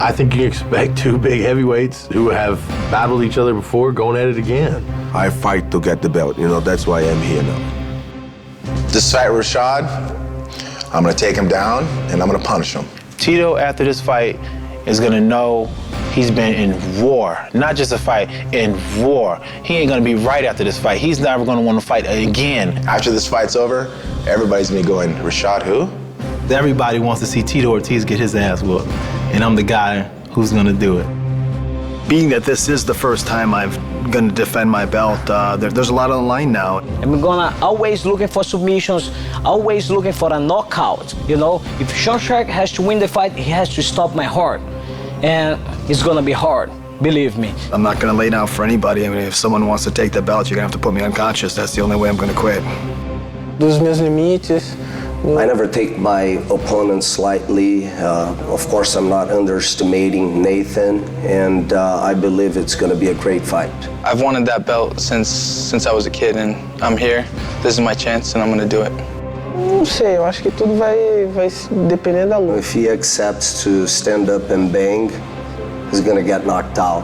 I think you can expect two big heavyweights who have battled each other before going at it again. I fight to get the belt, you know, that's why I'm here now. This fight, Rashad, I'm gonna take him down and I'm gonna punish him. Tito, after this fight, is gonna know he's been in war, not just a fight, in war. He ain't gonna be right after this fight. He's never gonna wanna fight again. After this fight's over, everybody's gonna be going, Rashad who? Everybody wants to see Tito Ortiz get his ass whooped, and I'm the guy who's gonna do it. Being that this is the first time I'm gonna defend my belt, there's a lot on the line now. I'm gonna always looking for submissions, always looking for a knockout. You know, if Sean Shark has to win the fight, he has to stop my heart. And it's gonna be hard, believe me. I'm not gonna lay down for anybody. I mean, if someone wants to take the belt, you're gonna have to put me unconscious. That's the only way I'm gonna quit. Dos meus limites. I never take my opponents lightly. Of course, I'm not underestimating Nathan, and I believe it's going to be a great fight. I've wanted that belt since I was a kid, and I'm here. This is my chance, and I'm going to do it. Não sei, eu acho que tudo vai depender da luta. If he accepts to stand up and bang, he's going to get knocked out.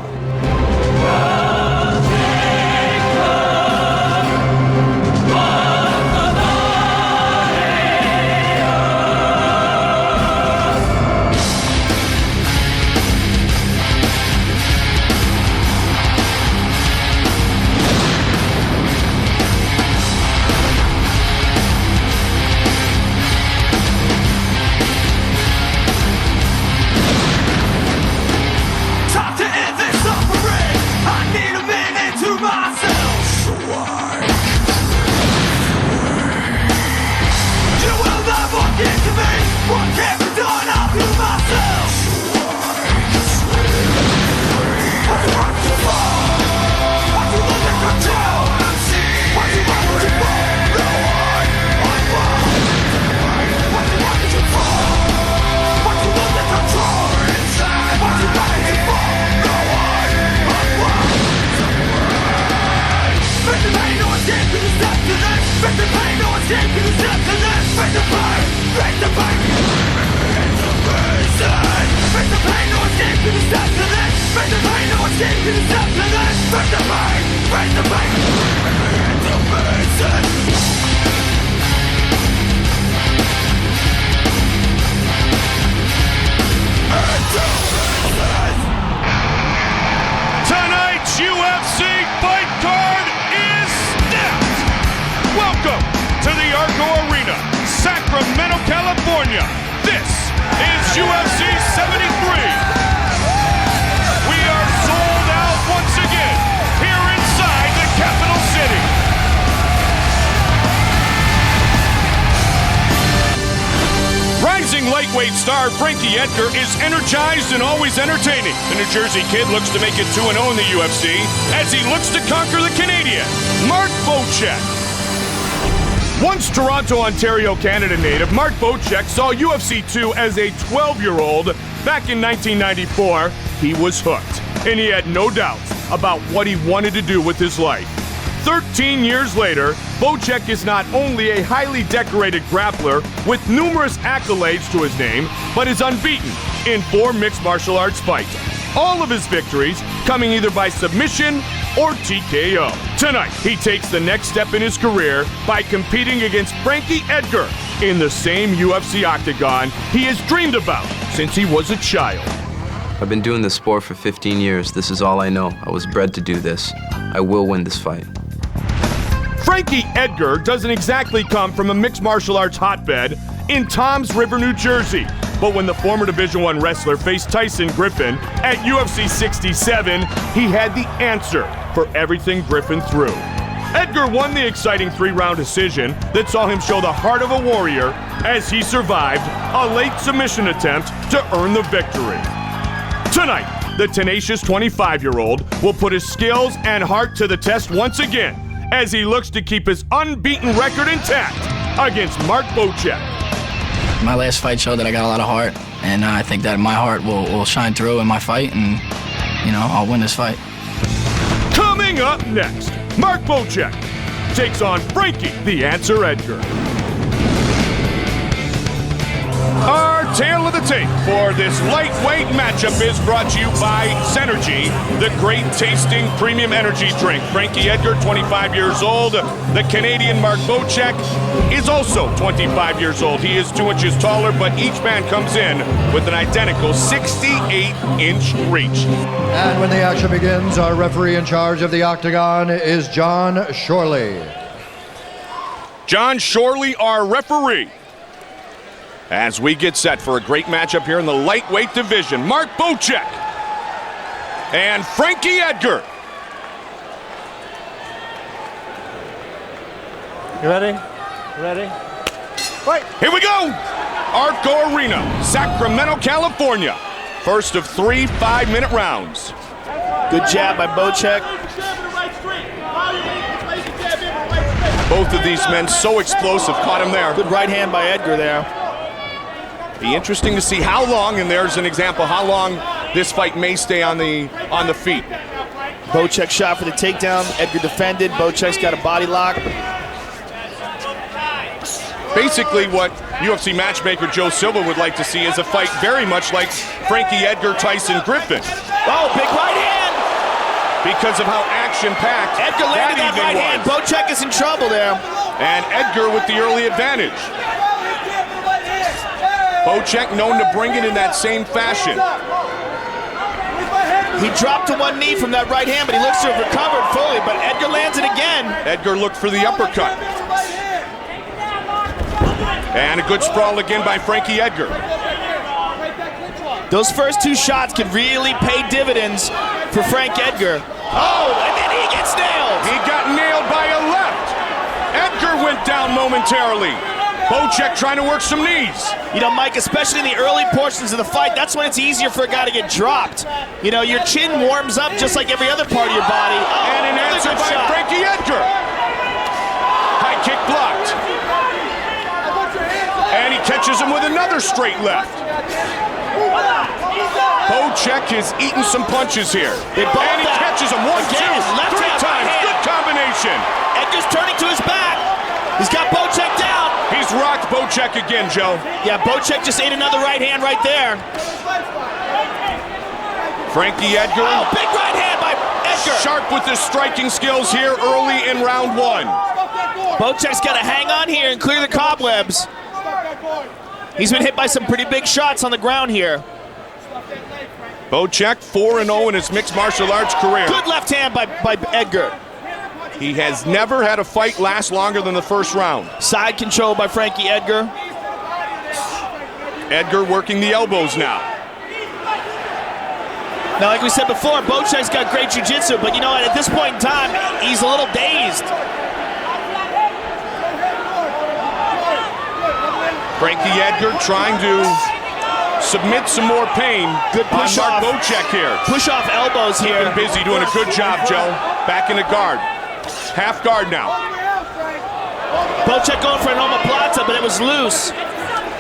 Tonight's UFC fight card is stacked. Welcome to the ARCO Arena, Sacramento, California. This is UFC 73. We are sold out once again here inside the capital city. Rising lightweight star Frankie Edgar is energized and always entertaining. The New Jersey kid looks to make it 2-0 in the UFC as he looks to conquer the Canadian, Mark Bocek. Once Toronto, Ontario, Canada native, Mark Bocek saw UFC 2 as a 12-year-old back in 1994. He was hooked, and he had no doubts about what he wanted to do with his life. 13 years later, Bocek is not only a highly decorated grappler with numerous accolades to his name, but is unbeaten in 4 mixed martial arts fights. All of his victories coming either by submission or TKO. Tonight, he takes the next step in his career by competing against Frankie Edgar in the same UFC octagon he has dreamed about since he was a child. I've been doing this sport for 15 years. This is all I know. I was bred to do this. I will win this fight. Frankie Edgar doesn't exactly come from a mixed martial arts hotbed in Toms River, New Jersey. But when the former Division I wrestler faced Tyson Griffin at UFC 67, he had the answer for everything Griffin threw. Edgar won the exciting 3-round decision that saw him show the heart of a warrior as he survived a late submission attempt to earn the victory. Tonight, the tenacious 25-year-old will put his skills and heart to the test once again as he looks to keep his unbeaten record intact against Mark Bocek. My last fight showed that I got a lot of heart, and I think that my heart will shine through in my fight, and, I'll win this fight. Coming up next, Mark Bocek takes on Frankie the Answer Edgar. Our tale of the tape for this lightweight matchup is brought to you by Synergy, the great tasting premium energy drink. Frankie Edgar, 25 years old. The Canadian Mark Bocek is also 25 years old. He is 2 inches taller, but each man comes in with an identical 68-inch reach. And when the action begins, our referee in charge of the octagon is John Shorley. John Shorley, our referee. As we get set for a great matchup here in the lightweight division, Mark Bocek and Frankie Edgar. You ready? Ready? Right. Here we go. ARCO Arena, Sacramento, California. First of 3 5-minute rounds. Good jab by Bocek. Both of these men so explosive. Caught him there. Good right hand by Edgar there. Be interesting to see how long, and there's an example, how long this fight may stay on the feet. Bocek shot for the takedown. Edgar defended. Bocek's got a body lock. Basically what UFC matchmaker Joe Silva would like to see is a fight very much like Frankie Edgar, Tyson Griffin. Oh, big right hand! Because of how action-packed Edgar landed that right hand. Bocek is in trouble there. And Edgar with the early advantage. Bocek known to bring it in that same fashion. He dropped to one knee from that right hand, but he looks to have recovered fully, but Edgar lands it again. Edgar looked for the uppercut. And a good sprawl again by Frankie Edgar. Those first 2 shots could really pay dividends for Frank Edgar. Oh, and then he gets nailed. He got nailed by a left. Edgar went down momentarily. Bocek trying to work some knees. You know, Mike, especially in the early portions of the fight, that's when it's easier for a guy to get dropped. You know, your chin warms up just like every other part of your body. Oh, and an answer by shot. Frankie Edgar. High kick blocked. And he catches him with another straight left. Bocek is eating some punches here. And he catches him 1, 2, 3 times. Good combination. Edgar's turning to his back. He's got Bocek down. He's rocked Bocek again, Joe. Yeah, Bocek just ate another right hand right there. Frankie Edgar. Oh, big right hand by Edgar. Sharp with his striking skills here early in round 1. Bocek's got to hang on here and clear the cobwebs. He's been hit by some pretty big shots on the ground here. Bocek 4-0 in his mixed martial arts career. Good left hand by Edgar. He has never had a fight last longer than the first round. Side control by Frankie Edgar. Edgar working the elbows now. Now, like we said before, Bocek's got great jiu-jitsu, but you know what, at this point in time, he's a little dazed. Frankie Edgar trying to submit some more pain. Good push on off. Mark Bocek here. Push off elbows here. Keeping busy, doing a good job, Joe. Back in the guard. Half guard now. Bocek going for an omoplata, but it was loose.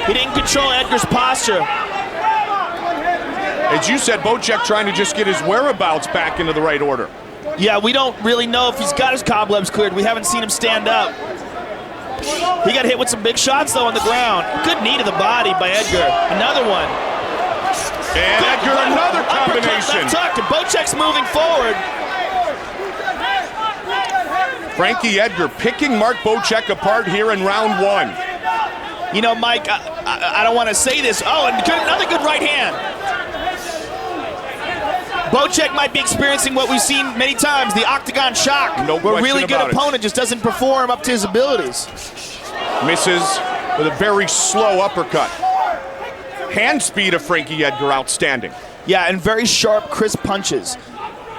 He didn't control Edgar's posture. As you said, Bocek trying to just get his whereabouts back into the right order. Yeah, we don't really know if he's got his cobwebs cleared. We haven't seen him stand up. He got hit with some big shots, though, on the ground. Good knee to the body by Edgar. Another one. And good Edgar, another combination. Left tuck, and Bocek's moving forward. Frankie Edgar picking Mark Bocek apart here in round 1. You know, Mike, I don't want to say this. Oh, and another good right hand. Bocek might be experiencing what we've seen many times, the octagon shock. No where a really good about opponent just doesn't perform up to his abilities. Misses with a very slow uppercut. Hand speed of Frankie Edgar outstanding. Yeah, and very sharp, crisp punches.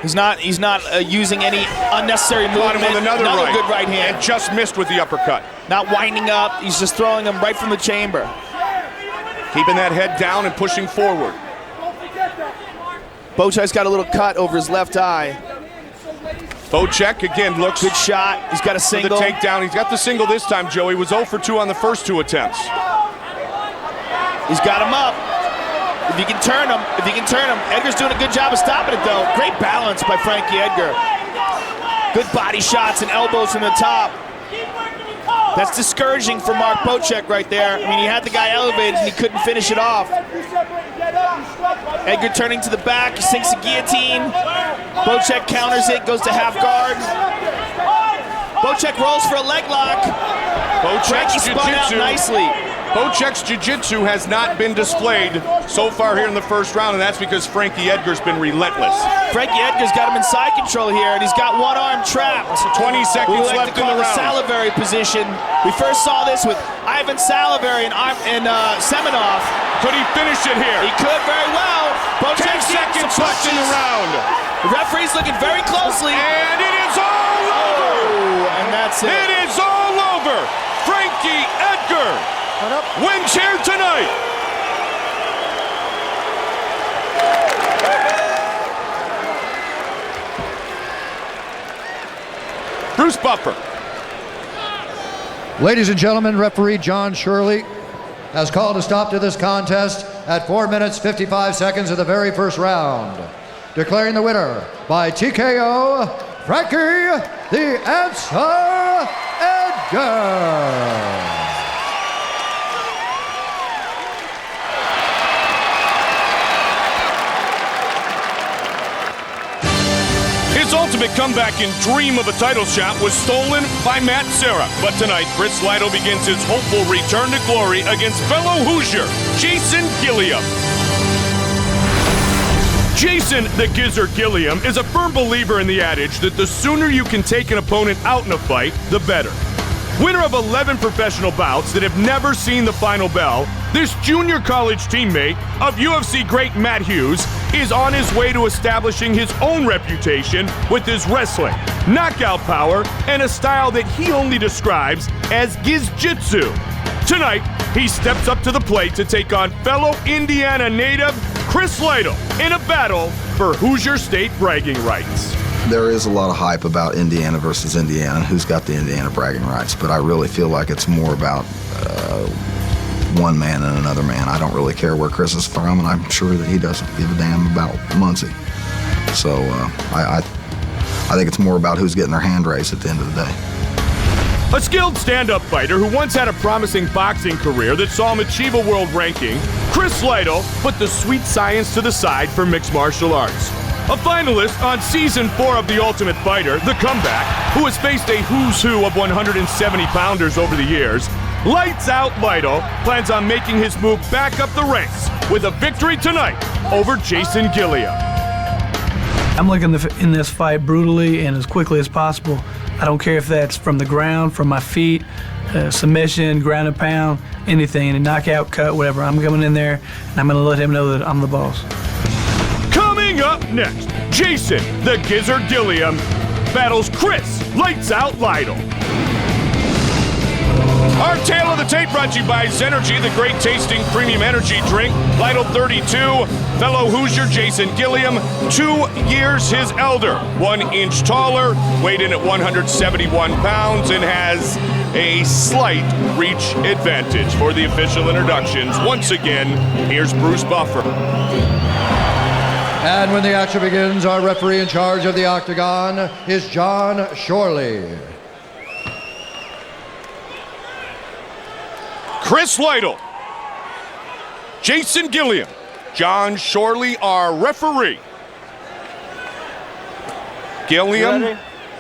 He's not using any unnecessary movement. Caught him with another good right hand. And just missed with the uppercut. Not winding up, he's just throwing them right from the chamber. Keeping that head down and pushing forward. Bocek's got a little cut over his left eye. Bocek again looks good shot. He's got a single. For the takedown. He's got the single this time, Joe. He was 0 for 2 on the first 2 attempts. He's got him up. If he can turn him, Edgar's doing a good job of stopping it, though. Great balance by Frankie Edgar. Good body shots and elbows from the top. That's discouraging for Mark Bocek right there. I mean, he had the guy elevated and he couldn't finish it off. Edgar turning to the back, sinks a guillotine. Bocek counters it, goes to half guard. Bocek rolls for a leg lock. Frankie spun out nicely. Bocek's jiu-jitsu has not been displayed so far here in the first round, and that's because Frankie Edgar's been relentless. Frankie Edgar's got him in side control here, and he's got one arm trapped. 20 seconds left in the round. Salivary position. We first saw this with Ivan Salivary and Semenov. Could he finish it here? He could very well. Bocek 10 seconds left in the round. The referee's looking very closely. And it is all over! And that's it. It is all over! Frankie Edgar wins here tonight. Bruce Buffer. Ladies and gentlemen, referee John Shirley has called a stop to this contest at 4 minutes 55 seconds of the very first round, declaring the winner by TKO, Frankie the Answer Edgar. His ultimate comeback and dream of a title shot was stolen by Matt Serra. But tonight, Chris Lytle begins his hopeful return to glory against fellow Hoosier, Jason Gilliam. Jason the Gizzard Gilliam is a firm believer in the adage that the sooner you can take an opponent out in a fight, the better. Winner of 11 professional bouts that have never seen the final bell, this junior college teammate of UFC great Matt Hughes is on his way to establishing his own reputation with his wrestling, knockout power, and a style that he only describes as Giz-Jitsu. Tonight, he steps up to the plate to take on fellow Indiana native Chris Lytle in a battle for Hoosier State bragging rights. There is a lot of hype about Indiana versus Indiana, who's got the Indiana bragging rights, but I really feel like it's more about one man and another man. I don't really care where Chris is from, and I'm sure that he doesn't give a damn about Muncie. So I think it's more about who's getting their hand raised at the end of the day. A skilled stand-up fighter who once had a promising boxing career that saw him achieve a world ranking, Chris Lytle put the sweet science to the side for mixed martial arts. A finalist on Season 4 of The Ultimate Fighter, The Comeback, who has faced a who's who of 170-pounders over the years, Lights Out Lytle plans on making his move back up the ranks with a victory tonight over Jason Gilliam. I'm looking in this fight brutally and as quickly as possible. I don't care if that's from the ground, from my feet, submission, ground and pound, anything, any knockout, cut, whatever. I'm coming in there and I'm going to let him know that I'm the boss. Coming up next, Jason the Gizzard Gilliam battles Chris Lights Out Lytle. Our tale of the tape brought to you by Zenergy, the great tasting premium energy drink. Lytle 32, fellow Hoosier Jason Gilliam, 2 years his elder, 1 inch taller, weighed in at 171 pounds, and has a slight reach advantage. For the official introductions, once again, here's Bruce Buffer. And when the action begins, our referee in charge of the octagon is John Shorley. Chris Lytle, Jason Gilliam, John Shorley, our referee. Gilliam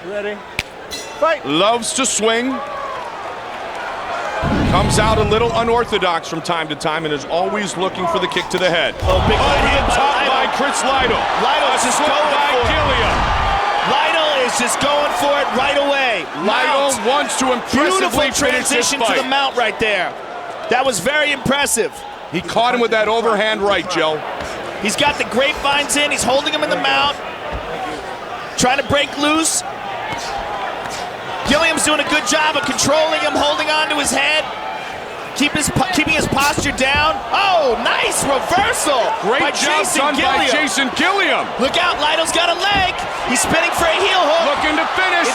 Ready. Fight. Loves to swing. Comes out a little unorthodox from time to time and is always looking for the kick to the head. Oh, big right hand top by Chris Lytle. Lytle is just going by for Gilliam. Lytle is just going for it right away. Lytle wants to impressively Beautiful transition finish this to fight. the mount right there. That was very impressive. He caught him with that overhand right, Joe. He's got the grapevines in. He's holding him in the mount. Trying to break loose. Gilliam's doing a good job of controlling him, holding on to his head. Keeping his posture down. Oh, nice reversal. Great job done by Jason Gilliam. Look out, Lytle's got a leg. He's spinning for a heel hook. Looking to finish.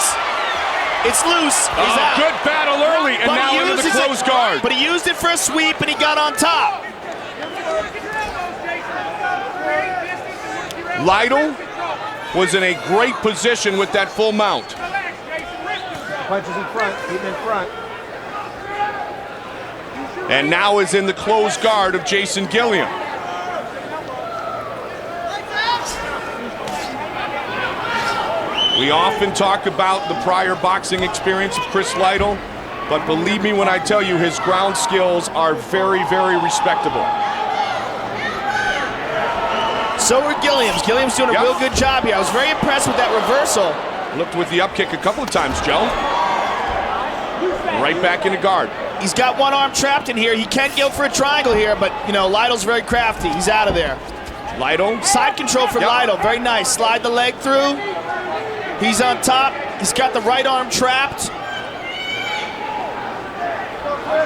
It's loose. He's out. Good battle early, and now into the closed guard. But he used it for a sweep, and he got on top. Lytle was in a great position with that full mount. Punches in front. Keep him in front. and now is in the closed guard of Jason Gilliam. We often talk about the prior boxing experience of Chris Lytle, but believe me when I tell you his ground skills are very, very respectable. So are Gilliam's. Gilliam's doing a real good job here. I was very impressed with that reversal. Looked with the up kick a couple of times, Joe. Right back into guard. He's got one arm trapped in here. He can go for a triangle here, but, you know, Lytle's very crafty. He's out of there. Lytle. Side control from Lytle. Very nice. Slide the leg through. He's on top. He's got the right arm trapped.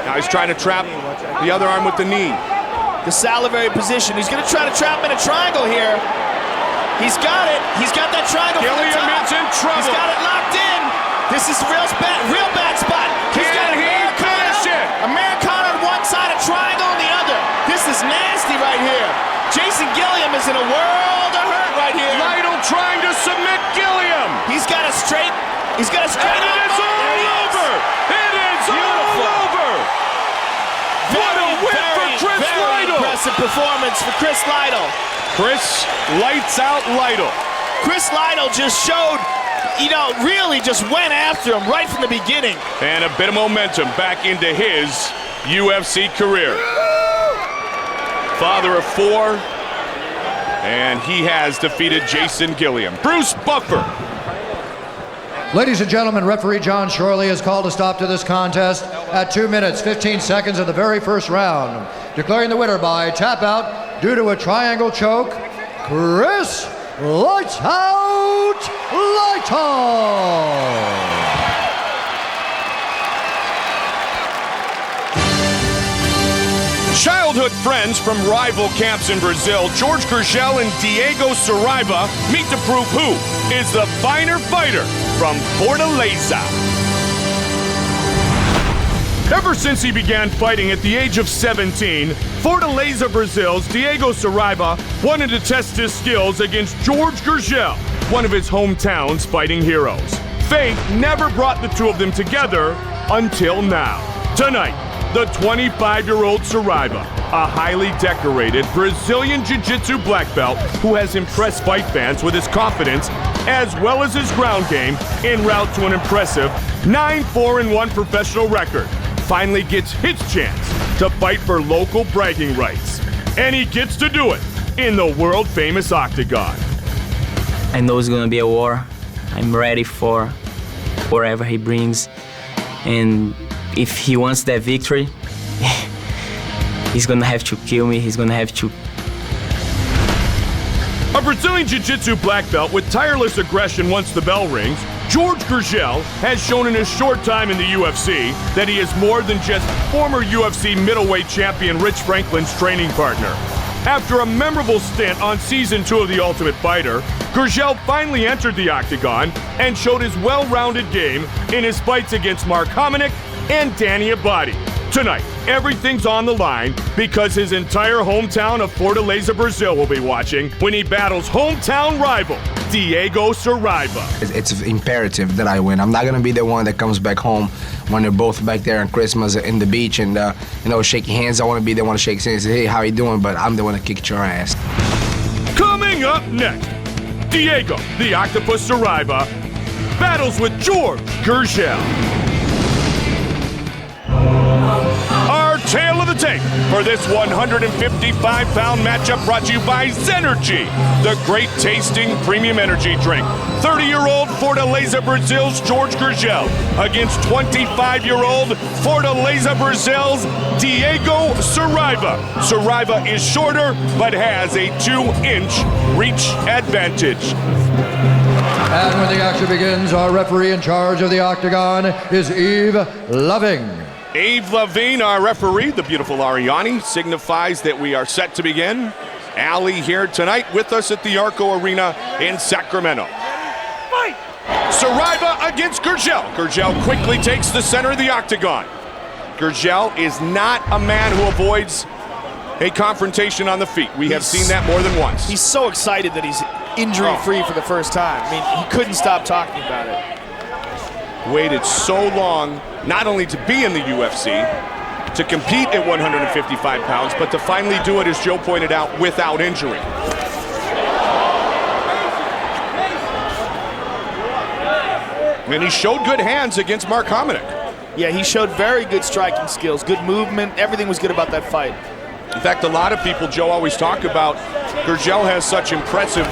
Now he's trying to trap the other arm with the knee. The salivary position. He's going to try to trap him in a triangle here. He's got it. He's got that triangle from the Gilliam top. is in trouble. He's got it locked in. This is real bad spot. He's got Americana on one side, a triangle on the other. This is nasty right here. Jason Gilliam is in a world of hurt right here. Lytle trying to submit Gilliam. He's got a straight. He's got a straight. And it is all over. It is all over. What a win for Chris Lytle. Impressive performance for Chris Lytle. Chris lights out Lytle. Chris Lytle just showed, you know, really just went after him right from the beginning. And a bit of momentum back into his UFC career. Father of 4, and he has defeated Jason Gilliam. Bruce Buffer. Ladies and gentlemen, referee John Shorley has called a stop to this contest at 2 minutes, 15 seconds of the very first round, declaring the winner by tap out due to a triangle choke, Chris Lights Out Lytle. Childhood friends from rival camps in Brazil, George Gurgel and Diego Saraiva meet to prove who is the finer fighter from Fortaleza. Ever since he began fighting at the age of 17, Fortaleza, Brazil's Diego Saraiva wanted to test his skills against George Gurgel, one of his hometown's fighting heroes. Fate never brought the two of them together until now. Tonight, the 25-year-old Saraiva, a highly decorated Brazilian Jiu-Jitsu black belt who has impressed fight fans with his confidence as well as his ground game en route to an impressive 9-4-1 professional record, finally gets his chance to fight for local bragging rights. And he gets to do it in the world-famous octagon. I know it's gonna be a war. I'm ready for whatever he brings. And if he wants that victory, he's gonna have to kill me. He's gonna have to. A Brazilian Jiu-Jitsu black belt with tireless aggression once the bell rings, George Gurgel has shown in his short time in the UFC that he is more than just former UFC middleweight champion Rich Franklin's training partner. After a memorable stint on Season 2 of The Ultimate Fighter, Gurgel finally entered the octagon and showed his well-rounded game in his fights against Mark Hominick and Danny Abadi. Tonight, everything's on the line because his entire hometown of Fortaleza, Brazil will be watching when he battles hometown rival Diego Saraiva. It's imperative that I win. I'm not gonna be the one that comes back home when they're both back there on Christmas in the beach and shaking hands. I want to be the one to shake hands and say, hey, how you doing? But I'm the one that kicked your ass. Coming up next, Diego, the Octopus Saraiva, battles with George Gurgel. Our tale of the tape for this 155-pound matchup brought to you by Zenergy, the great tasting premium energy drink. 30-year-old Fortaleza, Brazil's George Gurgel against 25-year-old Fortaleza, Brazil's Diego Saraiva. Saraiva is shorter but has a 2-inch reach advantage. And when the action begins, our referee in charge of the octagon is Eve Loving. Eve Levine, our referee, the beautiful Ariani, signifies that we are set to begin. Allie here tonight with us at the ARCO Arena in Sacramento. Fight! Saraiva against Gurgel. Gurgel quickly takes the center of the octagon. Gurgel is not a man who avoids a confrontation on the feet. We have seen that more than once. He's so excited that he's injury-free for the first time. I mean, he couldn't stop talking about it. Waited so long, not only to be in the UFC, to compete at 155 pounds, but to finally do it, as Joe pointed out, without injury. And he showed good hands against Mark Hominick. Yeah, he showed very good striking skills, good movement. Everything was good about that fight. In fact, a lot of people, Joe, always talk about Gurgel has such impressive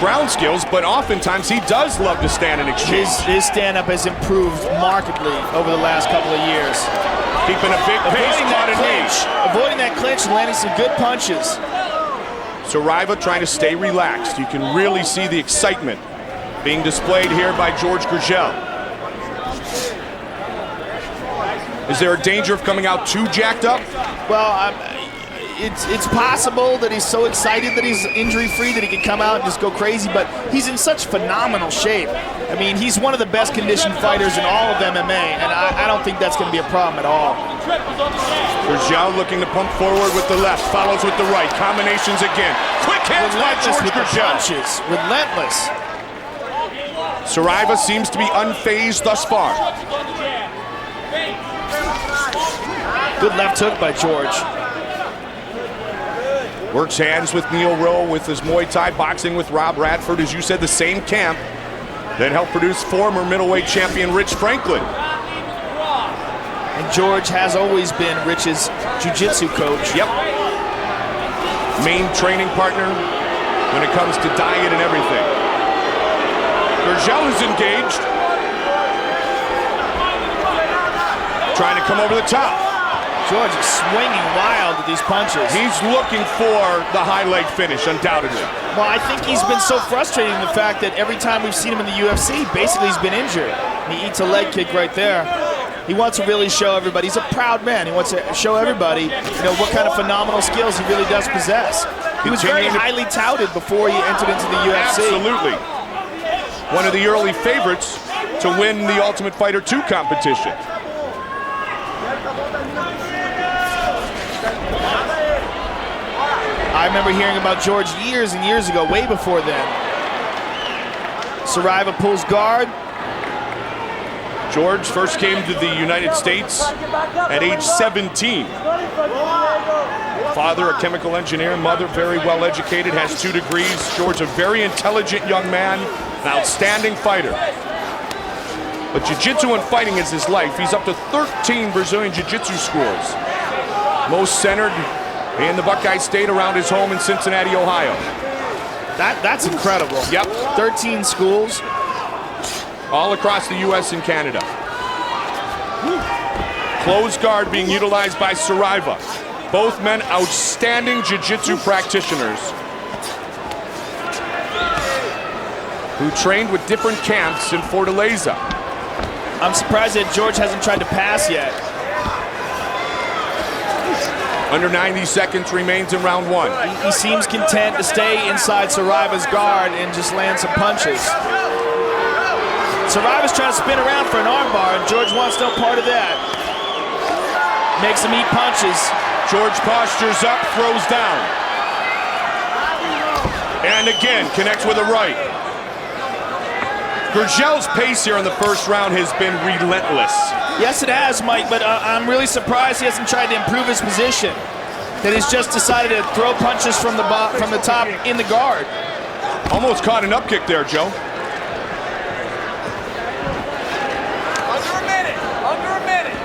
ground skills, but oftentimes he does love to stand and exchange. His stand-up has improved markedly over the last couple of years. Keeping a big pace, avoiding that clinch and landing some good punches. Saraiva trying to stay relaxed. You can really see the excitement being displayed here by George Gurgel. Is there a danger of coming out too jacked up? Well, it's possible that he's so excited that he's injury-free that he can come out and just go crazy, but he's in such phenomenal shape. I mean, he's one of the best conditioned fighters in all of MMA, and I don't think that's going to be a problem at all. Gurgel looking to pump forward with the left, follows with the right, combinations again. Quick hands by George Gurgel. Relentless. Saraiva seems to be unfazed thus far. Good left hook by George. Works hands with Neil Rowe with his Muay Thai boxing with Rob Radford, as you said, the same camp that helped produce former middleweight champion Rich Franklin. And George has always been Rich's jiu-jitsu coach. Yep. Main training partner when it comes to diet and everything. Gurgel is engaged. Trying to come over the top. George is swinging wild with these punches. He's looking for the high leg finish, undoubtedly. Well, I think he's been so frustrated in the fact that every time we've seen him in the UFC, basically he's been injured. And he eats a leg kick right there. He wants to really show everybody. He's a proud man. He wants to show everybody, what kind of phenomenal skills he really does possess. He was very highly touted before he entered into the UFC. Absolutely. One of the early favorites to win the Ultimate Fighter 2 competition. I remember hearing about George years and years ago, way before then. Saraiva pulls guard. George first came to the United States at age 17. Father, a chemical engineer, mother, very well educated, has 2 degrees. George, a very intelligent young man, an outstanding fighter. But jiu-jitsu and fighting is his life. He's up to 13 Brazilian jiu-jitsu schools. Most centered in the Buckeye State around his home in Cincinnati, Ohio. That's incredible. Yep. 13 schools. All across the U.S. and Canada. Close guard being utilized by Saraiva. Both men outstanding jiu-jitsu practitioners who trained with different camps in Fortaleza. I'm surprised that George hasn't tried to pass yet. Under 90 seconds remains in round 1. He seems content to stay inside Saraiva's guard and just land some punches. Saraiva's trying to spin around for an armbar, and George wants no part of that. Makes him eat punches. George postures up, throws down. And again, connects with a right. Gurgel's pace here in the first round has been relentless. Yes, it has, Mike, but I'm really surprised he hasn't tried to improve his position. That he's just decided to throw punches from the top in the guard. Almost caught an up kick there, Joe. Under a minute.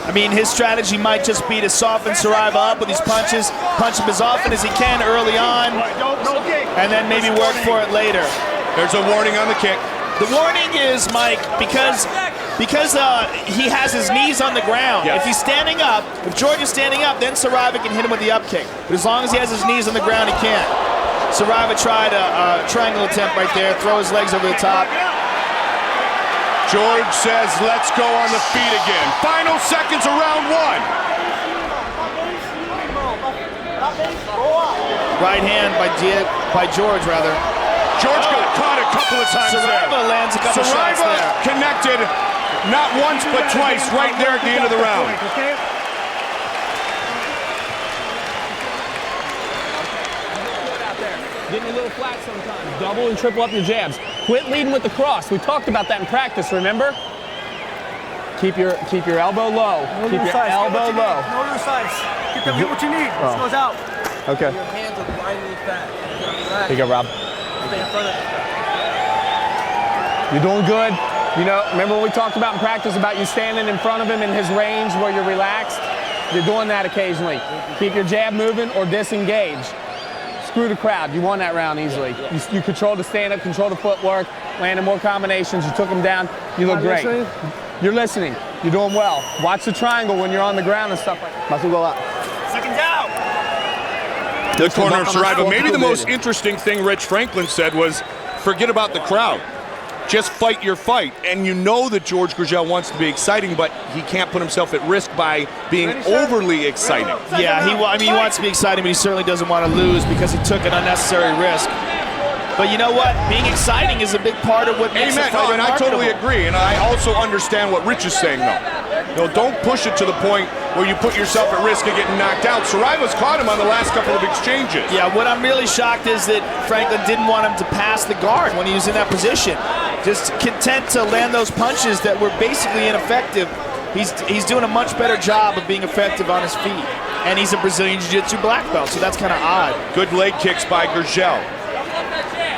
I mean, his strategy might just be to soften Saraiva up with these punches, punch him as often as he can early on, and then maybe work for it later. There's a warning on the kick. The warning is, Mike, because he has his knees on the ground. Yes. If he's standing up, if George is standing up, then Saraiva can hit him with the up kick. But as long as he has his knees on the ground, he can't. Saraiva tried a triangle attempt right there, throw his legs over the top. George says, let's go on the feet again. Final seconds of round 1. Right hand by George, rather. George got caught a couple of times Saraiva there. lands a couple shots there. Connected, not once but twice, right there at the end of the round. Getting a little flat sometimes. Double and triple up your jabs. Quit leading with the cross. We talked about that in practice, remember? Keep your elbow low. Keep your elbow low. No to the sides. Get what you need. This goes out. Okay. Your hands are blindly fat. Here you go, Rob. Stay in front of this guy. You're doing good. You know, remember when we talked about in practice about you standing in front of him in his range where you're relaxed? You're doing that occasionally. Keep your jab moving or disengage. Screw the crowd. You won that round easily. You controlled the stand-up, controlled the footwork, landed more combinations. You took him down. You look great. You're listening. You're doing well. Watch the triangle when you're on the ground and stuff like that. Muscle go up. Seconds out. The corner of Saraiva. Maybe the most interesting thing Rich Franklin said was, forget about the crowd. Just fight your fight. And you know that George Gurgel wants to be exciting, but he can't put himself at risk by being overly exciting. Yeah, he wants to be exciting, but he certainly doesn't want to lose because he took an unnecessary risk. But you know what? Being exciting is a big part of what makes a fight and I totally agree. And I also understand what Rich is saying, though. You know, don't push it to the point where you put yourself at risk of getting knocked out. Saraiva's caught him on the last couple of exchanges. Yeah, what I'm really shocked is that Franklin didn't want him to pass the guard when he was in that position. Just content to land those punches that were basically ineffective. He's doing a much better job of being effective on his feet. And he's a Brazilian Jiu-Jitsu black belt, so that's kind of odd. Good leg kicks by Gurgel.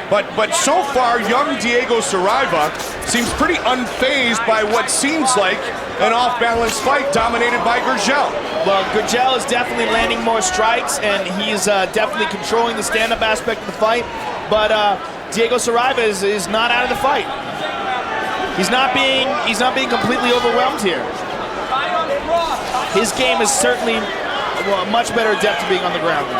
But so far, young Diego Saraiva seems pretty unfazed by what seems like an off-balance fight dominated by Gurgel. Well, Gurgel is definitely landing more strikes, and he's definitely controlling the stand-up aspect of the fight. But Diego Saraiva is not out of the fight. He's not being completely overwhelmed here. His game is certainly much better adept to being on the ground.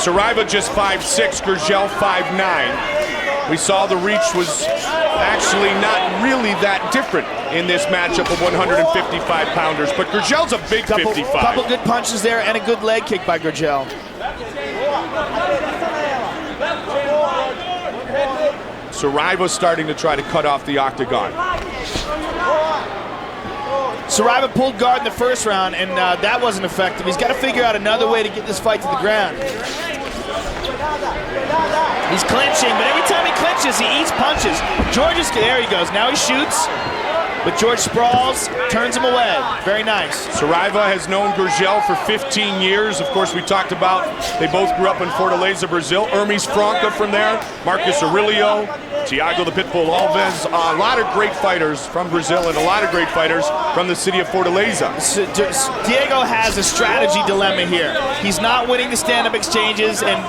Saraiva just 5'6", Gurgel 5'9". We saw the reach was actually not really that different in this matchup of 155-pounders, but Gurgel's a big 55. Couple good punches there and a good leg kick by Gurgel. Saraiva's starting to try to cut off the octagon. Saraiva pulled guard in the first round, and that wasn't effective. He's got to figure out another way to get this fight to the ground. He's clinching, but every time he clinches, he eats punches. There he goes. Now he shoots, but George sprawls, turns him away. Very nice. Saraiva has known Gurgel for 15 years. Of course, we talked about they both grew up in Fortaleza, Brazil. Hermes Franca from there, Marcus Aurelio, Thiago the Pitbull Alves. A lot of great fighters from Brazil and a lot of great fighters from the city of Fortaleza. Diego has a strategy dilemma here. He's not winning the stand-up exchanges, and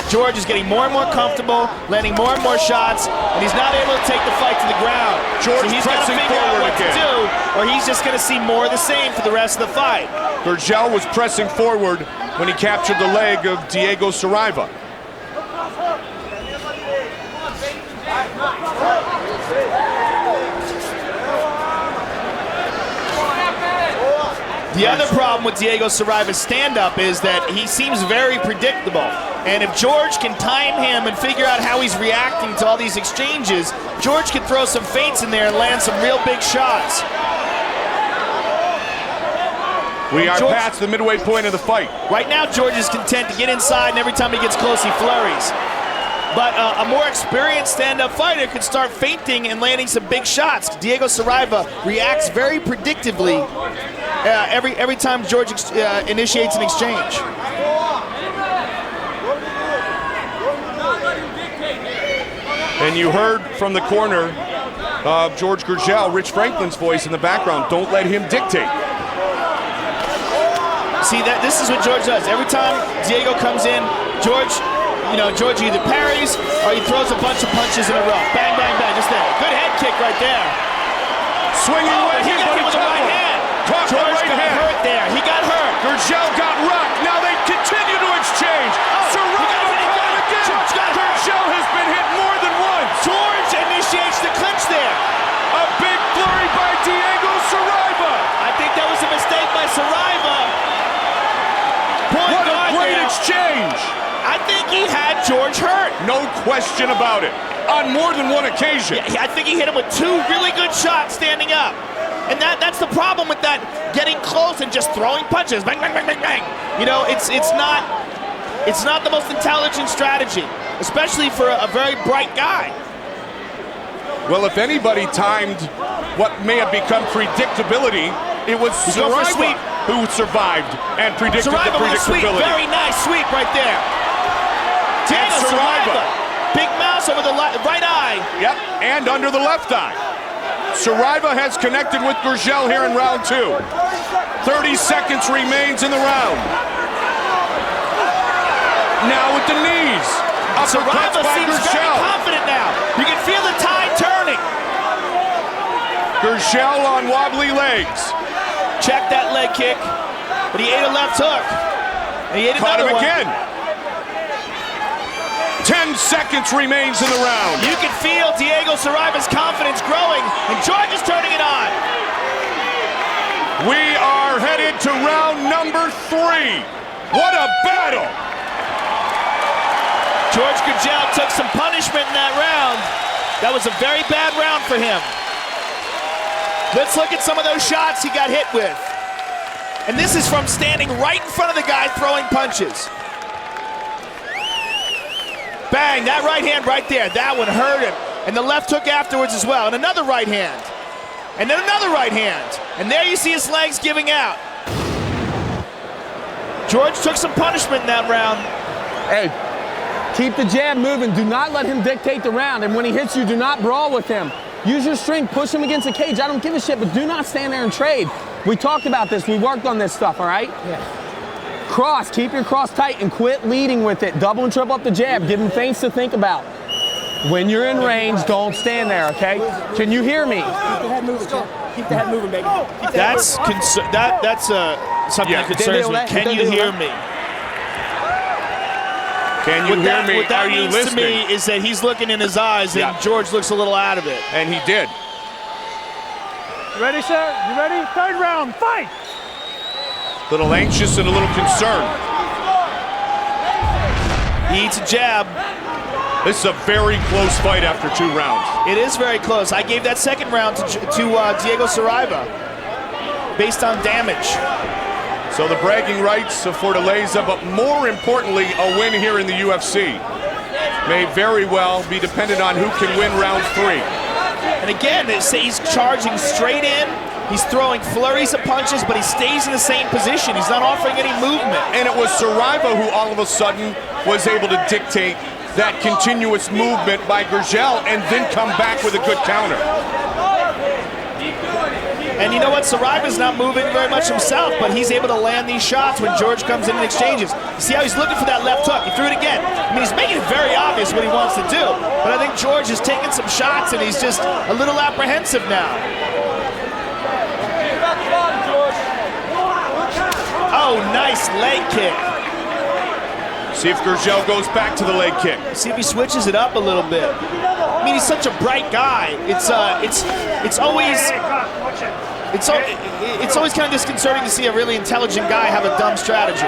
George is getting more and more comfortable, landing more and more shots, and he's not able to take the fight to the ground. George so he's got to figure out what to do, or he's just going to see more of the same for the rest of the fight. Gurgel was pressing forward when he captured the leg of Diego Saraiva. The other problem with Diego Saraiva's stand-up is that he seems very predictable. And if George can time him and figure out how he's reacting to all these exchanges, George can throw some feints in there and land some real big shots. We are past the midway point of the fight. Right now, George is content to get inside, and every time he gets close, he flurries. But a more experienced stand-up fighter could start feinting and landing some big shots. Diego Saraiva reacts very predictably every time George initiates an exchange. And you heard from the corner of George Gurgel, Rich Franklin's voice in the background. Don't let him dictate. See, this is what George does. Every time Diego comes in, George either parries or he throws a bunch of punches in a row. Bang, bang, bang, just there. Good head kick right there. Swinging right he hand, got hit with the right hand. George got hurt there. He got hurt. Gurgel got rocked. Now they continue to exchange. Saraiva caught him again. Gurgel has been hit more than once. George initiates the clinch there. A big flurry by Diego Saraiva. I think that was a mistake by Saraiva. What a great exchange. I think he had George hurt. No question about it. On more than one occasion. Yeah, I think he hit him with two really good shots standing up. And that's the problem with that, getting close and just throwing punches. Bang, bang, bang, bang, bang. You know, it's not the most intelligent strategy, especially for a very bright guy. Well, if anybody timed what may have become predictability, it was Saraiva who survived and predicted Saraiva the with a sweep, predictability. very nice sweep right there. Diego Saraiva, big mouse over the right eye. Yep, and under the left eye. Saraiva has connected with Gurgel here in round 2. 30 seconds remains in the round. Now with the knees. Uppercuts Saraiva by seems very Gurgel. confident now. You can feel the tide turning. Gurgel on wobbly legs. Check that leg kick, but he ate a left hook. And he ate Caught another him one. again. 10 seconds remains in the round. You can feel Diego Saraiva's confidence growing, and George is turning it on. We are headed to round number 3. What a battle! George Gurgel took some punishment in that round. That was a very bad round for him. Let's look at some of those shots he got hit with. And this is from standing right in front of the guy throwing punches. Bang, that right hand right there, that one hurt him. And the left hook afterwards as well, and another right hand. And then another right hand. And there you see his legs giving out. George took some punishment in that round. Hey, keep the jab moving. Do not let him dictate the round. And when he hits you, do not brawl with him. Use your strength, push him against the cage. I don't give a shit, but do not stand there and trade. We talked about this, we worked on this stuff, all right? Yeah. Cross, keep your cross tight and quit leading with it. Double and triple up the jab, give him feints to think about. When you're in range, don't stand there, okay? Can you hear me? Keep the head moving, Jeff. Keep the head moving, baby. That's something that concerns me. Can you hear me? Can you hear me? What that Are you means listening? to me is that he's looking in his eyes, and George looks a little out of it. And he did. You ready, sir? You ready? Third round, fight! A little anxious and a little concerned. He eats a jab. This is a very close fight after 2 rounds. It is very close. I gave that second round to Diego Saraiva based on damage. So the bragging rights of Fortaleza, but more importantly, a win here in the UFC, may very well be dependent on who can win round 3. And again, they say he's charging straight in. He's throwing flurries of punches, but he stays in the same position. He's not offering any movement. And it was Saraiva who all of a sudden was able to dictate that continuous movement by Gurgel and then come back with a good counter. And you know what? Saraiva's not moving very much himself, but he's able to land these shots when George comes in and exchanges. You see how he's looking for that left hook? He threw it again. I mean, he's making it very obvious what he wants to do. But I think George is taking some shots, and he's just a little apprehensive now. Oh, nice leg kick. See if Gurgel goes back to the leg kick. See if he switches it up a little bit. I mean, he's such a bright guy. It's always kind of disconcerting to see a really intelligent guy have a dumb strategy.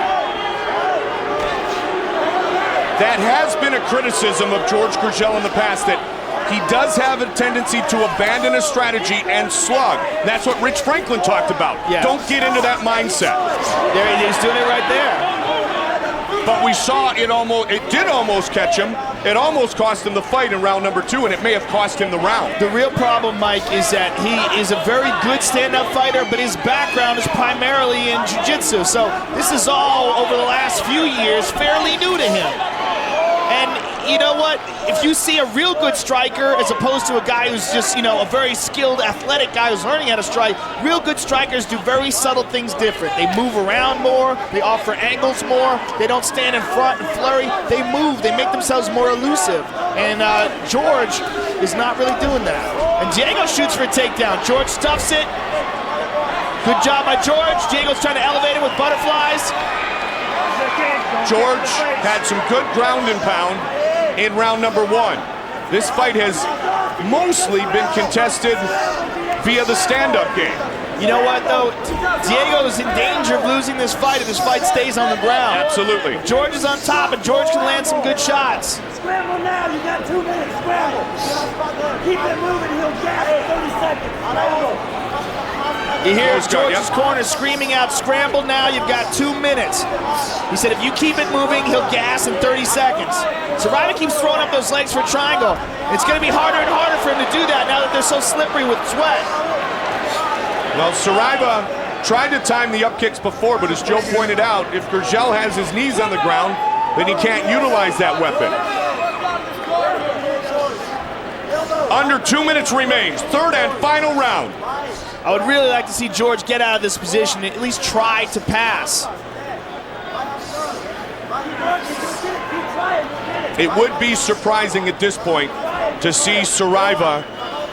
That has been a criticism of George Gurgel in the past, that he does have a tendency to abandon a strategy and slug. That's what Rich Franklin talked about. Yeah. Don't get into that mindset. There he is, doing it right there. But we saw it did almost catch him. It almost cost him the fight in round number 2, and it may have cost him the round. The real problem, Mike, is that he is a very good stand-up fighter, but his background is primarily in jiu-jitsu. So this is all, over the last few years, fairly new to him. And you know what? If you see a real good striker as opposed to a guy who's just, a very skilled, athletic guy who's learning how to strike, real good strikers do very subtle things different. They move around more, they offer angles more, they don't stand in front and flurry, they move, they make themselves more elusive. And George is not really doing that. And Diego shoots for a takedown. George stuffs it. Good job by George. Diego's trying to elevate it with butterflies. George had some good ground and pound in round number 1. This fight has mostly been contested via the stand-up game. You know what, though? Diego's in danger of losing this fight if this fight stays on the ground. Absolutely. George is on top, and George can land some good shots. Scramble now, you got 2 minutes, scramble. Keep it moving, he'll gas for 30 seconds. You hear George's corner screaming out, scramble now, you've got 2 minutes. He said if you keep it moving, he'll gas in 30 seconds. Saraiva keeps throwing up those legs for a triangle. It's going to be harder and harder for him to do that. Now they're so slippery with sweat. Well, Saraiva tried to time the up kicks before, but as Joe pointed out, if Gurgel has his knees on the ground, then he can't utilize that weapon. Under 2 minutes remains, third and final round. I would really like to see George get out of this position and at least try to pass. It would be surprising at this point to see Saraiva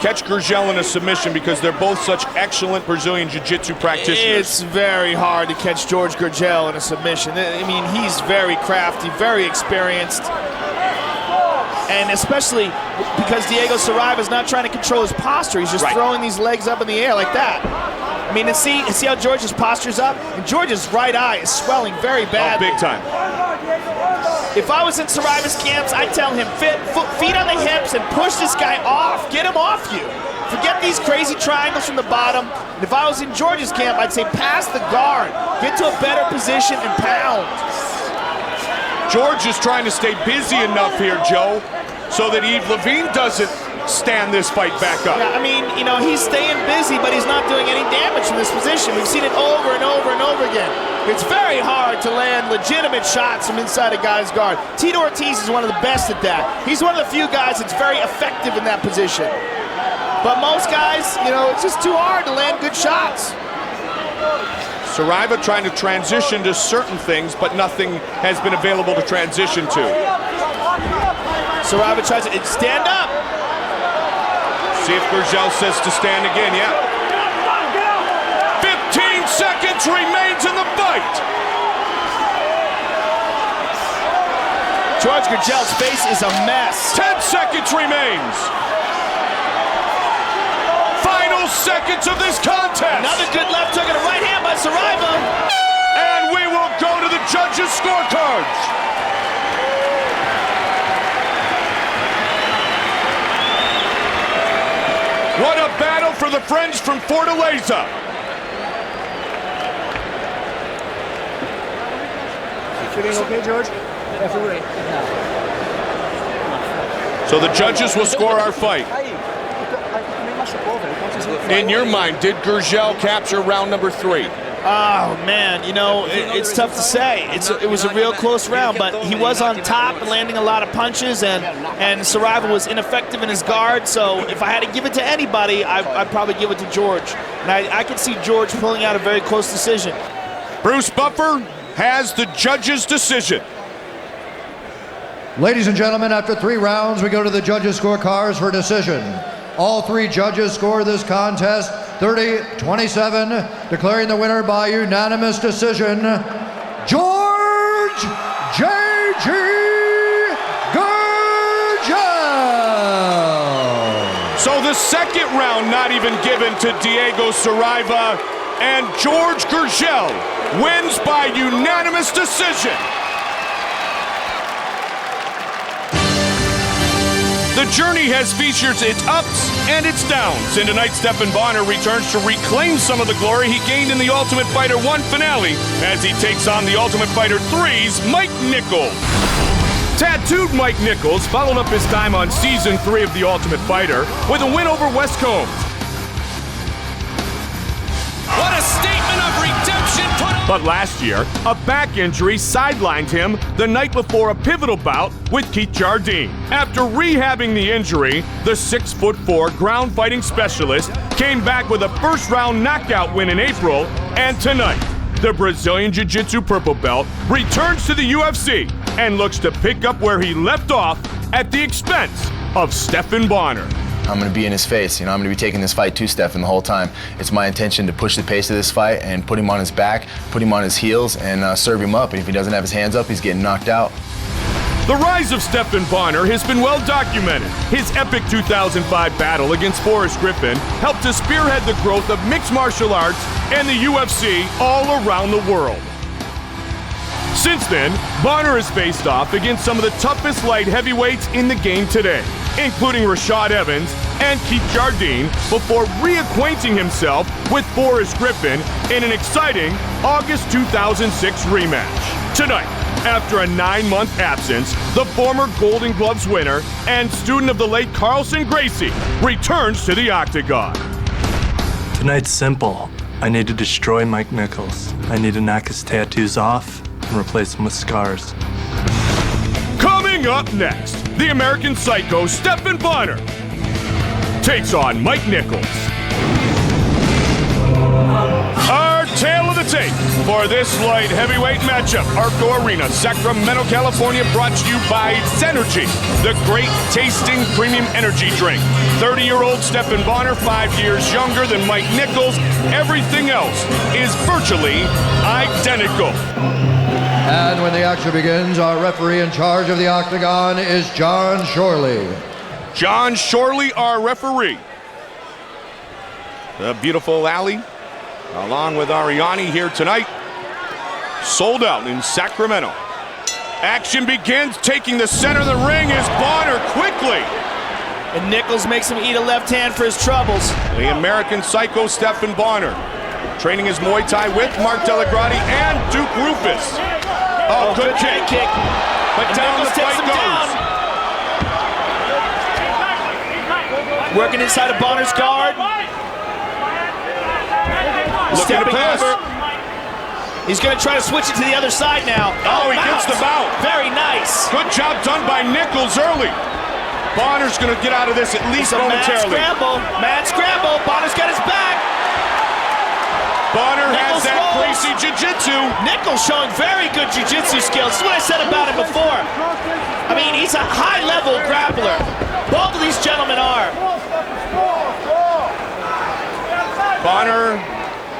catch Gurgel in a submission because they're both such excellent Brazilian Jiu-Jitsu practitioners. It's very hard to catch George Gurgel in a submission. I mean, he's very crafty, very experienced. And especially because Diego Saraiva is not trying to control his posture. He's just throwing these legs up in the air like that. I mean, and see how George's posture's up? And George's right eye is swelling very bad. Oh, big time. If I was in Saraiva's camps, I'd tell him, feet on the hips and push this guy off. Get him off you. Forget these crazy triangles from the bottom. And if I was in George's camp, I'd say pass the guard. Get to a better position and pound. George is trying to stay busy enough here, Joe, so that Yves Levine doesn't stand this fight back up. Yeah, I mean, you know, he's staying busy, but he's not doing any damage from this position. We've seen it over and over and over again. It's very hard to land legitimate shots from inside a guy's guard. Tito Ortiz is one of the best at that. He's one of the few guys that's very effective in that position. But most guys, you know, it's just too hard to land good shots. Saraiva trying to transition to certain things, but nothing has been available to transition to. Saraiva tries to stand up. See if Gurgel says to stand again, yeah. 15 seconds remains in the fight. George Gurgel's face is a mess. 10 seconds remains. Final seconds of this contest. Another good left hook and a right hand by Saraiva. And we will go to the judges' scorecards. What a battle for the friends from Fortaleza. Feeling okay, George? So the judges will score our fight. In your mind, did Gurgel capture round number 3? Oh, man, you know, it's tough to say. It was a real close round, but he was on top, landing a lot of punches, and Saraiva was ineffective in his guard, so if I had to give it to anybody, I'd probably give it to George. And I could see George pulling out a very close decision. Bruce Buffer has the judge's decision. Ladies and gentlemen, after 3 rounds, we go to the judges' scorecards for decision. All 3 judges score this contest 30-27, declaring the winner by unanimous decision, George J.G. Gurgel. So the second round not even given to Diego Saraiva, and George Gurgel wins by unanimous decision. The journey has featured its ups and its downs, and tonight Stephan Bonnar returns to reclaim some of the glory he gained in the Ultimate Fighter 1 finale as he takes on the Ultimate Fighter 3's Mike Nichols. Tattooed Mike Nichols followed up his time on Season 3 of The Ultimate Fighter with a win over West Combs. What a statement of redemption put on. But last year, a back injury sidelined him the night before a pivotal bout with Keith Jardine. After rehabbing the injury, the 6'4" ground fighting specialist came back with a first-round knockout win in April, and tonight, the Brazilian Jiu-Jitsu purple belt returns to the UFC and looks to pick up where he left off at the expense of Stephan Bonnar. I'm going to be in his face. You know, I'm going to be taking this fight to Stephan the whole time. It's my intention to push the pace of this fight and put him on his back, put him on his heels, and serve him up. And if he doesn't have his hands up, he's getting knocked out. The rise of Stephan Bonnar has been well documented. His epic 2005 battle against Forrest Griffin helped to spearhead the growth of mixed martial arts and the UFC all around the world. Since then, Bonnar has faced off against some of the toughest light heavyweights in the game today, including Rashad Evans and Keith Jardine, before reacquainting himself with Forrest Griffin in an exciting August 2006 rematch. Tonight, After a 9-month absence, the former Golden Gloves winner and student of the late Carlson Gracie returns to the octagon. Tonight's simple. I need to destroy Mike Nichols. I need to knock his tattoos off and replace them with scars. Coming up next, the American Psycho Stephan Bonnar takes on Mike Nichols. Our tale of the tape for this light heavyweight matchup, ARCO Arena, Sacramento, California, brought to you by Zenergy, the great tasting premium energy drink. 30-year-old Stephan Bonnar, 5 years younger than Mike Nichols. Everything else is virtually identical. And when the action begins, our referee in charge of the octagon is John Shorley. John Shorley, our referee. The beautiful alley, along with Ariani here tonight, sold out in Sacramento. Action begins, taking the center of the ring is Bonnar quickly. And Nichols makes him eat a left hand for his troubles. The American Psycho Stephan Bonnar, training his Muay Thai with Mark Delagrati and Duke Rufus. Oh, good kick. But and down Nichols the fight takes him goes. down. Working inside of Bonner's guard. Stepping over. He's going to try to switch it to the other side now. Oh, he gets the mount. Very nice. Good job done by Nichols early. Bonner's going to get out of this at least momentarily. Mad scramble. Bonner's got his back. Bonnar has that crazy jiu-jitsu. Nichols showing very good jiu-jitsu skills. This is what I said about him before. I mean, he's a high-level grappler. Both of these gentlemen are. Bonnar.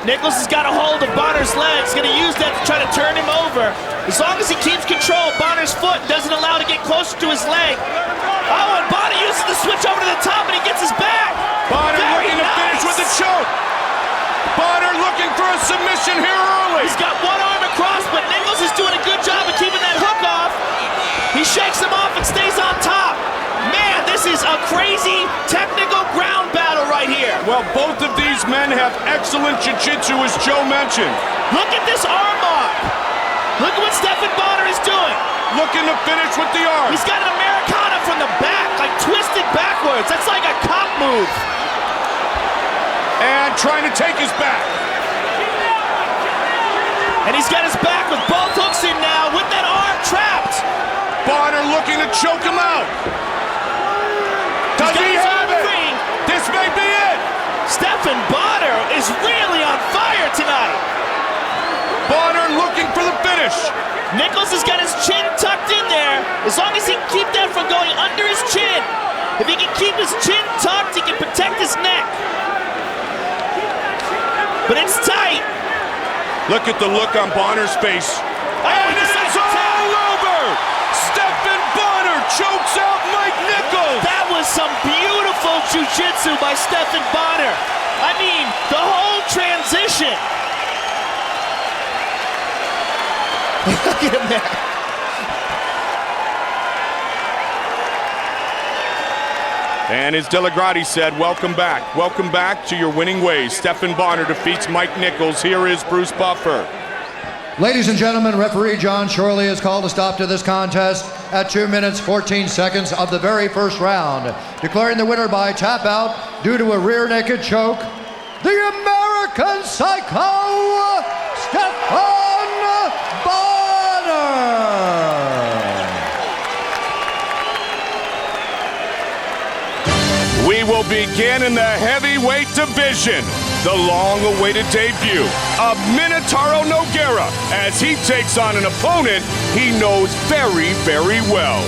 Nichols has got a hold of Bonner's legs. Going to use that to try to turn him over. As long as he keeps control, Bonner's foot doesn't allow to get closer to his leg. Oh, and Bonnar uses the switch over to the top, and he gets his back. Bonnar looking to finish with the choke. Bonnar looking for a submission here early. He's got one arm across, but Nichols is doing a good job of keeping that hook off. He shakes him off and stays on top. Man, this is a crazy technical ground battle right here. Well, both of these men have excellent jiu-jitsu, as Joe mentioned. Look at this arm lock. Look at what Stephan Bonnar is doing. Looking to finish with the arm. He's got an Americana from the back, like twisted backwards. That's like a cop move. And trying to take his back. And he's got his back with both hooks in now with that arm trapped. Bonnar looking to choke him out. Does he have it? This may be it. Stephan Bonnar is really on fire tonight. Bonnar looking for the finish. Nichols has got his chin tucked in there. As long as he can keep that from going under his chin. If he can keep his chin tucked, he can protect his neck. But it's tight. Look at the look on Bonnar's face. And it is all over! Stephan Bonnar chokes out Mike Nichols! That was some beautiful jiu-jitsu by Stephan Bonnar. I mean, the whole transition. Look at him there. And as Delagrati said, welcome back. Welcome back to your winning ways. Stephan Bonnar defeats Mike Nichols. Here is Bruce Buffer. Ladies and gentlemen, referee John Shorley has called a stop to this contest at 2 minutes 14 seconds of the very first round, declaring the winner by tap out due to a rear naked choke, the American Psycho, Stephan Bonnar. We will begin in the heavyweight division. The long-awaited debut of Minotauro Nogueira as he takes on an opponent he knows very, very well.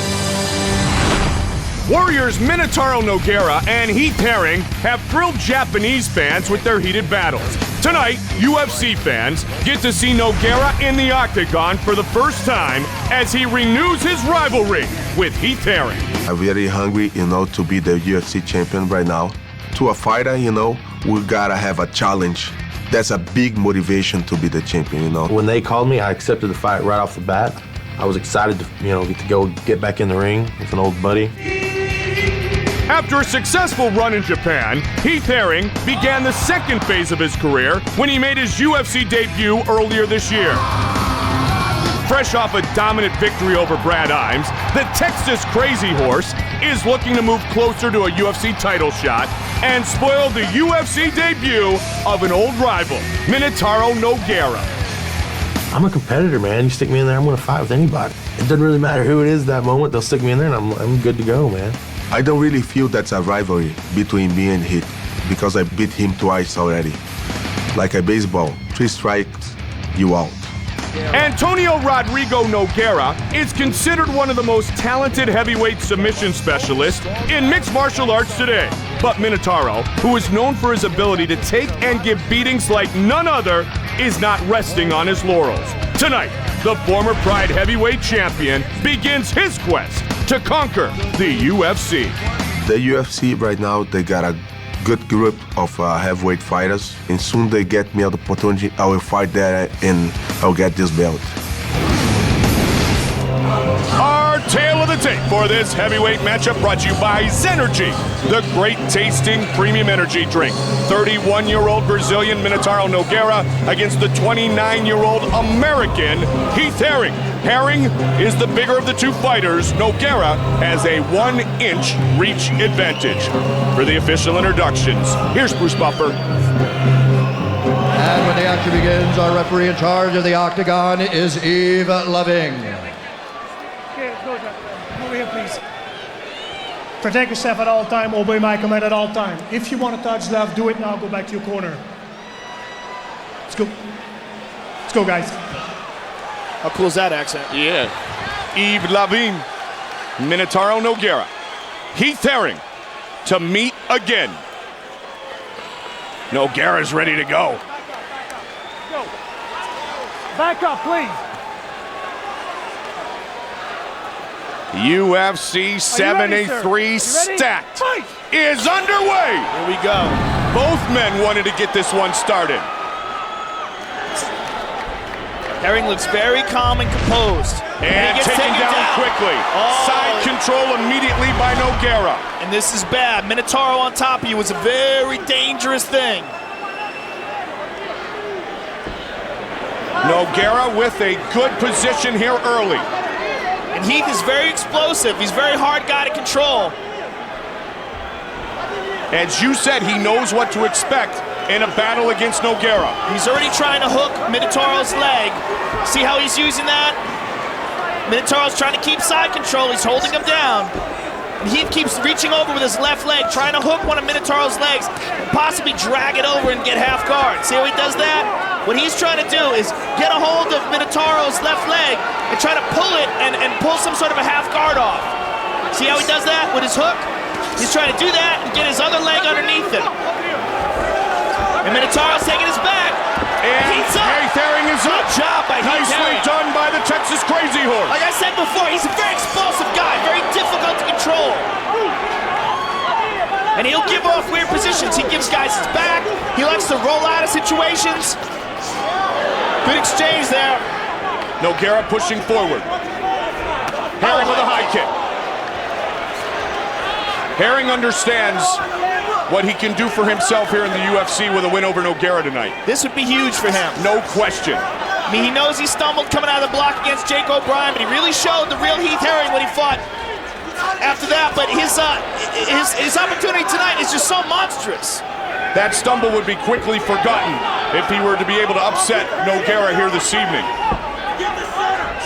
Warriors Minotauro Nogueira and Heath Herring have thrilled Japanese fans with their heated battles. Tonight, UFC fans get to see Nogueira in the octagon for the first time as he renews his rivalry with Heath Herring. I'm very hungry, to be the UFC champion right now. To a fighter, we gotta have a challenge. That's a big motivation to be the champion, When they called me, I accepted the fight right off the bat. I was excited to get back in the ring with an old buddy. After a successful run in Japan, Heath Herring began the second phase of his career when he made his UFC debut earlier this year. Fresh off a dominant victory over Brad Imes, the Texas Crazy Horse is looking to move closer to a UFC title shot and spoil the UFC debut of an old rival, Minotauro Nogueira. I'm a competitor, man. You stick me in there, I'm gonna fight with anybody. It doesn't really matter who it is that moment. They'll stick me in there and I'm good to go, man. I don't really feel that's a rivalry between me and Heath because I beat him twice already. Like a baseball, 3 strikes, you out. Antonio Rodrigo Nogueira is considered one of the most talented heavyweight submission specialists in mixed martial arts today. But Minotauro, who is known for his ability to take and give beatings like none other, is not resting on his laurels. Tonight, the former Pride heavyweight champion begins his quest to conquer the UFC. The UFC right now, they got a good group of heavyweight fighters, and soon they get me the opportunity, I will fight there and I'll get this belt. Our tale of the tape for this heavyweight matchup brought to you by Zenergy, the great tasting premium energy drink. 31-year-old Brazilian Minotauro Nogueira against the 29-year-old American Heath Herring. Herring is the bigger of the two fighters. Nogueira has a 1-inch reach advantage. For the official introductions, here's Bruce Buffer. And when the action begins, our referee in charge of the octagon is Eve Loving. Okay, go, Jack. Over here, please. Protect yourself at all time, obey my command at all time. If you want to touch left, do it now, go back to your corner. Let's go. Let's go, guys. How cool is that accent? Yeah. Yves Lavigne, Minotauro Nogueira, Heath Herring to meet again. Nogueira's ready to go. Go. Back up, please. UFC 73 Stacked is underway. Here we go. Both men wanted to get this one started. Herring looks very calm and composed. And he gets taken down quickly. Oh. Side control immediately by Nogueira. And this is bad. Minotauro on top of you was a very dangerous thing. Nogueira with a good position here early. And Heath is very explosive. He's a very hard guy to control. As you said, he knows what to expect in a battle against Nogueira. He's already trying to hook Minotauro's leg. See how he's using that? Minotauro's trying to keep side control. He's holding him down. And Heath keeps reaching over with his left leg, trying to hook one of Minotauro's legs, and possibly drag it over and get half guard. See how he does that? What he's trying to do is get a hold of Minotauro's left leg and try to pull it and pull some sort of a half guard off. See how he does that with his hook? He's trying to do that and get his other leg underneath him. And Minotauro's taking his back. And Heath's up. Heath Herring is up. Good job by Heath Nicely Herring. done by the Texas Crazy Horse. Like I said before, he's a very explosive guy, very difficult to control. And he'll give off weird positions. He gives guys his back. He likes to roll out of situations. Good exchange there. Nogueira pushing forward. Herring with a high kick. Herring understands what he can do for himself here in the UFC with a win over Nogueira tonight. This would be huge for him. No question. I mean, he knows he stumbled coming out of the block against Jake O'Brien, but he really showed the real Heath Herring when he fought after that. But his opportunity tonight is just so monstrous. That stumble would be quickly forgotten if he were to be able to upset Nogueira here this evening.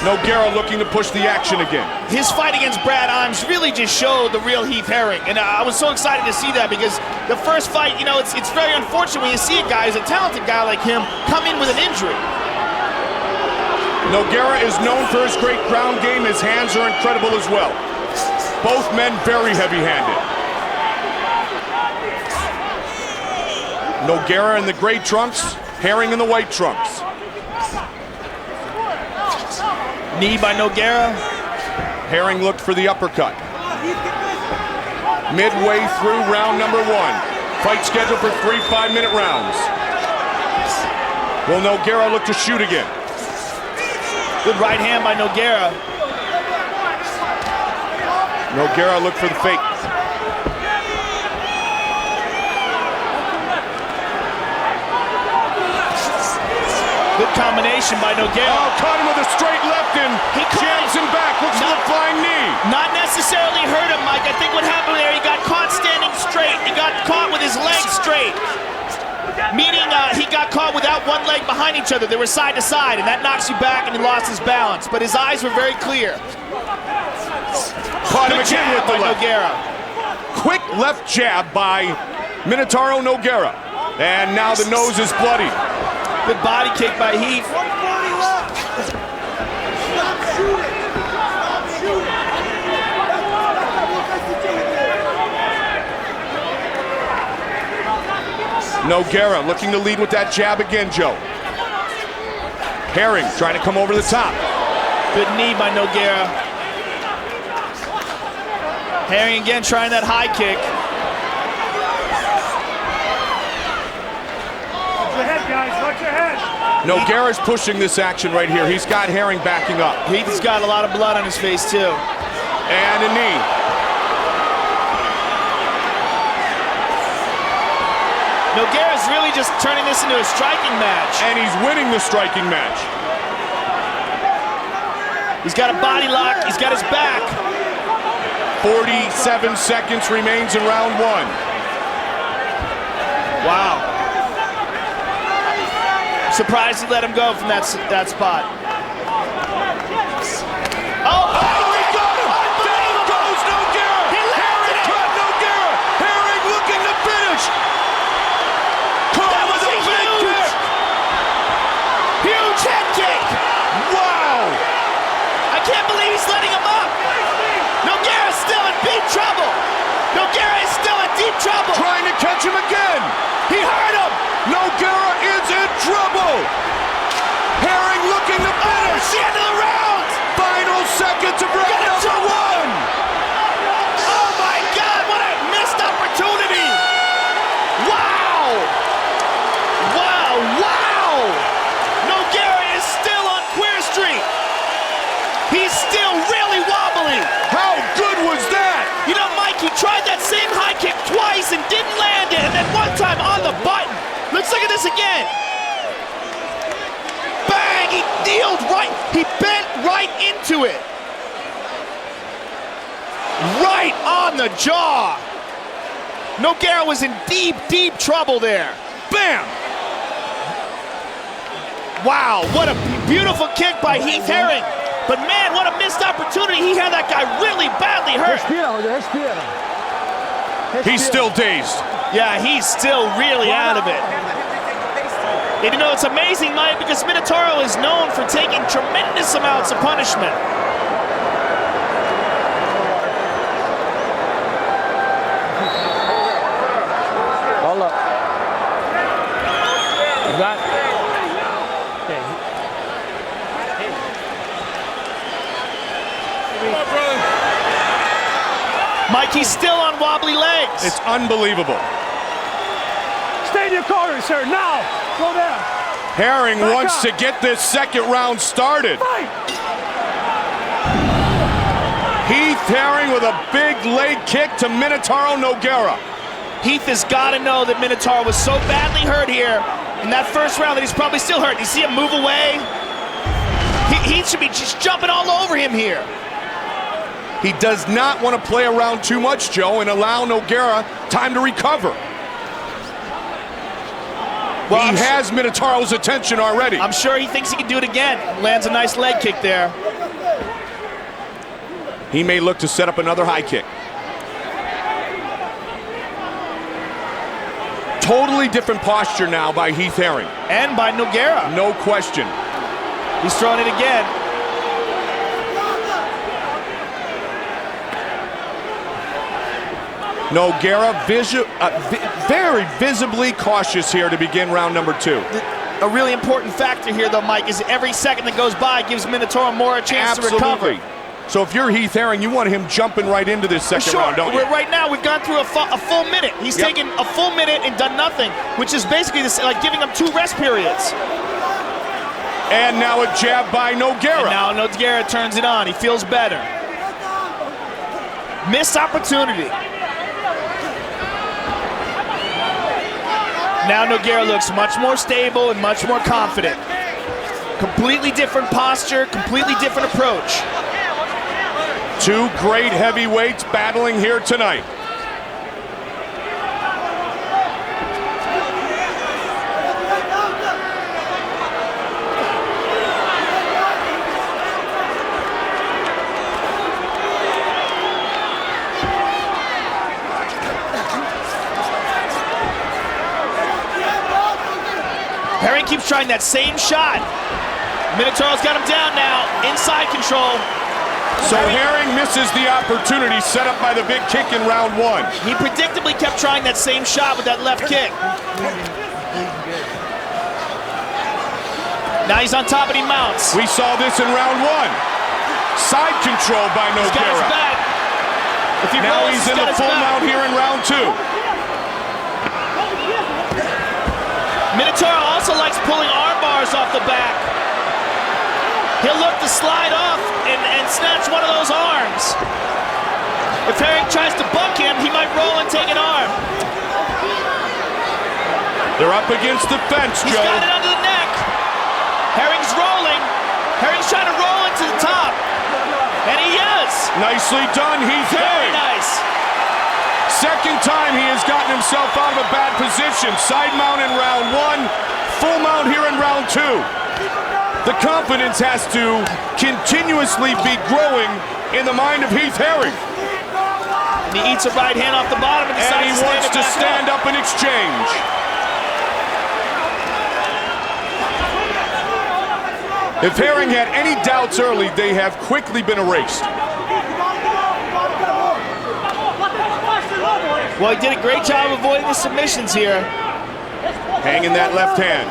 Nogueira looking to push the action again. His fight against Brad Imes really just showed the real Heath Herring. And I was so excited to see that because the first fight, you know, it's very unfortunate when you see a guy who's a talented guy like him come in with an injury. Nogueira is known for his great ground game. His hands are incredible as well. Both men very heavy-handed. Nogueira in the gray trunks, Herring in the white trunks. Knee by Nogueira. Herring looked for the uppercut. Midway through round number 1. Fight scheduled for 3 5-minute rounds. Will Nogueira look to shoot again? Good right hand by Nogueira. Nogueira looked for the fake. Good combination by Nogueira. Oh, caught him with a straight left and he jabs him back. Looks for the flying knee. Not necessarily hurt him, Mike. I think what happened there, he got caught standing straight. He got caught with his legs straight. Meaning he got caught without one leg behind each other. They were side to side, and that knocks you back, and he lost his balance. But his eyes were very clear. Caught him again with the left. Nogueira. Quick left jab by Minotauro Nogueira. And now the nose is bloody. Good body kick by Heath. Nogueira looking to lead with that jab again, Joe. Herring trying to come over the top. Good knee by Nogueira. Herring again trying that high kick. Watch your head, guys. Watch your head. Nogueira's pushing this action right here. He's got Herring backing up. Heath's got a lot of blood on his face, too. And a knee. Nogueira's really just turning this into a striking match. And he's winning the striking match. He's got a body lock. He's got his back. 47 seconds remains in round one. Wow. Surprised he let him go from that spot. Oh, he got him! Down goes Nogueira! Herring caught Nogueira! Herring looking to finish! That was a big kick! Huge head kick! Wow! I can't believe he's letting him up! Nogueira's still in deep trouble! Nogueira is still in deep trouble! Trying to catch him again! He hurt him! Nogueira is in trouble! Herring looking to finish! It's the end of the round! Final seconds of round number one! Oh my God, what a missed opportunity! Wow! Wow, wow! Nogueira is still on Queer Street! He's still really wobbly! How good was that? You know, Mike, he tried that same high kick twice and didn't land it, and then one time on the button. Let's look at this again. Bang! He kneeled right. He bent right into it. Right on the jaw. Nogueira was in deep, deep trouble there. Bam! Wow, what a beautiful kick by Heath Herring. But man, what a missed opportunity. He had that guy really badly hurt. He's still dazed. Yeah, he's still really out of it. And you know, it's amazing, Mike, because Minotauro is known for taking tremendous amounts of punishment. Hold up. You got it. Mike, he's still on wobbly legs. It's unbelievable. Stay in your corner, sir. Now. Go down. Herring wants to get this second round started. Heath Herring with a big leg kick to Minotauro Nogueira. Heath has got to know that Minotauro was so badly hurt here in that first round that he's probably still hurt. You see him move away? He should be just jumping all over him here. He does not want to play around too much, Joe, and allow Nogueira time to recover. Well, he has Minotauro's attention already. I'm sure he thinks he can do it again. Lands a nice leg kick there. He may look to set up another high kick. Totally different posture now by Heath Herring. And by Nogueira. No question. He's throwing it again. Nogueira very visibly cautious here to begin round number two. A really important factor here, though, Mike, is every second that goes by gives Minotauro more a chance to recover. So if you're Heath Herring, you want him jumping right into this second round, don't you? Right now, we've gone through a full minute. He's taken a full minute and done nothing, which is basically like giving him 2 rest periods. And now a jab by Nogueira. And now Nogueira turns it on. He feels better. Missed opportunity. Now Nogueira looks much more stable and much more confident. Completely different posture, completely different approach. Two great heavyweights battling here tonight. Herring keeps trying that same shot. Minotauro's got him down now, inside control. So Herring misses the opportunity set up by the big kick in round one. He predictably kept trying that same shot with that left kick. Now he's on top and he mounts. We saw this in round one. Side control by He's got his Nogueira. back. If he Now rolls, he's in got the his full back. mount here in round two. Minotauro also likes pulling arm bars off the back. He'll look to slide off and snatch one of those arms. If Herring tries to buck him, he might roll and take an arm. They're up against the fence, He's Joe. got it under the neck. Herring's rolling. Herring's trying to roll into the top. And he is. Nicely done, Heath Very Herring. nice. Second time he has gotten himself out of a bad position. Side mount in round one, full mount here in round two. The confidence has to continuously be growing in the mind of Heath Herring. And he eats a right hand off the bottom and And decides he to wants to stand up. up and exchange. If Herring had any doubts early, they have quickly been erased. Well, he did a great job avoiding the submissions here. Hanging that left hand.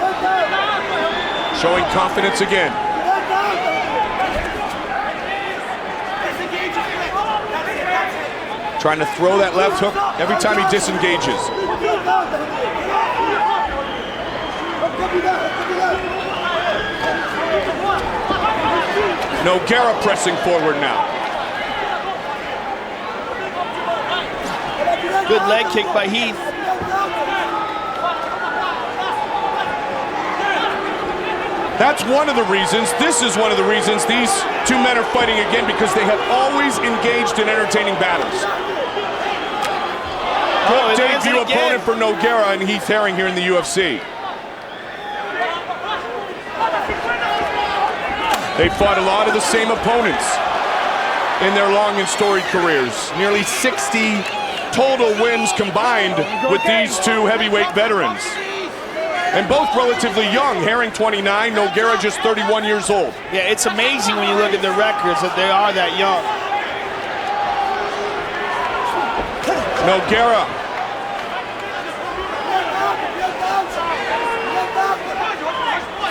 Showing confidence again. Trying to throw that left hook every time he disengages. Nogueira pressing forward now. Good leg kick by Heath. That's one of the reasons, this is one of the reasons these two men are fighting again, because they have always engaged in entertaining battles. Good debut opponent for Nogueira and Heath Herring here in the UFC. They fought a lot of the same opponents in their long and storied careers. Nearly 60 total wins combined with these two heavyweight veterans. And both relatively young. Herring 29, Nogueira just 31 years old. Yeah, it's amazing when you look at their records that they are that young. Nogueira.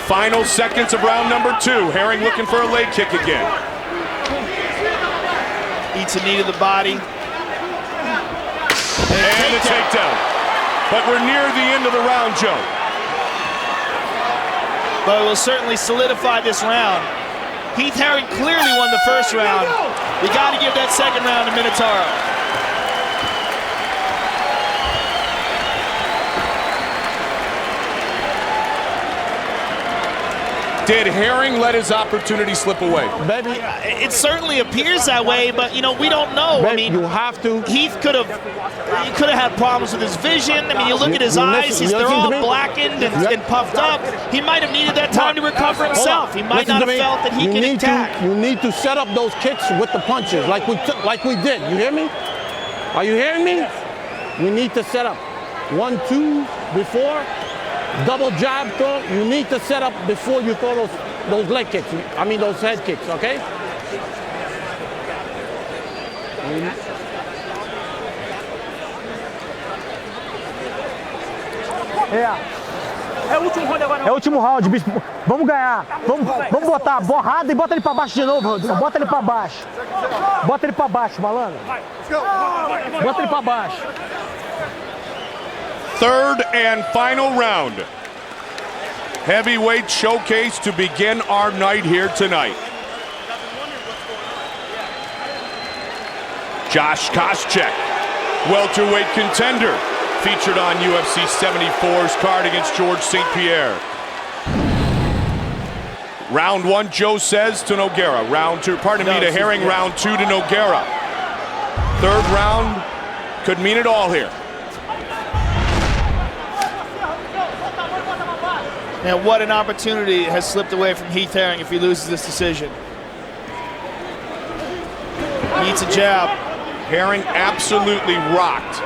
Final seconds of round number two. Herring looking for a leg kick again. Eats a knee to the body. And a takedown. But we're near the end of the round, Joe. But it will certainly solidify this round. Heath Herring clearly won the first round. You got to give that second round to Minotauro. Did Herring let his opportunity slip away? Baby, it certainly appears that way, but you know, we don't know. Baby, I mean, you have to. Heath could have had problems with his vision. I mean, you look at his eyes; they're all blackened and puffed up. He might have needed that time to recover himself. He might not have felt that he could attack. You need to set up those kicks with the punches, like we did. You hear me? Are you hearing me? You need to set up 1-2 before. Double jab throw, you need to set up before you throw those leg kicks. I mean those head kicks, okay? É o último round agora. É o último round, bicho. Vamos ganhar. Vamos botar borrada e bota ele pra baixo de novo, Rodrigo. Bota ele pra baixo. Bota ele pra baixo, malandro. Bota ele pra baixo. Third and final round. Heavyweight showcase to begin our night here tonight. Josh Koscheck, welterweight contender, featured on UFC 74's card against George St. Pierre. Round 1, Joe says to Nogueira. Round 2, pardon me, to Herring. Round 2 to Nogueira. Third round could mean it all here. And what an opportunity has slipped away from Heath Herring if he loses this decision. Needs a jab. Herring absolutely rocked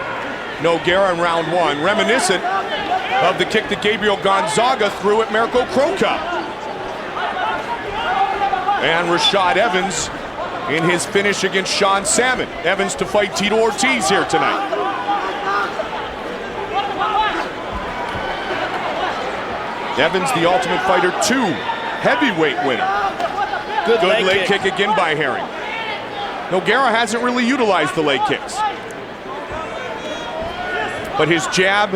Nogueira in round 1, reminiscent of the kick that Gabriel Gonzaga threw at Mirko Cro Cop. And Rashad Evans in his finish against Sean Salmon. Evans to fight Tito Ortiz here tonight. Evans, the Ultimate Fighter 2 heavyweight winner. Good leg kick again by Herring. Nogueira hasn't really utilized the leg kicks, but his jab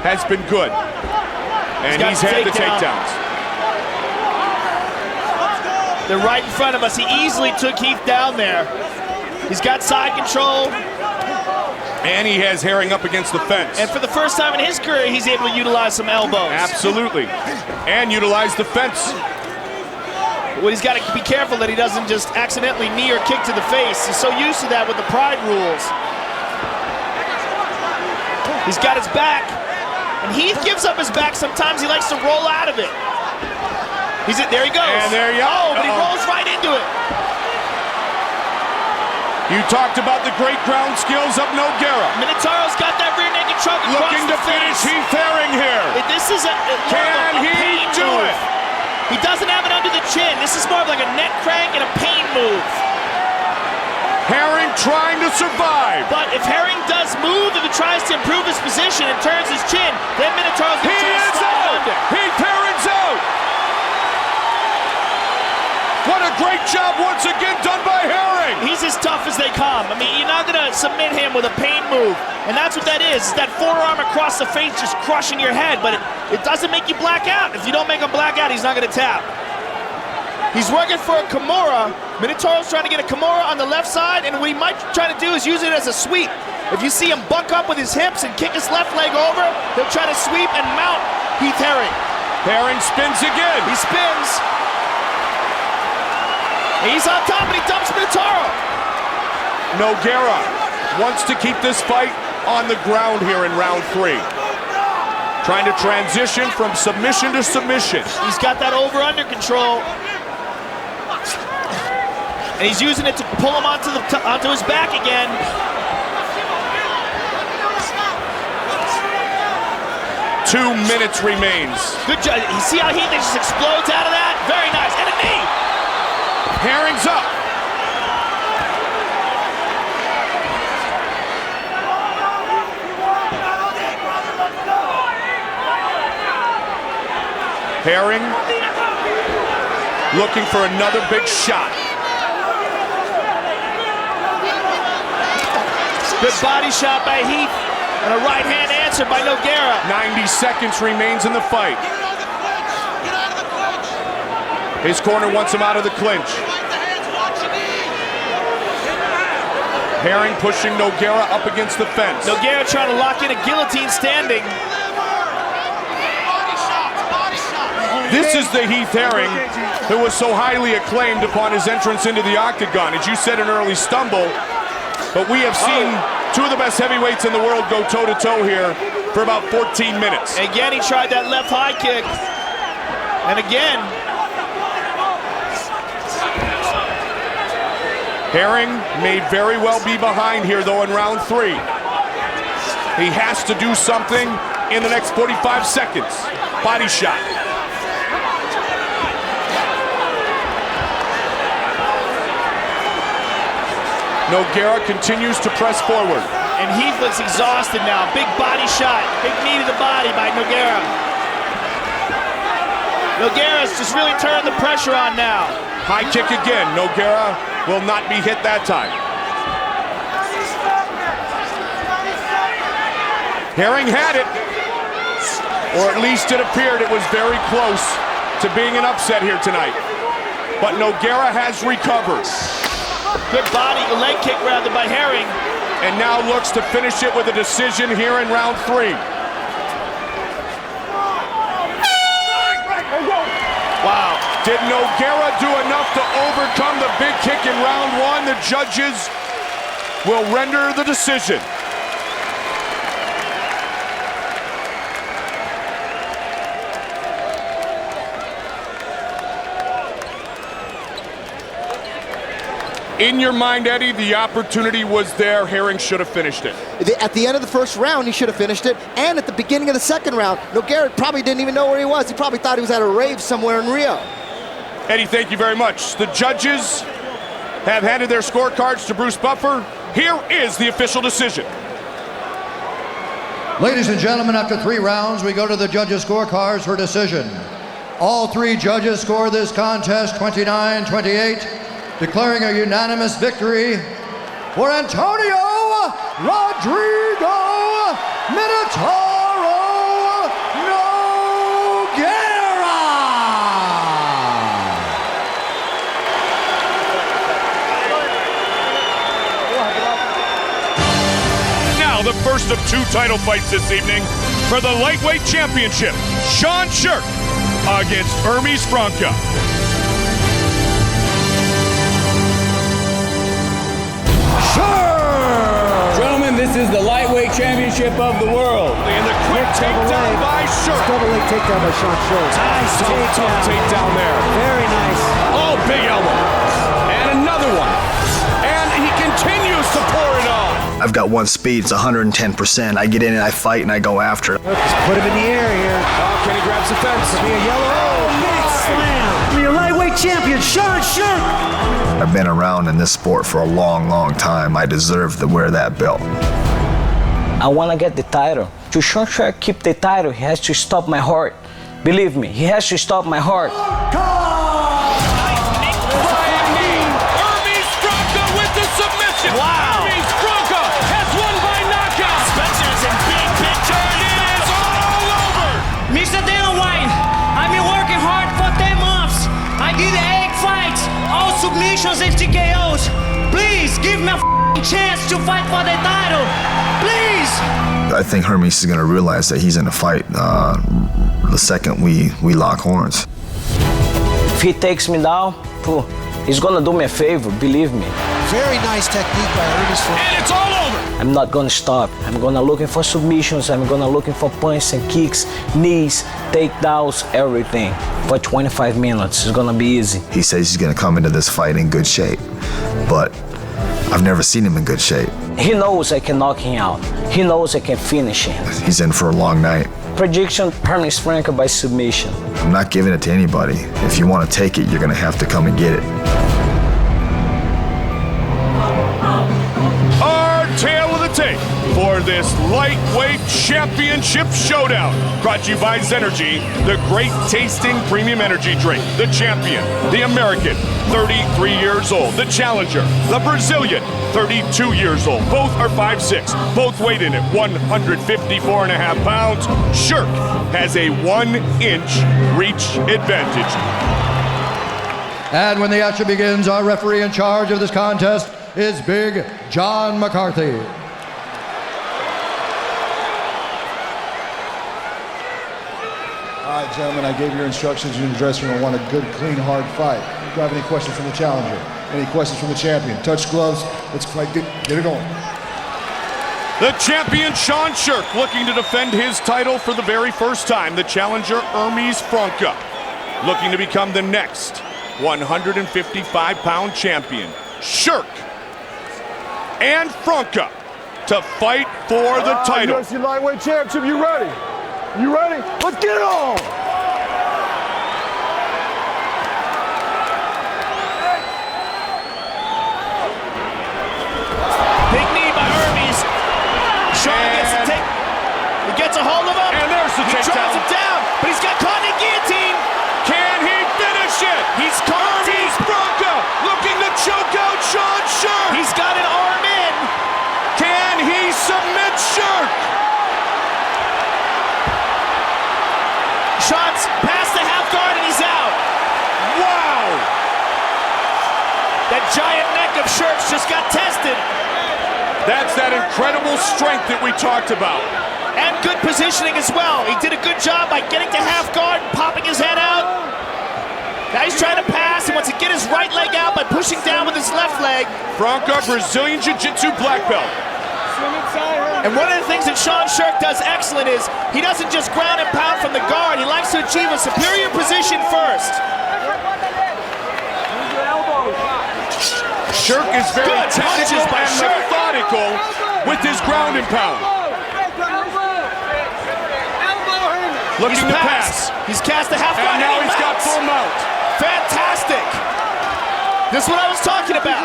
has been good, and he's had the takedowns. They're right in front of us. He easily took Heath down there. He's got side control. And he has Herring up against the fence. And for the first time in his career, he's able to utilize some elbows. Absolutely. And utilize the fence. Well, he's got to be careful that he doesn't just accidentally knee or kick to the face. He's so used to that with the Pride rules. He's got his back. And Heath gives up his back. Sometimes he likes to roll out of it. There he goes. And there you go. Oh, but he rolls right into it. You talked about the great ground skills of Nogueira. Minotauro's got that rear naked choke across looking to finish Heath Herring here. This is a Can he do it? He doesn't have it under the chin. This is more of like a neck crank and a pain move. Herring trying to survive. But if Herring does move, if he tries to improve his position and turns his chin, then Minotauro's going to try to slide under. Heath Herring's out. What a great job once again done by Herring. He's as tough as they come. I mean, you're not going to submit him with a pain move. And that's what that is that forearm across the face just crushing your head. But it doesn't make you black out. If you don't make him black out, he's not going to tap. He's working for a Kimura. Minotauro's trying to get a Kimura on the left side. And what he might try to do is use it as a sweep. If you see him buck up with his hips and kick his left leg over, he'll try to sweep and mount Heath Herring. Herring spins again. He spins. He's on top and he dumps Minotauro. Nogueira wants to keep this fight on the ground here in round 3. Trying to transition from submission to submission. He's got that over-under control. And he's using it to pull him onto his back again. Two minutes remains. Good job. You see how he just explodes out of that? Very nice. And a knee. Herring's up. Herring looking for another big shot. Good body shot by Heath and a right hand answer by Nogueira. 90 seconds remains in the fight. His corner wants him out of the clinch. Herring pushing Nogueira up against the fence. Nogueira trying to lock in a guillotine standing. This is the Heath Herring who was so highly acclaimed upon his entrance into the octagon. As you said, an early stumble, but we have seen two of the best heavyweights in the world go toe-to-toe here for about 14 minutes. Again, he tried that left high kick. And again, Herring may very well be behind here, though, in round 3. He has to do something in the next 45 seconds. Body shot. Nogueira continues to press forward. And Heath looks exhausted now. Big body shot. Big knee to the body by Nogueira. Nogueira's just really turned the pressure on now. High kick again. Nogueira will not be hit that time. Herring had it, or at least it appeared it was very close to being an upset here tonight. But Nogueira has recovered. Good body, leg kick rather by Herring. And now looks to finish it with a decision here in round 3. Wow. Did Nogueira do enough to overcome the big kick in round one? The judges will render the decision. In your mind, Eddie, the opportunity was there. Herring should have finished it. At the end of the first round, he should have finished it. And at the beginning of the second round, Nogueira probably didn't even know where he was. He probably thought he was at a rave somewhere in Rio. Eddie, thank you very much. The judges have handed their scorecards to Bruce Buffer. Here is the official decision. Ladies and gentlemen, after 3 rounds, we go to the judges' scorecards for decision. All 3 judges scored this contest 29-28. Declaring a unanimous victory for Antonio Rodrigo Minotauro Nogueira. Now the first of 2 title fights this evening for the lightweight championship. Sean Shirk against Hermes Franca. Gentlemen, this is the lightweight championship of the world. And the quick takedown by Shirk. Double leg takedown by Sean Shirk. Nice tough takedown there. Very nice. Oh, big elbow. And another one. And he continues to pour it on. I've got one speed, it's 110%. I get in and I fight and I go after it. Just put him in the air here. Oh, Kenny grabs the fence. Could be a yellow. Oh, big slam. Your lightweight champion, Sean Shirk. I've been around in this sport for a long, long time. I deserve to wear that belt. I want to get the title. To Sean Shirk keep the title, he has to stop my heart. Believe me, he has to stop my heart. Hermes Franca with the submission. Wow. Hermes Franca has won by knockout. Spencer's in big picture. It is all over. Mr. Dana White, I've been working hard for 10 months. I did 8 fights, all submissions and TKOs. Please give me a chance to fight for the title. Please. I think Hermes is going to realize that he's in a fight the second we lock horns. If he takes me down, he's gonna do me a favor, believe me. Very nice technique by Hermes Franca. And it's all over. I'm not gonna stop. I'm gonna looking for submissions. I'm gonna looking for punches and kicks, knees, takedowns, everything. For 25 minutes, it's gonna be easy. He says he's going to come into this fight in good shape, but I've never seen him in good shape. He knows I can knock him out. He knows I can finish him. He's in for a long night. Prediction, Hermes Franca by submission. I'm not giving it to anybody. If you want to take it, you're going to have to come and get it. Our tale of the tape for this lightweight championship showdown. Brought to you by Zenergy, the great tasting premium energy drink. The champion, the American, 33 years old. The challenger, the Brazilian, 32 years old. Both are 5'6", both weighed in at 154.5 pounds. Shirk has a 1-inch reach advantage. And when the action begins, our referee in charge of this contest is Big John McCarthy. All right, gentlemen, I gave your instructions in the dressing room. I want a good, clean, hard fight. Do you have any questions from the challenger? Any questions from the champion? Touch gloves. Let's fight. Get it going. The champion, Sean Shirk, looking to defend his title for the very first time. The challenger, Hermes Franca, looking to become the next 155-pound champion. Shirk and Franca to fight for the title. UFC lightweight championship, you ready? You ready? Let's get it on! Big knee by Hermes. Sean gets a hold of him. And there's the takedown. He drives him down, but he's got caught in a guillotine. Can he finish it? He's caught. Hermes Franca looking to choke out Sean Shirk. He's got an arm in. Can he submit Shirk? Sean's past the half guard and he's out. Wow! That giant neck of Shirk's just got tested. That's that incredible strength that we talked about. And good positioning as well. He did a good job by getting to half guard, popping his head out. Now he's trying his right leg out by pushing down with his left leg. Franco, Brazilian Jiu-Jitsu black belt. And one of the things that Sean Sherk does excellent is he doesn't just ground and pound from the guard. He likes to achieve a superior position first. Sherk is very technical and methodical with his ground and pound. Looking to pass. He's cast a half guard and now he's got full mount. Fantastic. This is what I was talking about.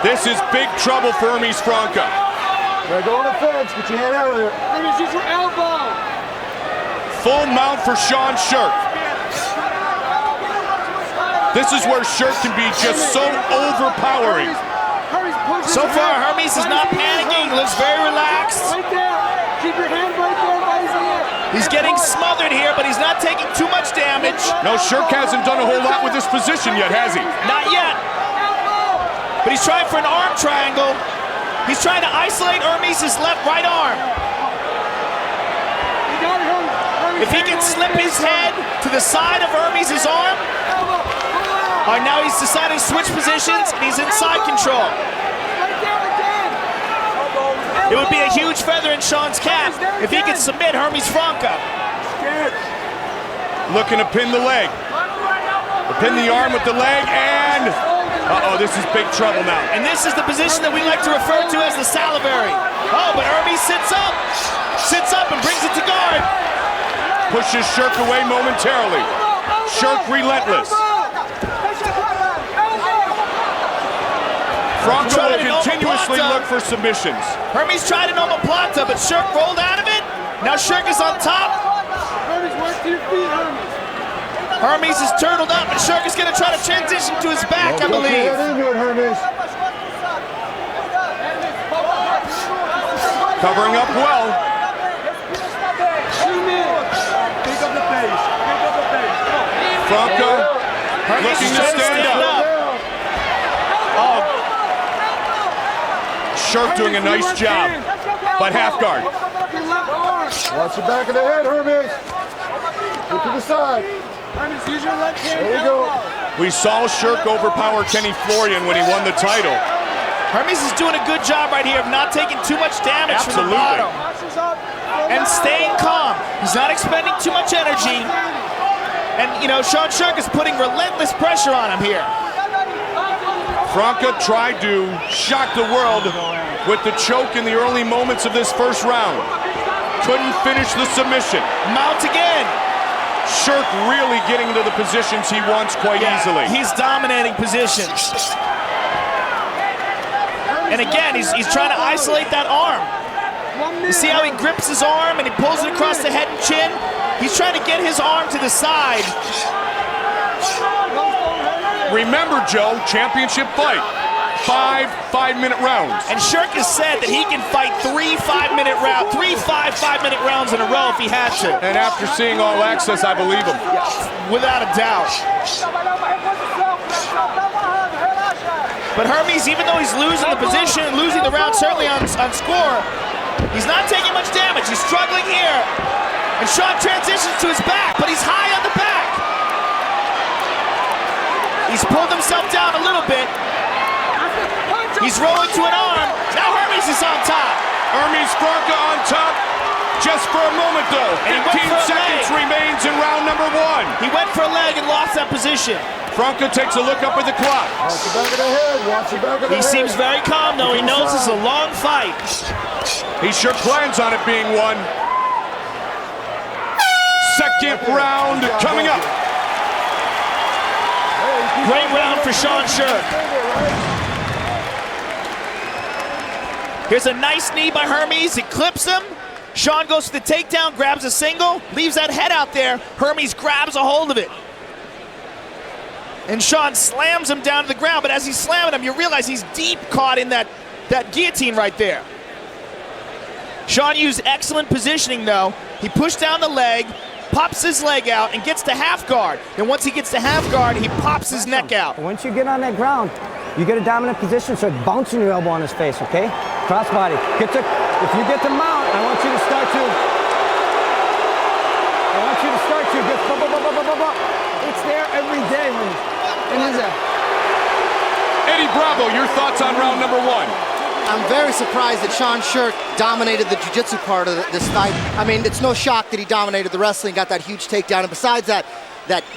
This is big trouble for Hermes Franco. Go on the fence, get your hand out of there. Hermes, use your elbow. Full mount for Sean Sherk. This is where Sherk can be just so overpowering. So far, Hermes is not panicking. He looks very relaxed. Right there. Keep your hand right there by his ear. He's getting smothered here, but he's not taking too much damage. No, Sherk hasn't done a whole lot with this position yet, has he? Not yet. But he's trying for an arm triangle. He's trying to isolate Hermes' right arm. If he can slip his head to the side of Hermes' arm. All right, now he's deciding to switch positions, and he's in side control. It would be a huge feather in Sean's cap if he could submit Hermes Franco. Looking to pin the leg. Pin the arm with the leg, and uh-oh, this is big trouble now. And this is the position that we like to refer to as the salivary. Oh, but Hermes sits up and brings it to guard. Pushes Sherk away momentarily. Sherk relentless. Franco will continuously look for submissions. Hermes tried an omoplata, but Sherk rolled out of it. Now Sherk is on top. Hermes, work to your feet, Hermes. Hermes is turtled up, and Sherk is going to try to transition to his back, I believe. Covering up well. Franco looking to stand up. Oh. Sherk doing a nice job, but half guard. Watch the back of the head, Hermes. Look to the side. Hermes, use your left hand. There you go. We saw Sherk overpower Kenny Florian when he won the title. Hermes is doing a good job right here of not taking too much damage from the bottom. And staying calm. He's not expending too much energy. And, you know, Sean Sherk is putting relentless pressure on him here. Franco tried to shock the world with the choke in the early moments of this first round. Couldn't finish the submission. Mount again. Sherk really getting into the positions he wants quite easily. He's dominating positions. And again, he's trying to isolate that arm. You see how he grips his arm and he pulls it across the head and chin? He's trying to get his arm to the side. Remember, Joe, championship fight. 5-5-minute rounds. And Sherk has said that he can fight 3 5-minute rounds in a row if he had to. And after seeing All Access, I believe him. Without a doubt. But Hermes, even though he's losing the position and losing the round certainly on score, he's not taking much damage. He's struggling here. And Sean transitions to his back, but he's high on the back. He's pulled himself down a little bit. He's rolling to an arm. Now Hermes is on top. Hermes Franco on top. Just for a moment, though. 15 seconds remains in round number 1. He went for a leg and lost that position. Franco takes a look up at the clock. Watch the back of the head. Watch the back of the head. He seems very calm, though. He knows this is a long fight. He sure plans on it being one. Second round coming up. Great round for Sean Sherk. Here's a nice knee by Hermes. It clips him. Sean goes for the takedown, grabs a single, leaves that head out there. Hermes grabs a hold of it. And Sean slams him down to the ground, but as he's slamming him, you realize he's deep caught in that guillotine right there. Sean used excellent positioning, though. He pushed down the leg, pops his leg out, and gets to half guard. And once he gets to half guard, he pops his neck out. Once you get on that ground, you get a dominant position, start bouncing your elbow on his face, okay? Crossbody. If you get to mount, I want you to start to get It's there every day, homie. And is Eddie Bravo, your thoughts on round number 1? I'm very surprised that Sean Shirk dominated the jiu-jitsu part of this fight. I mean, it's no shock that he dominated the wrestling, got that huge takedown. And besides that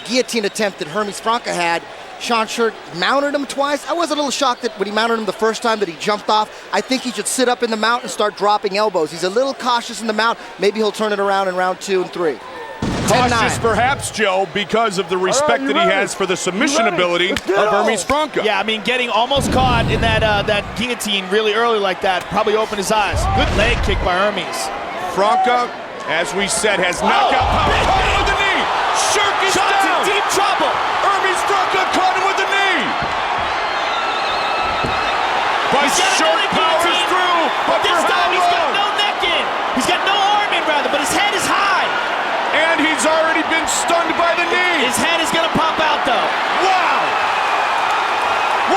guillotine attempt that Hermes Franca had, Sean Shirk mounted him twice. I was a little shocked that when he mounted him the first time that he jumped off. I think he should sit up in the mount and start dropping elbows. He's a little cautious in the mount. Maybe he'll turn it around in round 2 and 3. Cautious perhaps, Joe, because of the respect that he has for the submission ability of Hermes Franca. Yeah, I mean, getting almost caught in that guillotine really early like that probably opened his eyes. Good leg kick by Hermes. Franca, as we said, has knockout power. Caught him with the knee. Shirk is Sean's down. in deep trouble. Hermes Franca caught him with the knee. But Shirk powers through. But this time he's got no neck in. He's got no arm in, rather, but his head is high. And he's already been stunned by the knee. His head is going to pop out, though. Wow!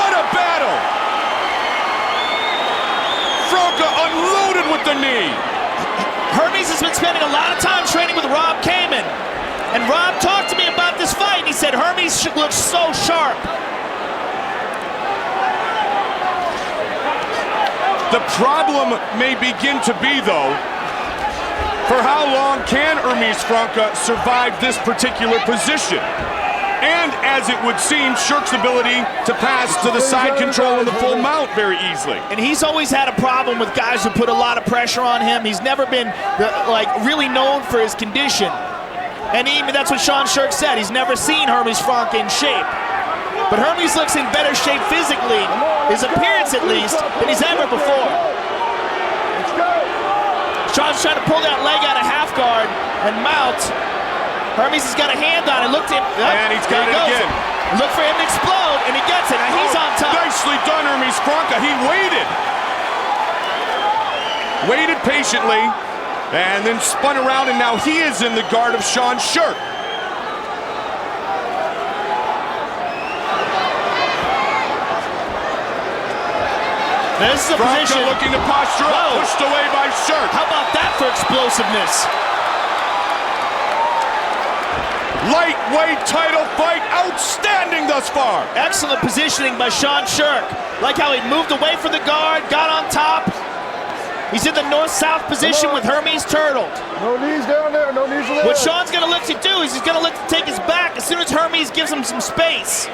What a battle! Franca unloaded with the knee. Hermes has been spending a lot of time training with Rob Kaman. And Rob talked to me about this fight, and he said Hermes looks so sharp. The problem may begin to be, though, for how long can Hermes Franca survive this particular position? And as it would seem, Shirk's ability to pass to the side control and the full mount very easily. And he's always had a problem with guys who put a lot of pressure on him. He's never been really known for his condition. And even that's what Sean Shirk said. He's never seen Hermes Franca in shape. But Hermes looks in better shape physically, his appearance at least, than he's ever before. Sean's trying to pull that leg out of half guard and mount. Hermes has got a hand on it. Look to him. And he's got it again. Look for him to explode, and he gets it. Now he's on top. Nicely done, Hermes Franca. He waited. Waited patiently, and then spun around, and now he is in the guard of Sean Shirk. This is a Franca position looking to posture up, pushed away by Shirk. How about that for explosiveness? Lightweight title fight, outstanding thus far. Excellent positioning by Sean Shirk. Like how he moved away from the guard, got on top. He's in the north-south position with Hermes turtled. No knees down there, no knees there. What Sean's gonna look to do is he's gonna look to take his back as soon as Hermes gives him some space.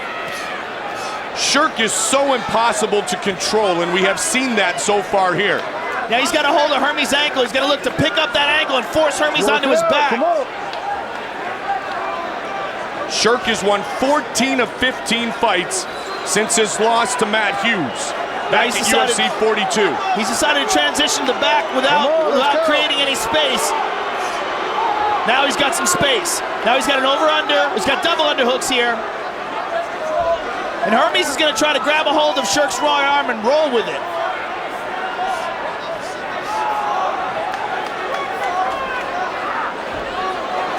Shirk is so impossible to control, and we have seen that so far here. Now he's got a hold of Hermes' ankle. He's gonna look to pick up that ankle and force Hermes onto his back. Shirk has won 14 of 15 fights since his loss to Matt Hughes back at UFC 42. He's decided to transition to the back without creating any space. Now he's got some space. Now he's got an over-under. He's got double underhooks here. And Hermes is going to try to grab a hold of Shirk's right arm and roll with it.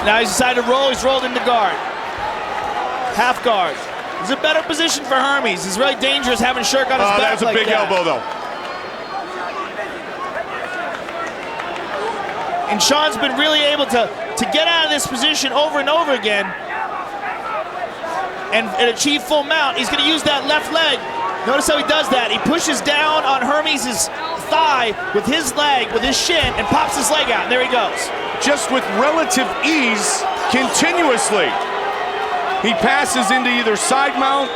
Now he's decided to roll. He's rolled into guard. Half guard. It's a better position for Hermes. It's really dangerous having Shirk on his back. That's a big elbow, though. And Sean's been really able to get out of this position over and over again and achieve full mount. He's going to use that left leg. Notice how he does that. He pushes down on Hermes' thigh with his leg, with his shin, and pops his leg out. And there he goes. Just with relative ease, continuously. He passes into either side mount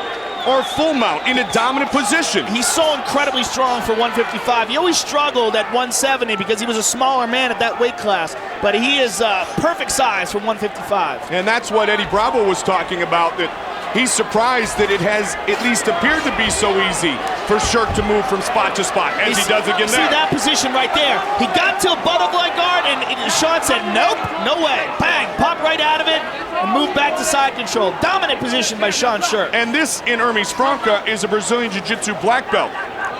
or full mount in a dominant position. He's so incredibly strong for 155. He always struggled at 170 because he was a smaller man at that weight class, but he is perfect size for 155. And that's what Eddie Bravo was talking about, that he's surprised that it has at least appeared to be so easy for Shirk to move from spot to spot, as he does again there. See that position right there? He got to a butterfly guard, and Sean said, nope, no way. Bang, pop right out of it, and move back to side control. Dominant position by Sean Shirk. And this, in Hermes Franca, is a Brazilian Jiu-Jitsu black belt,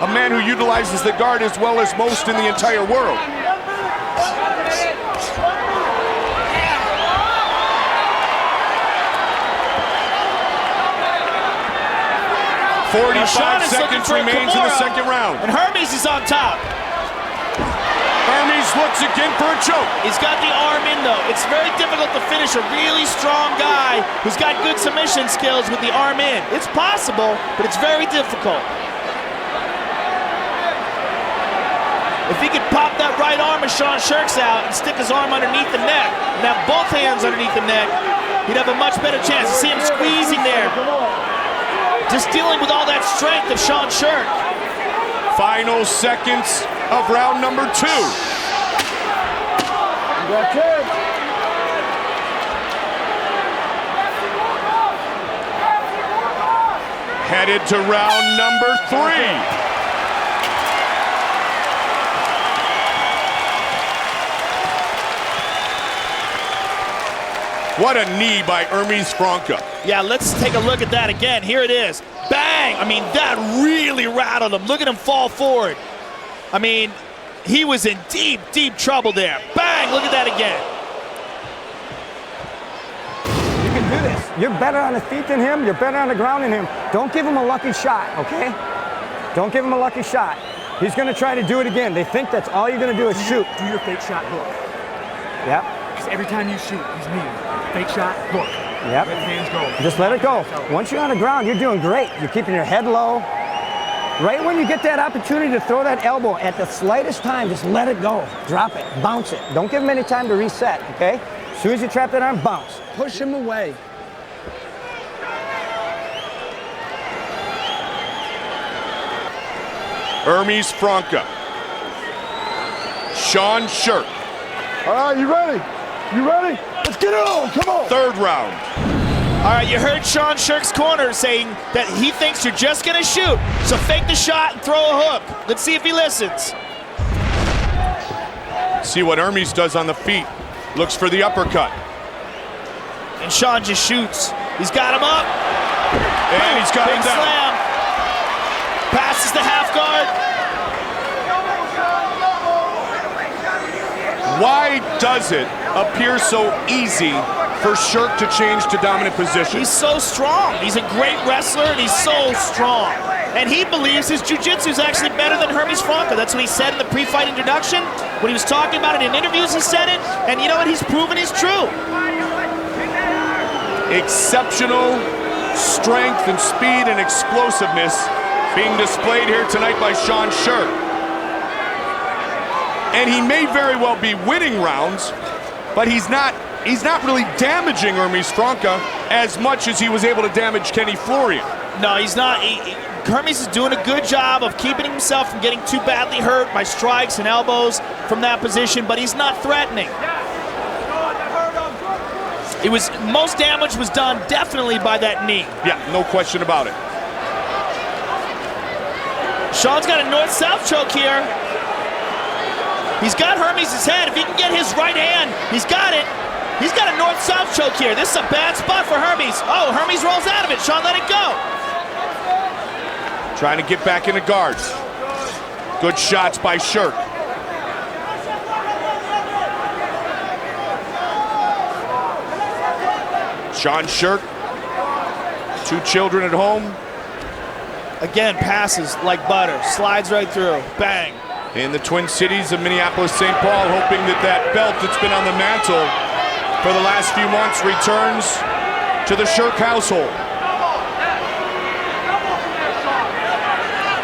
a man who utilizes the guard as well as most in the entire world. 45 seconds remains in the second round. And Hermes is on top. Hermes Hermes looks again for a choke. He's got the arm in, though. It's very difficult to finish a really strong guy who's got good submission skills with the arm in. It's possible, but it's very difficult. If he could pop that right arm of Sean Sherk's out and stick his arm underneath the neck and have both hands underneath the neck, he'd have a much better chance. You see him squeezing there. Just dealing with all that strength of Sean Sherk. Final seconds of round number 2. Headed to round number 3. What a knee by Hermes Franca. Yeah, let's take a look at that again. Here it is. Bang! I mean, that really rattled him. Look at him fall forward. I mean, he was in deep, deep trouble there. Bang! Look at that again. You can do this. You're better on his feet than him. You're better on the ground than him. Don't give him a lucky shot, okay? Don't give him a lucky shot. He's going to try to do it again. They think that's all you're going to do is shoot. Do your fake shot hook. Yep. Because every time you shoot, he's mean. Fake shot, hook. Yep. Let the hands go. Just let it go. Once you're on the ground, you're doing great. You're keeping your head low. Right when you get that opportunity to throw that elbow at the slightest time, just let it go. Drop it. Bounce it. Don't give him any time to reset, okay? As soon as you trap that arm, bounce. Push him away. Hermes Franca. Sean Sherk. All right, you ready? You ready? Let's get it on, come on. 3rd round. All right, you heard Sean Sherk's corner saying that he thinks you're just gonna shoot. So fake the shot and throw a hook. Let's see if he listens. See what Hermes does on the feet. Looks for the uppercut. And Sean just shoots. He's got him up. And he's got him down. Slam. Passes the half guard. Why does it appear so easy for Sherk to change to dominant position? He's so strong. He's a great wrestler, and he's so strong. And he believes his jiu-jitsu is actually better than Hermes Franca. That's what he said in the pre-fight introduction. When he was talking about it in interviews, he said it. And you know what? He's proven it's true. Exceptional strength and speed and explosiveness being displayed here tonight by Sean Sherk. And he may very well be winning rounds, but he's not really damaging Hermes Franca as much as he was able to damage Kenny Florian. No, he's not. Hermes is doing a good job of keeping himself from getting too badly hurt by strikes and elbows from that position, but he's not threatening. Most damage was done definitely by that knee. Yeah, no question about it. Sean's got a north-south choke here. He's got Hermes' head. If he can get his right hand, he's got it. He's got a north-south choke here. This is a bad spot for Hermes. Oh, Hermes rolls out of it. Sean let it go. Trying to get back into guards. Good shots by Sherk. Sean Sherk, 2 children at home. Again, passes like butter. Slides right through. Bang. In the Twin Cities of Minneapolis, St. Paul, hoping that belt that's been on the mantle for the last few months returns to the Sherk household.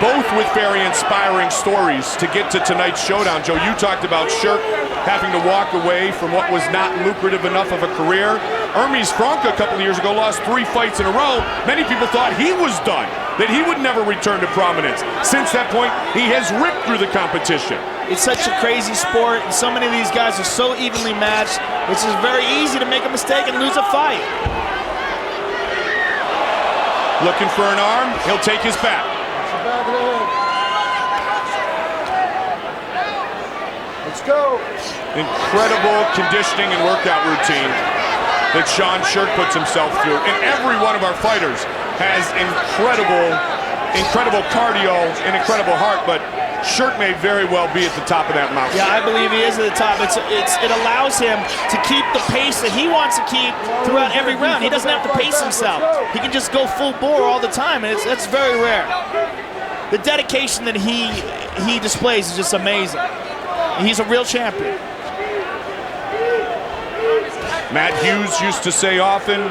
Both with very inspiring stories to get to tonight's showdown. Joe, you talked about Sherk having to walk away from what was not lucrative enough of a career. Hermes Franca a couple of years ago lost 3 fights in a row. Many people thought he was done, that he would never return to prominence. Since that point, he has ripped through the competition. It's such a crazy sport, and so many of these guys are so evenly matched. It's just very easy to make a mistake and lose a fight. Looking for an arm, he'll take his back. Let's go. Incredible conditioning and workout routine that Sean Sherk puts himself through. And every one of our fighters has incredible cardio and incredible heart, but Sherk may very well be at the top of that mountain. Yeah, I believe he is at the top. It allows him to keep the pace that he wants to keep throughout every round. He doesn't have to pace himself. He can just go full bore all the time, and that's very rare. The dedication that he displays is just amazing. He's a real champion. Matt Hughes used to say often,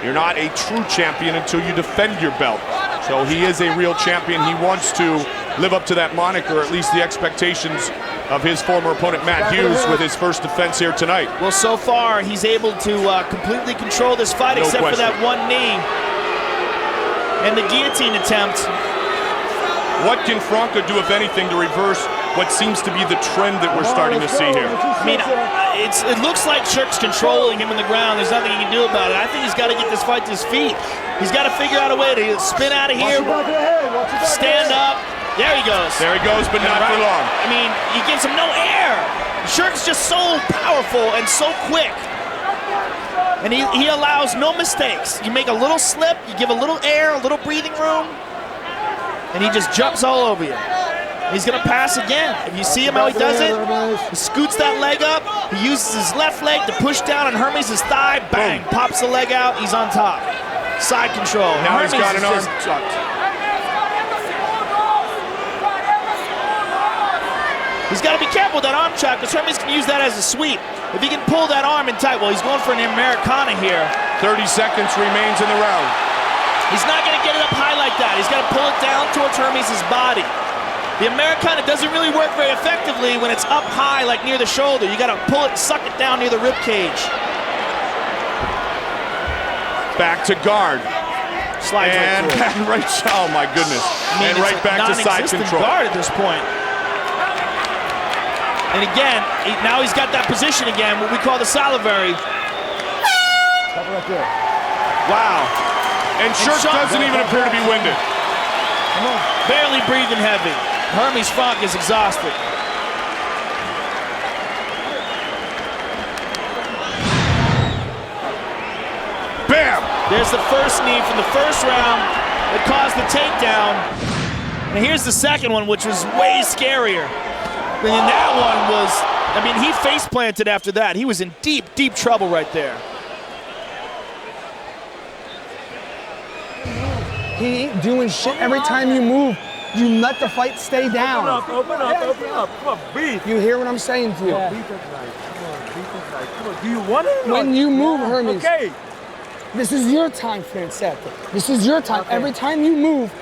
you're not a true champion until you defend your belt. So he is a real champion. He wants to live up to that moniker, at least the expectations of his former opponent, Matt Hughes, with his first defense here tonight. Well, so far, he's able to completely control this fight, except for that one knee and the guillotine attempt. What can Franco do, if anything, to reverse what seems to be the trend that we're starting to see here? I mean, it looks like Shirk's controlling him in the ground. There's nothing he can do about it. I think he's got to get this fight to his feet. He's got to figure out a way to spin out of here, stand up. There he goes. There he goes, but not for long. I mean, he gives him no air. Shirk's just so powerful and so quick. And he allows no mistakes. You make a little slip, you give a little air, a little breathing room, and he just jumps all over you. He's gonna pass again. If you see him how he does it, he scoots that leg up, he uses his left leg to push down on Hermes' thigh, bang, pops the leg out, he's on top. Side control. Now he's got an arm tucked. He's got to be careful with that arm chuck, because Hermes can use that as a sweep. If he can pull that arm in tight, well, he's going for an Americana here. 30 seconds remains in the round. He's not going to get it up high like that. He's got to pull it down towards Hermes' body. The Americana doesn't really work very effectively when it's up high, like near the shoulder. You got to pull it, suck it down near the rib cage. Back to guard. Slides and right through. oh my goodness. I mean, and right back to side control. Guard at this point. And again, now he's got that position again, what we call the salivary. Wow. And Shirk doesn't even appear to be winded. Barely breathing heavy. Hermes Frank is exhausted. Bam! There's the first knee from the first round that caused the takedown. And here's the second one, which was way scarier. And that one was, I mean, he face planted after that. He was in deep, deep trouble right there. He ain't doing shit. Every time you move, you let the fight stay down. Open up. Come on, breathe. You hear what I'm saying to you? Yeah. Beat this night. Come on, beat this night. Come on, do you want it? When you move, Hermes. Okay. This is your time, Francesca. This is your time. Okay. Every time you move,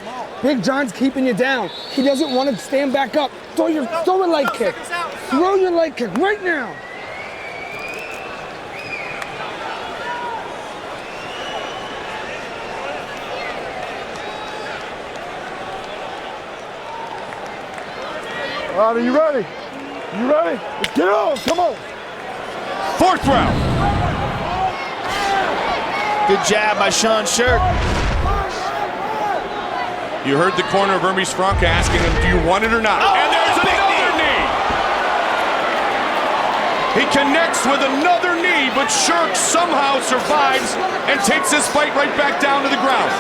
Big John's keeping you down. He doesn't want to stand back up. Throw a leg kick. Throw your leg kick right now. All right, are you ready? You ready? Let's get on, come on. Fourth round. Good jab by Sean Shirk. You heard the corner of Hermes Frank asking him, do you want it or not? Oh, and there's another knee. He connects with another knee, but Shirk somehow survives and takes this fight right back down to the ground.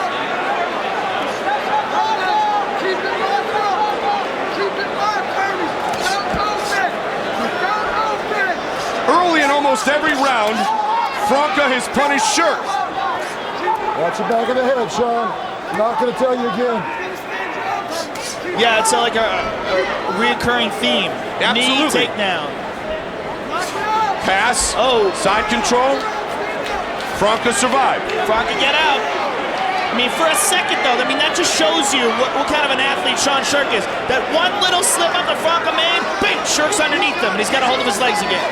Early in almost every round, Franca has punished Shirk. Watch the back of the head, Sean. I'm not going to tell you again. Yeah, it's like a reoccurring theme. Absolutely. Knee takedown. Pass. Oh. Side control. Franca survived. Franca get out. I mean, for a second, though, I mean, that just shows you what kind of an athlete Sean Shirk is. That one little slip up that Franca made, bing, Shirk's underneath him, and he's got a hold of his legs again.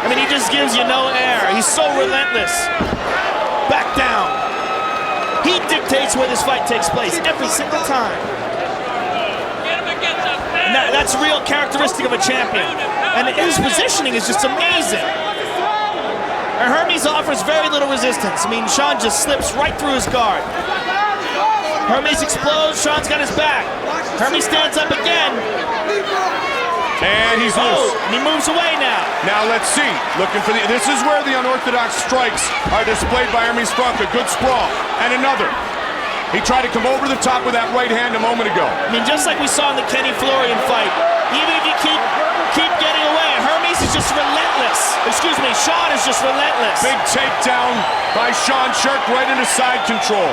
I mean, he just gives you no air. He's so relentless. Back down. He dictates where this fight takes place every single time. And that's a real characteristic of a champion. And his positioning is just amazing. And Hermes offers very little resistance. I mean, Sean just slips right through his guard. Hermes explodes, Sean's got his back. Hermes stands up again. And he's loose. And he moves away now. Now let's see. Looking for this is where the unorthodox strikes are displayed by Hermes Franca. Good sprawl. And another. He tried to come over the top with that right hand a moment ago. I mean, just like we saw in the Kenny Florian fight, even if you keep getting away, Hermes is just relentless. Excuse me, Sean is just relentless. Big takedown by Sean Shirk right into side control.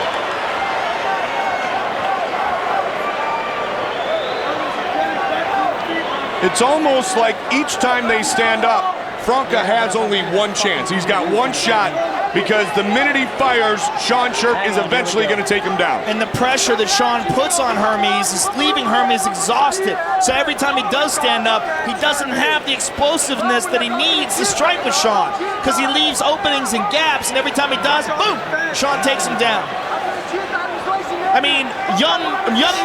It's almost like each time they stand up, Franca has only one chance. He's got one shot because the minute he fires, Sean Sherk is eventually going to take him down. And the pressure that Sean puts on Hermes is leaving Hermes exhausted. So every time he does stand up, he doesn't have the explosiveness that he needs to strike with Sean because he leaves openings and gaps, and every time he does, boom, Sean takes him down. I mean, young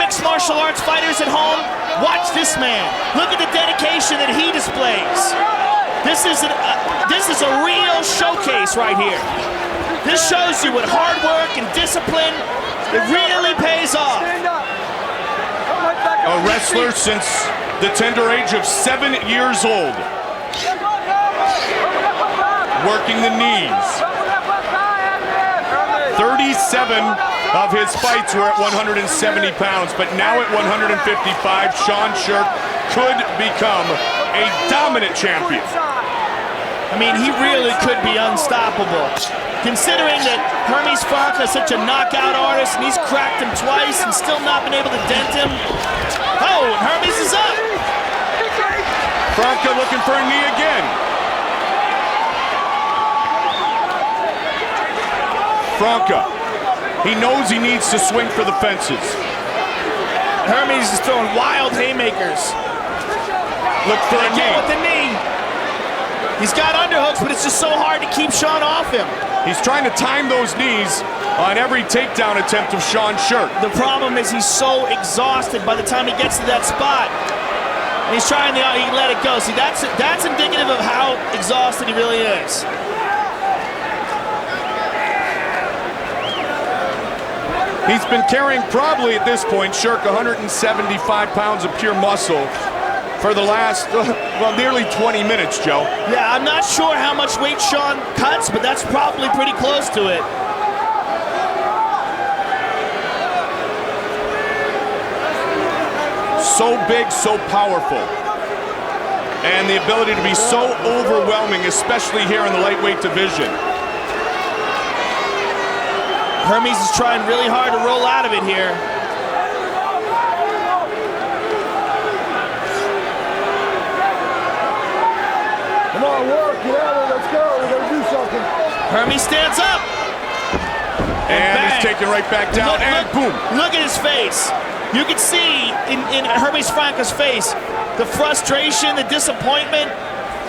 mixed martial arts fighters at home, watch this man. Look at the dedication that he displays. This is a real showcase right here. This shows you with hard work and discipline, it really pays off. A wrestler since the tender age of 7 years old. Working the knees. 37 of his fights were at 170 pounds, but now at 155, Sean Sherk could become a dominant champion. I mean, he really could be unstoppable. Considering that Hermes Franca is such a knockout artist and he's cracked him twice and still not been able to dent him. Oh, and Hermes is up. Franca looking for a knee again. Franca, he knows he needs to swing for the fences. Hermes is throwing wild haymakers. Look for a knee. With the knee. He's got underhooks, but it's just so hard to keep Sean off him. He's trying to time those knees on every takedown attempt of Sean Sherk. The problem is he's so exhausted by the time he gets to that spot. And he's trying to let it go. See, that's indicative of how exhausted he really is. He's been carrying probably at this point, Sherk, 175 pounds of pure muscle for the last, well, nearly 20 minutes, Joe. Yeah, I'm not sure how much weight Sean cuts, but that's probably pretty close to it. So big, so powerful. And the ability to be so overwhelming, especially here in the lightweight division. Hermes is trying really hard to roll out of it here. Come on, work, get out of it, let's go, we gotta do something. Hermes stands up. And he's taken right back down, and boom. Look at his face. You can see in Hermes Franca's face the frustration, the disappointment,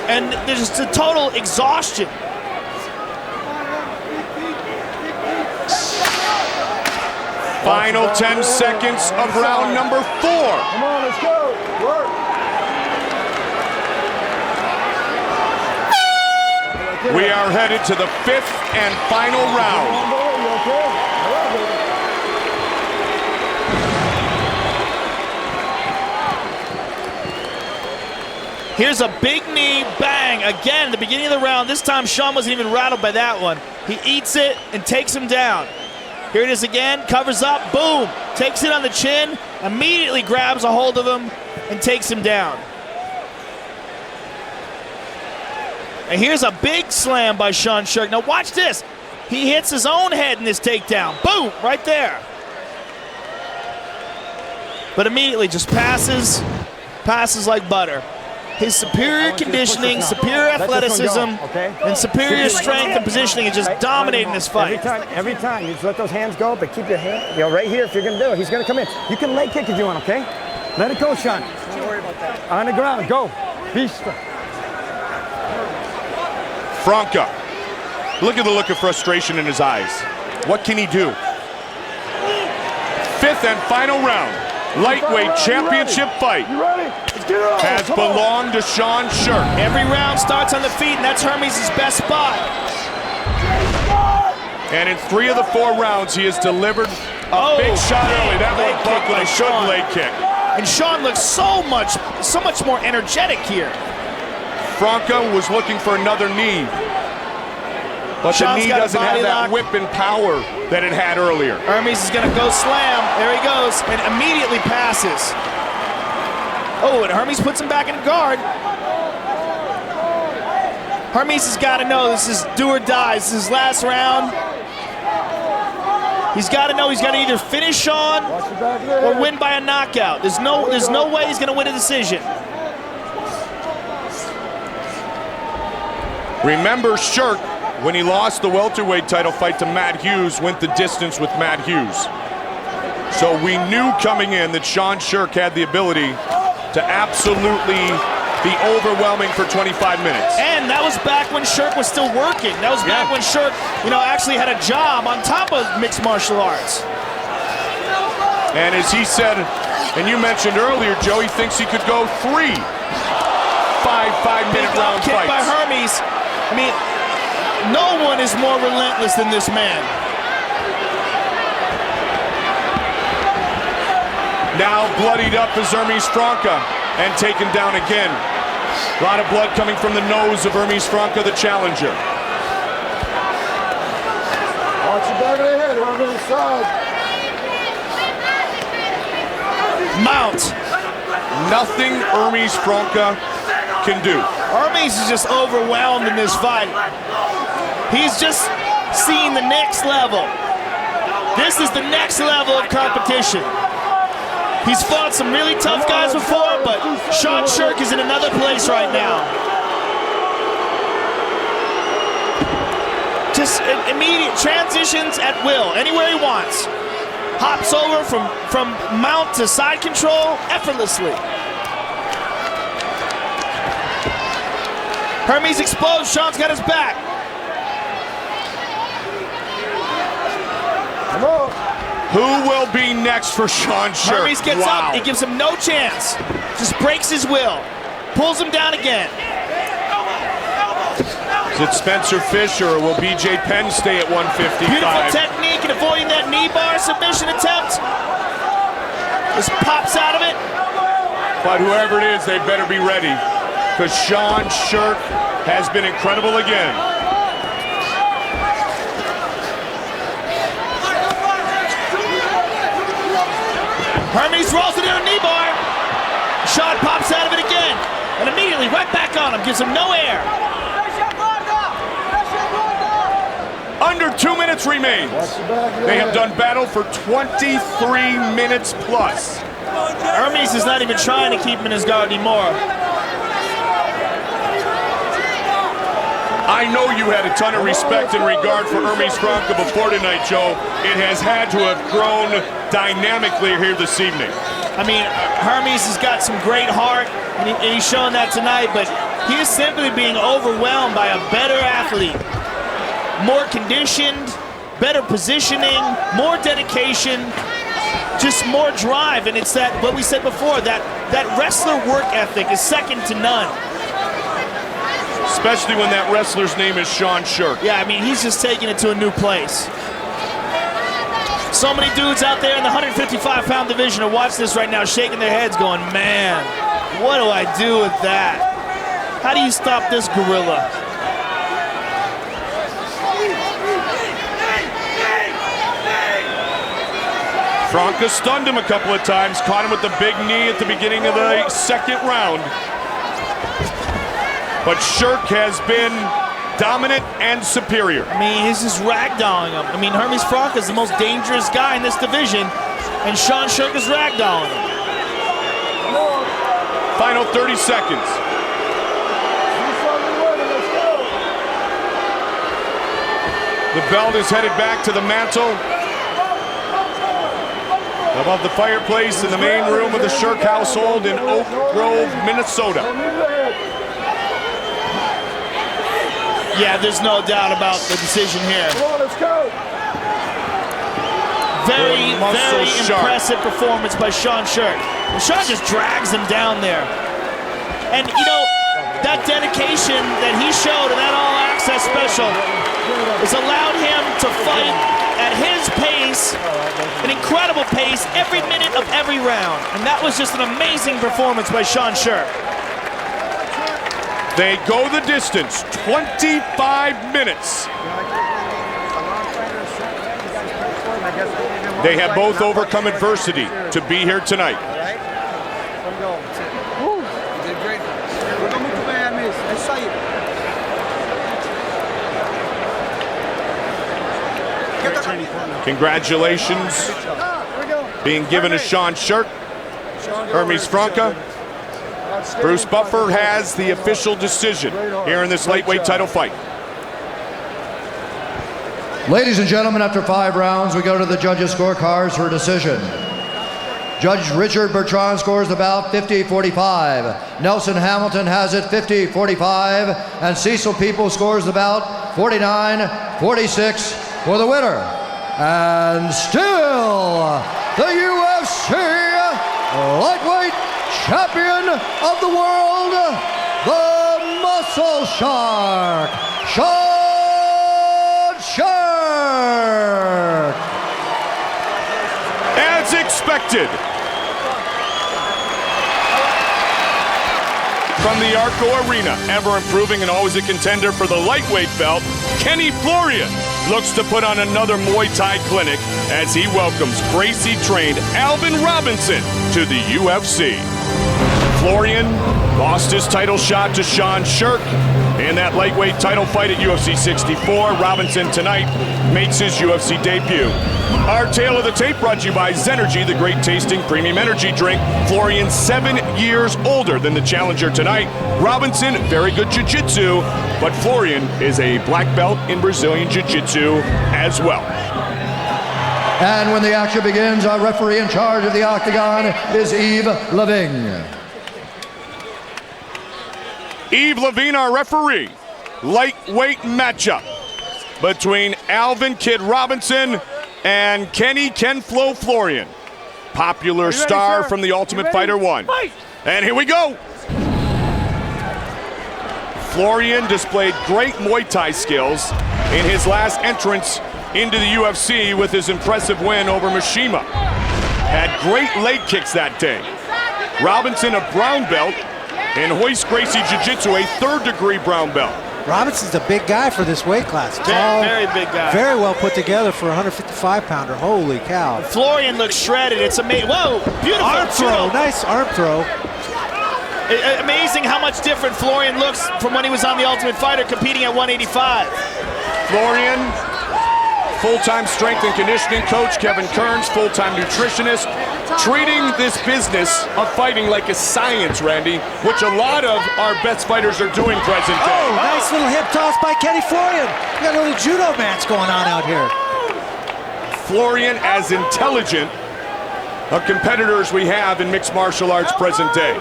and there's just a total exhaustion. Final 10 seconds of round number 4. Come on, let's go. Work. We are headed to the 5th and final round. Here's a big knee, bang, again at the beginning of the round. This time Sean wasn't even rattled by that one. He eats it and takes him down. Here it is again, covers up, boom, takes it on the chin, immediately grabs a hold of him and takes him down. And here's a big slam by Sean Sherk. Now watch this. He hits his own head in this takedown. Boom, right there. But immediately just passes like butter. His superior conditioning, superior athleticism, and superior strength and positioning is just dominating this fight. Every time, you just let those hands go, but keep your hand, right here if you're gonna do it. He's gonna come in. You can leg kick if you want, okay? Let it go, Sean. Don't worry about that. On the ground, go. Beast. Franca, look at the look of frustration in his eyes. What can he do? 5th and final round. Lightweight championship fight has belonged to Sean Sherk. Every round starts on the feet, and that's Hermes' best spot. And in 3 of the 4 rounds, he has delivered a big shot early. That one bucked with a good leg kick. And Sean looks so much more energetic here. Franca was looking for another knee. But the knee doesn't have that whip and power that it had earlier. Hermes is going to go slam. There he goes, and immediately passes. Oh, and Hermes puts him back in guard. Hermes has got to know this is do or die. This is his last round. He's got to know he's got to either finish Sean or win by a knockout. There's no way he's going to win a decision. Remember, Shirk, when he lost the welterweight title fight to Matt Hughes, went the distance with Matt Hughes. So we knew coming in that Sean Shirk had the ability to absolutely be overwhelming for 25 minutes. And that was back when Shirk was still working. That was back when Shirk, actually had a job on top of mixed martial arts. And as he said, and you mentioned earlier, Joe, he thinks he could go 3 5-minute round kick fights. By Hermes. I mean, no one is more relentless than this man. Now bloodied up is Hermes Franca and taken down again. A lot of blood coming from the nose of Hermes Franca, the challenger. Watch your back of the head, Hermes side. Mount. Nothing Hermes Franca can do. Hermes is just overwhelmed in this fight. He's just seeing the next level. This is the next level of competition. He's fought some really tough guys before, but Sean Shirk is in another place right now. Just immediate transitions at will, anywhere he wants. Hops over from mount to side control effortlessly. Hermes explodes, Sean's got his back. Come on. Who will be next for Sean Shirk? Hermes gets up, it gives him no chance. Just breaks his will. Pulls him down again. Is it Spencer Fisher or will BJ Penn stay at 155? Beautiful technique in avoiding that knee bar submission attempt. Just pops out of it. But whoever it is, they better be ready, because Sean Shirk has been incredible again. Hermes rolls it in a knee bar. Sean pops out of it again. And immediately right back on him. Gives him no air. Under 2 minutes remains. They have done battle for 23 minutes plus. Hermes is not even trying to keep him in his guard anymore. I know you had a ton of respect and regard for Hermes Franca before tonight, Joe. It has had to have grown dynamically here this evening. I mean, Hermes has got some great heart, and he's shown that tonight, but he is simply being overwhelmed by a better athlete. More conditioned, better positioning, more dedication, just more drive. And it's that, what we said before, that wrestler work ethic is second to none. Especially when that wrestler's name is Sean Shirk. Yeah, I mean, he's just taking it to a new place. So many dudes out there in the 155-pound division are watching this right now, shaking their heads going, man, what do I do with that? How do you stop this gorilla? Franca stunned him a couple of times, caught him with the big knee at the beginning of the second round. But Shirk has been dominant and superior. I mean, he's just ragdolling him. I mean, Hermes Franca is the most dangerous guy in this division, and Sean Shirk is ragdolling him. Final 30 seconds. The belt is headed back to the mantle above the fireplace in the main room of the Shirk household in Oak Grove, Minnesota. Yeah, there's no doubt about the decision here. Come on, let's go. Very impressive performance by Sean Shirk. And Sean just drags him down there. And, you know, that dedication that he showed in that all-access special has allowed him to fight at his pace, an incredible pace, every minute of every round. And that was just an amazing performance by Sean Shirk. They go the distance, 25 minutes. They have both overcome adversity to be here tonight. Congratulations being given to Sean Shirk, Hermes Franca. Bruce Buffer has the official decision here in this lightweight title fight. Ladies and gentlemen, after 5 rounds, we go to the judges' scorecards for a decision. Judge Richard Bertrand scores the bout 50-45. Nelson Hamilton has it 50-45. And Cecil People scores the bout 49-46 for the winner. And still, the UFC lightweight champion of the world, the Muscle Shark, Sean Shark. As expected, from the ARCO Arena, ever improving and always a contender for the lightweight belt, Kenny Florian looks to put on another Muay Thai clinic as he welcomes Gracie-trained Alvin Robinson to the UFC. Florian lost his title shot to Sean Shark in that lightweight title fight at UFC 64. Robinson tonight makes his UFC debut. Our tale of the tape brought to you by Zenergy, the great tasting premium energy drink. Florian 7 years older than the challenger tonight. Robinson, very good jiu-jitsu, but Florian is a black belt in Brazilian jiu-jitsu as well. And when the action begins, our referee in charge of the octagon is Yves Lavigne. Yves Lavigne, our referee. Lightweight matchup between Alvin Kid Robinson and Kenny Ken Flo Florian. Popular star from The Ultimate Fighter 1. And here we go. Florian displayed great Muay Thai skills in his last entrance into the UFC with his impressive win over Mishima. Had great leg kicks that day. Robinson, a brown belt, and Royce Gracie Jiu-Jitsu, a 3rd-degree brown belt. Robinson's a big guy for this weight class. Tall, very big guy. Very well put together for a 155-pounder. Holy cow. Florian looks shredded. It's amazing. Whoa, beautiful. Arm throw, nice arm throw. Amazing how much different Florian looks from when he was on The Ultimate Fighter competing at 185. Florian, full-time strength and conditioning coach. Kevin Kearns, full-time nutritionist. Treating this business of fighting like a science, Randy, which a lot of our best fighters are doing present day. Oh, nice little hip toss by Kenny Florian. We got a little judo match going on out here. Florian, as intelligent of competitors we have in mixed martial arts present day.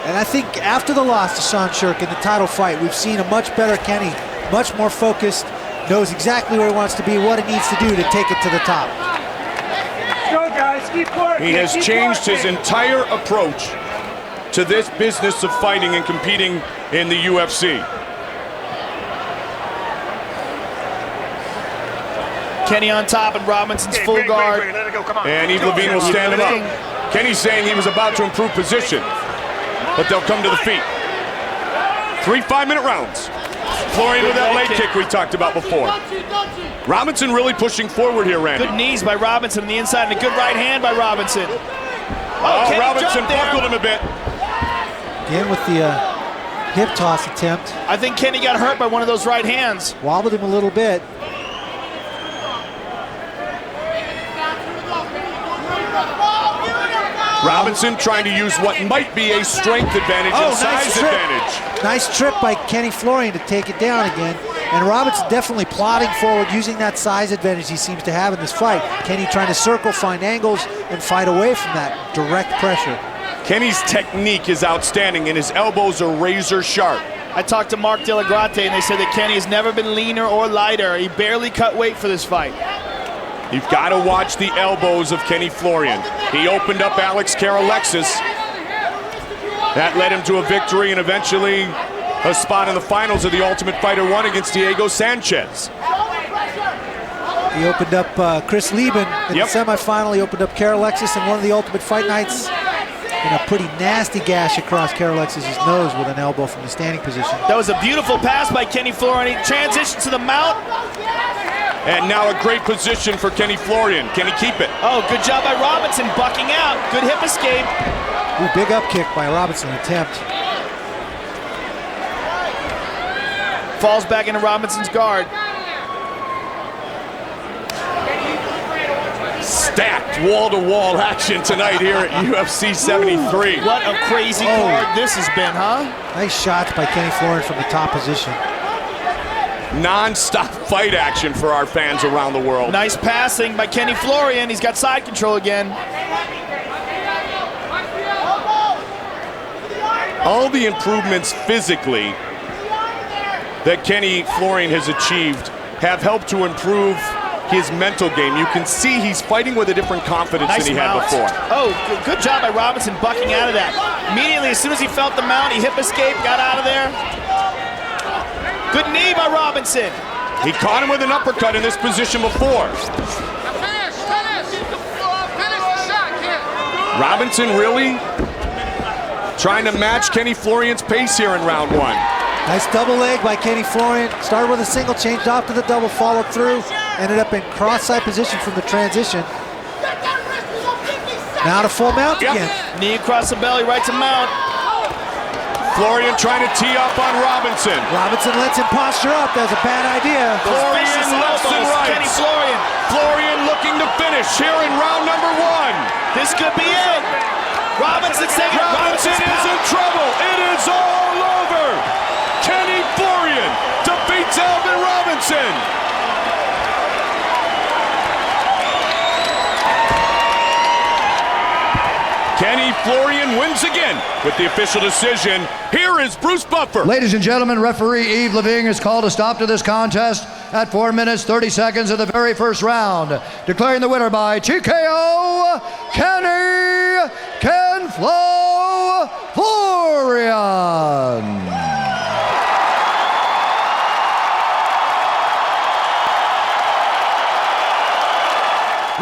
And I think after the loss to Sean Shark in the title fight, we've seen a much better Kenny, much more focused, knows exactly where he wants to be, what he needs to do to take it to the top. Go, guys. Keep working. He has changed his entire approach to this business of fighting and competing in the UFC. Kenny on top and Robinson's full guard. Let it go. Come on. And Yves Lavigne will stand him up. Kenny's saying he was about to improve position, but they'll come to the feet. 3 5-minute rounds. Florian with that leg kick we talked about before. Robinson really pushing forward here, Randy. Good knees by Robinson on the inside and a good right hand by Robinson. Oh, Robinson buckled him a bit. Again with the hip toss attempt. I think Kenny got hurt by one of those right hands. Wobbled him a little bit. Robinson trying to use what might be a strength advantage and size advantage. Nice trip by Kenny Florian to take it down again. And Robinson definitely plodding forward, using that size advantage he seems to have in this fight. Kenny trying to circle, find angles, and fight away from that direct pressure. Kenny's technique is outstanding, and his elbows are razor sharp. I talked to Mark De La Grate, and they said that Kenny has never been leaner or lighter. He barely cut weight for this fight. You've got to watch the elbows of Kenny Florian. He opened up Alex Karalexis. That led him to a victory and eventually a spot in the finals of the Ultimate Fighter 1 against Diego Sanchez. He opened up Chris Lieben in the semifinal. He opened up Karalexis in one of the Ultimate Fight nights. And a pretty nasty gash across Karalexis' nose with an elbow from the standing position. That was a beautiful pass by Kenny Florian. He transitions to the mount. And now a great position for Kenny Florian. Can he keep it? Oh, good job by Robinson, bucking out. Good hip escape. Ooh, big up kick by Robinson attempt. Falls back into Robinson's guard. Stacked wall-to-wall action tonight here at UFC 73. What a crazy card this has been, huh? Nice shots by Kenny Florian from the top position. Non-stop fight action for our fans around the world. Nice passing by Kenny Florian. He's got side control again. All the improvements physically that Kenny Florian has achieved have helped to improve his mental game. You can see he's fighting with a different confidence than he had before. Oh, good job by Robinson bucking out of that. Immediately, as soon as he felt the mount, he hip escaped, got out of there. Good knee by Robinson. He caught him with an uppercut in this position before. Robinson really trying to match Kenny Florian's pace here in round one. Nice double leg by Kenny Florian. Started with a single, changed off to the double, followed through. Ended up in cross-side position from the transition. Now to full mount again. Knee across the belly, right to mount. Florian trying to tee up on Robinson. Robinson lets him posture up. That's a bad idea. Florian lefts and rights. Kenny Florian. Florian looking to finish here in round number one. This could be it. Robinson's taking it. Robinson is in trouble. It is all over. Kenny Florian defeats Alvin Robinson. Kenny Florian wins again with the official decision. Here is Bruce Buffer. Ladies and gentlemen, referee Yves Levine has called a stop to this contest at 4 minutes, 30 seconds of the very first round, declaring the winner by TKO, Kenny Florian.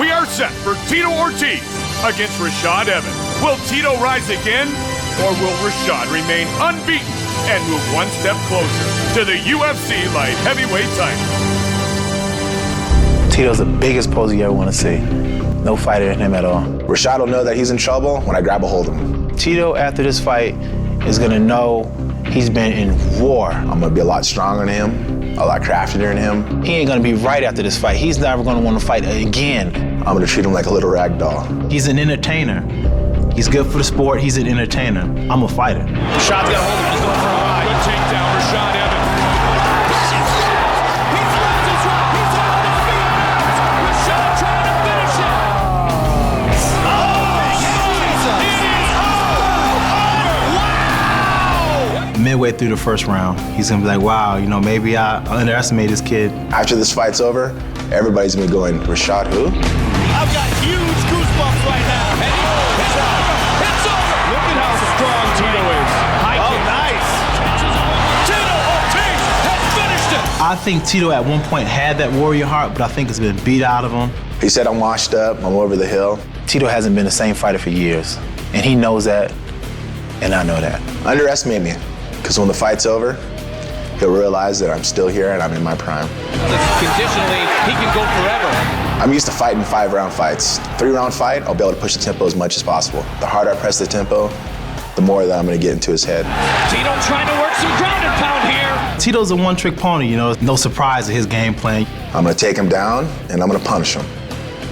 We are set for Tito Ortiz against Rashad Evans. Will Tito rise again, or will Rashad remain unbeaten and move one step closer to the UFC light heavyweight title? Tito's the biggest poser you ever want to see. No fighter in him at all. Rashad will know that he's in trouble when I grab a hold of him. Tito, after this fight, is going to know he's been in war. I'm going to be a lot stronger than him, a lot craftier than him. He ain't going to be right after this fight. He's never going to want to fight again. I'm going to treat him like a little rag doll. He's an entertainer. He's good for the sport. He's an entertainer. I'm a fighter. Rashad's got a hold of him. He's going for a ride. Good takedown, Rashad Evans. He throws his right. He's on the field. Rashad trying to finish it. Midway through the first round, he's going to be like, wow, you know, maybe I underestimated this kid. After this fight's over, everybody's going to be going, Rashad who? I've got huge goosebumps right now. And it's over. It's over. Look at how strong Tito is. Nice. Tito Ortiz has finished it. I think Tito at one point had that warrior heart, but I think it's been beat out of him. He said, I'm washed up, I'm over the hill. Tito hasn't been the same fighter for years, and he knows that, and I know that. Underestimate me, because when the fight's over, he'll realize that I'm still here and I'm in my prime. Conditionally, he can go forever. I'm used to fighting 5-round fights. 3-round fight, I'll be able to push the tempo as much as possible. The harder I press the tempo, the more that I'm gonna get into his head. Tito trying to work some ground and pound here. Tito's a one-trick pony, you know, no surprise in his game plan. I'm gonna take him down and I'm gonna punish him.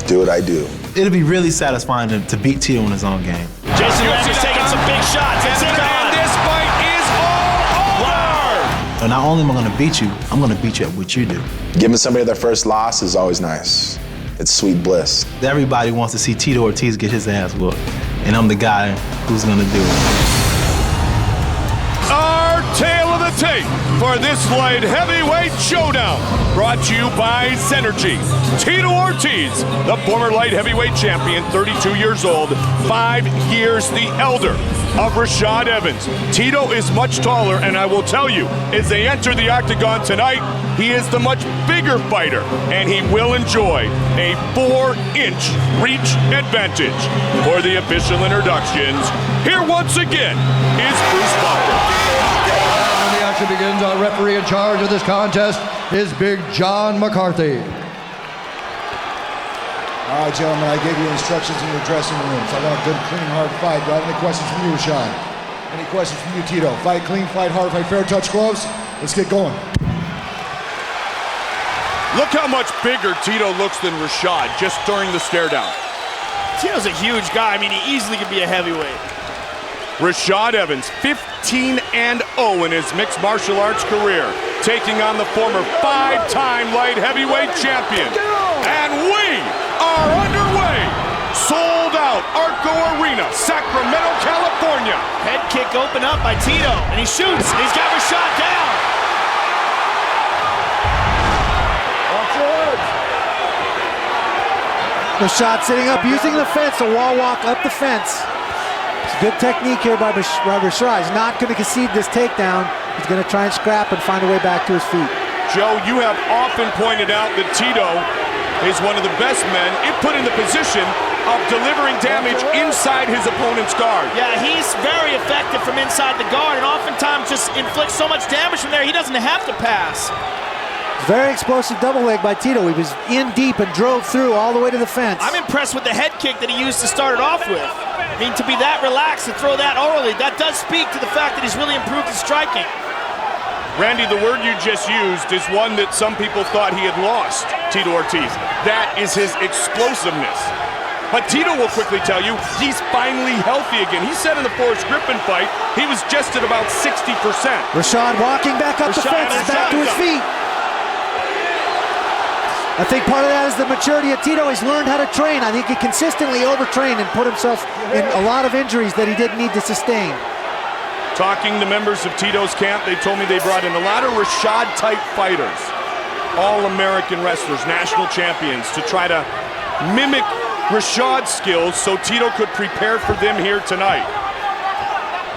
Do what I do. It'll be really satisfying to beat Tito in his own game. Jason Landry's taking some big shots. And this fight is all over. And not only am I gonna beat you, I'm gonna beat you at what you do. Giving somebody their first loss is always nice. It's sweet bliss. Everybody wants to see Tito Ortiz get his ass whooped, and I'm the guy who's gonna do it. Our tale of the tape for this light heavyweight showdown, brought to you by Synergy. Tito Ortiz, the former light heavyweight champion, 32 years old, 5 years the elder of Rashad Evans. Tito is much taller, and I will tell you, as they enter the octagon tonight, he is the much bigger fighter, and he will enjoy a 4-inch reach advantage. For the official introductions, here once again is Bruce Buffer. And the action begins. Our referee in charge of this contest is Big John McCarthy. All right, gentlemen, I gave you instructions in your dressing rooms. I want a good, clean, hard fight. Do I have any questions from you, Rashad? Any questions from you, Tito? Fight clean, fight hard, fight fair, touch gloves. Let's get going. Look how much bigger Tito looks than Rashad just during the stare down. Tito's a huge guy. I mean, he easily could be a heavyweight. Rashad Evans, 15-0 in his mixed martial arts career, taking on the former 5-time light heavyweight champion. And we are underway. Sold out ARCO Arena, Sacramento, California. Head kick open up by Tito, and he shoots, and he's got Rashad down. Rashad sitting up, using the fence, a wall walk up the fence. It's a good technique here by Rashad. He's not going to concede this takedown. He's going to try and scrap and find a way back to his feet. Joe, you have often pointed out that Tito is one of the best men if put in the position of delivering damage inside his opponent's guard. Yeah, he's very effective from inside the guard, and oftentimes just inflicts so much damage from there he doesn't have to pass. Very explosive double leg by Tito. He was in deep and drove through all the way to the fence. I'm impressed with the head kick that he used to start it off with. I mean, to be that relaxed and throw that early, that does speak to the fact that he's really improved his striking. Randy, the word you just used is one that some people thought he had lost, Tito Ortiz. That is his explosiveness. But Tito will quickly tell you he's finally healthy again. He said in the Forrest Griffin fight, he was just at about 60%. Rashad walking back up the fence, back to his feet. I think part of that is the maturity of Tito. He's learned how to train. I think he consistently overtrained and put himself in a lot of injuries that he didn't need to sustain. Talking to members of Tito's camp, they told me they brought in a lot of Rashad-type fighters, all-American wrestlers, national champions, to try to mimic Rashad's skills so Tito could prepare for them here tonight.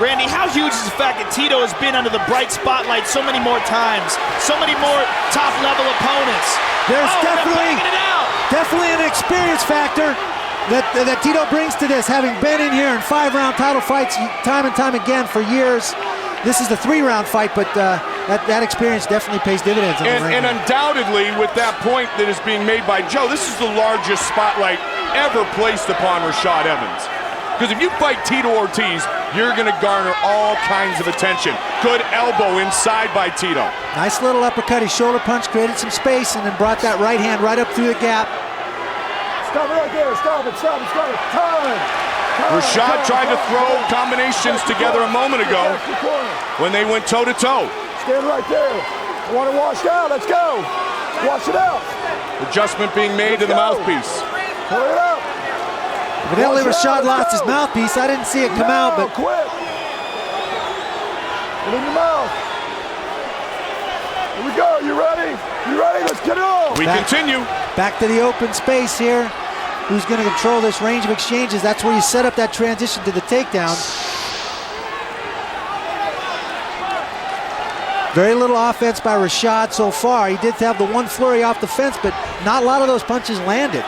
Randy, how huge is the fact that Tito has been under the bright spotlight so many more times, so many more top-level opponents? There's definitely an experience factor that Tito brings to this, having been in here in 5-round title fights time and time again for years. This is the 3-round fight, but that experience definitely pays dividends. And undoubtedly, with that point that is being made by Joe, this is the largest spotlight ever placed upon Rashad Evans. Because if you fight Tito Ortiz, you're going to garner all kinds of attention. Good elbow inside by Tito. Nice little uppercut. His shoulder punch created some space and then brought that right hand right up through the gap. Stop it right there. Stop it. Time. Rashad tried to throw combinations together a moment ago when they went toe-to-toe. Stand right there. I want it washed out. Let's go. Wash it out. Adjustment being made to the mouthpiece. Pull it up. Evidently, Rashad lost his mouthpiece. I didn't see it come out, but... Quick. Put it in your mouth. Here we go. You ready? You ready? Let's get it on. We continue. Back to the open space here. Who's going to control this range of exchanges? That's where you set up that transition to the takedown. Very little offense by Rashad so far. He did have the one flurry off the fence, but not a lot of those punches landed.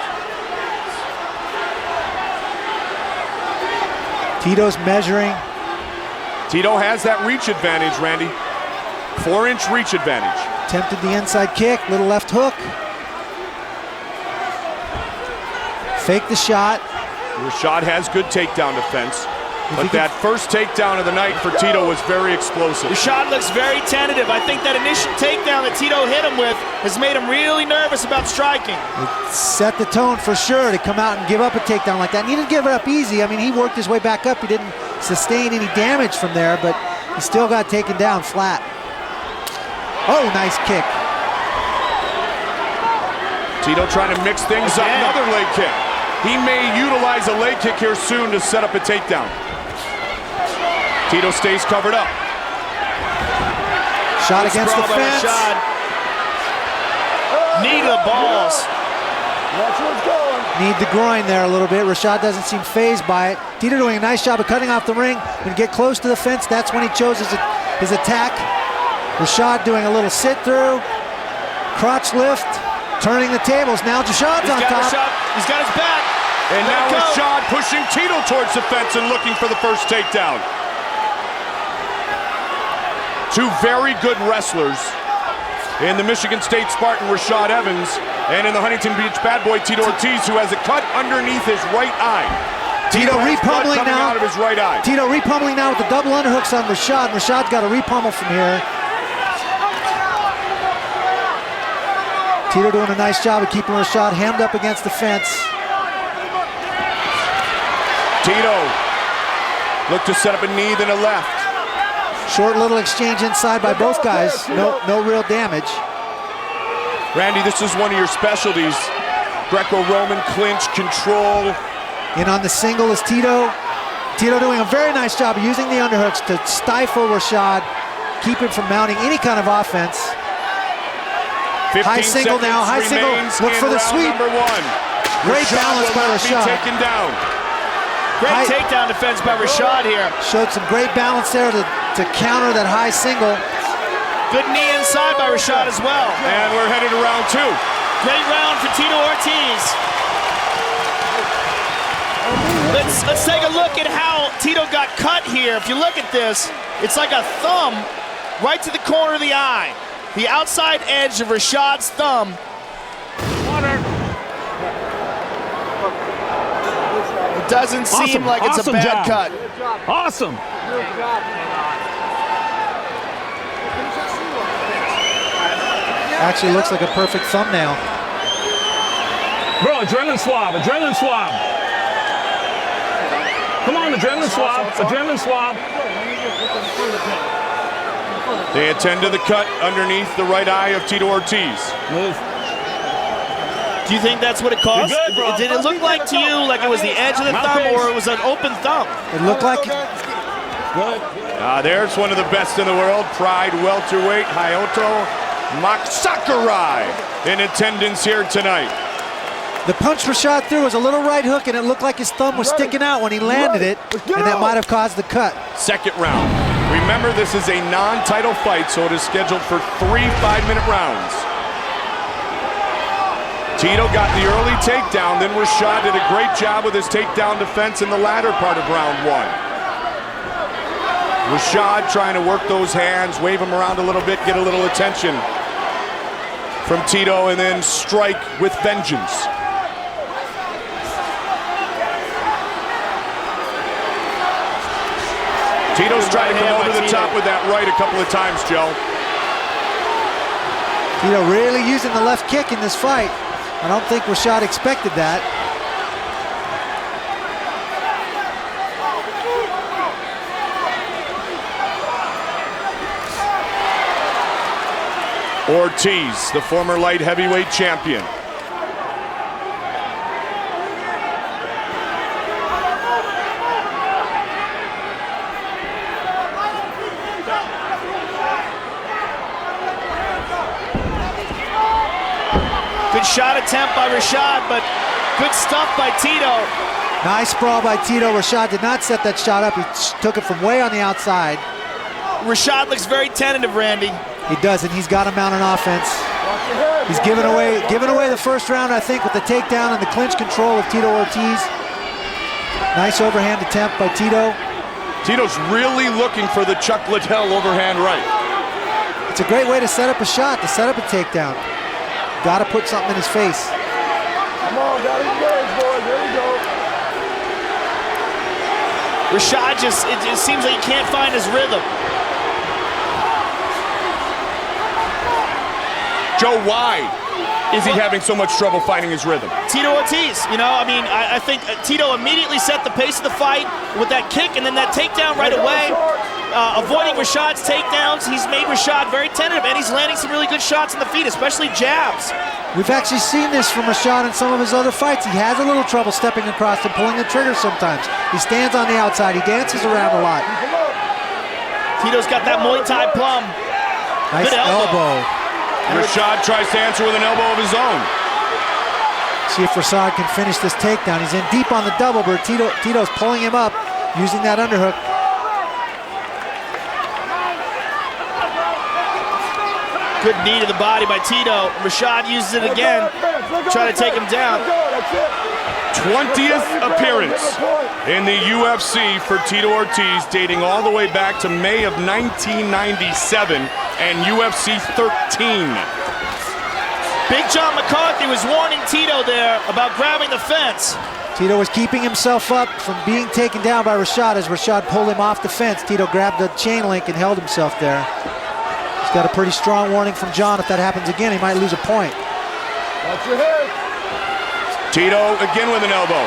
Tito's measuring. Tito has that reach advantage, Randy. 4-inch reach advantage. Attempted the inside kick, little left hook. Fake the shot. Rashad has good takedown defense, but that first takedown of the night for Tito was very explosive. Rashad looks very tentative. I think that initial takedown that Tito hit him with has made him really nervous about striking. It set the tone for sure to come out and give up a takedown like that. And he didn't give it up easy. I mean, he worked his way back up. He didn't sustain any damage from there, but he still got taken down flat. Oh, nice kick. Tito trying to mix things up. Another leg kick. He may utilize a leg kick here soon to set up a takedown. Tito stays covered up. Shot against the fence. Knee to the balls. Watch where it's going. Need the groin there a little bit. Rashad doesn't seem fazed by it. Tito doing a nice job of cutting off the ring. When you get close to the fence, that's when he chose his attack. Rashad doing a little sit-through. Crotch lift. Turning the tables. Now Rashad's on top. He's got his back. And now Rashad pushing Tito towards the fence and looking for the first takedown. Two very good wrestlers in the Michigan State Spartan, Rashad Evans, and in the Huntington Beach bad boy, Tito Ortiz, who has a cut underneath his right eye. Tito repummeling now. Out of his right eye. Tito repummeling now with the double underhooks on Rashad. Rashad's got a repummel from here. Tito doing a nice job of keeping Rashad hemmed up against the fence. Tito looked to set up a knee, then a left. Short little exchange inside by both guys. No real damage. Randy, this is one of your specialties. Greco-Roman clinch, control. In on the single is Tito. Tito doing a very nice job of using the underhooks to stifle Rashad, keep him from mounting any kind of offense. High single now, high single, look for the sweep. Great balance by Rashad. Taken down. Great takedown defense by Rashad here. Showed some great balance there to counter that high single. Good knee inside by Rashad as well. And we're headed to round 2. Great round for Tito Ortiz. Let's take a look at how Tito got cut here. If you look at this, it's like a thumb right to the corner of the eye. The outside edge of Rashad's thumb. It doesn't seem like it's a bad cut. Awesome. Actually looks like a perfect thumbnail. Bro, adrenaline swab, adrenaline swab. Come on, adrenaline swab, adrenaline swab. They attend to the cut underneath the right eye of Tito Ortiz. Move. Do you think that's what it caused? Good, bro. Did it look like to you like it was the edge of the thumb or it was an open thumb? It looked like Good. There's one of the best in the world, Pride welterweight Hayato Sakurai in attendance here tonight. the punch Rashad threw was a little right hook, and it looked like his thumb was sticking out when he landed it, and that might have caused the cut. Second round. Remember, this is a non-title fight, so it is scheduled for 3 5-minute rounds. Tito got the early takedown, then Rashad did a great job with his takedown defense in the latter part of round 1. Rashad trying to work those hands, wave them around a little bit, get a little attention from Tito, and then strike with vengeance. Tito's trying to come over the top with that right a couple of times, Joe. Tito really using the left kick in this fight. I don't think Rashad expected that. Ortiz, the former light heavyweight champion. Good shot attempt by Rashad, but good stuff by Tito. Nice sprawl by Tito. Rashad did not set that shot up. He took it from way on the outside. Rashad looks very tentative, Randy. He does, and he's got him out on offense. He's given away the first round, I think, with the takedown and the clinch control of Tito Ortiz. Nice overhand attempt by Tito. Tito's really looking for the Chuck Liddell overhand right. It's a great way to set up a shot, to set up a takedown. Got to put something in his face. Come on, got his legs, boys. There we go. Rashad it just seems like he can't find his rhythm. Joe, why is he having so much trouble finding his rhythm? Tito Ortiz, you know, I mean, I think Tito immediately set the pace of the fight with that kick and then that takedown right away. Avoiding Rashad's takedowns, he's made Rashad very tentative, and he's landing some really good shots in the feet, especially jabs. We've actually seen this from Rashad in some of his other fights. He has a little trouble stepping across and pulling the trigger sometimes. He stands on the outside, he dances around a lot. Tito's got that Muay Thai plum. Nice good elbow. Rashad tries to answer with an elbow of his own. See if Rashad can finish this takedown. He's in deep on the double, but Tito's pulling him up using that underhook. Good knee to the body by Tito. Rashad uses it again, trying to take him down. 20th appearance in the UFC for Tito Ortiz, dating all the way back to May of 1997 and UFC 13. Big John McCarthy was warning Tito there about grabbing the fence. Tito was keeping himself up from being taken down by Rashad as Rashad pulled him off the fence. Tito grabbed the chain link and held himself there. He's got a pretty strong warning from John. If that happens again, he might lose a point. Watch your head. Tito again with an elbow.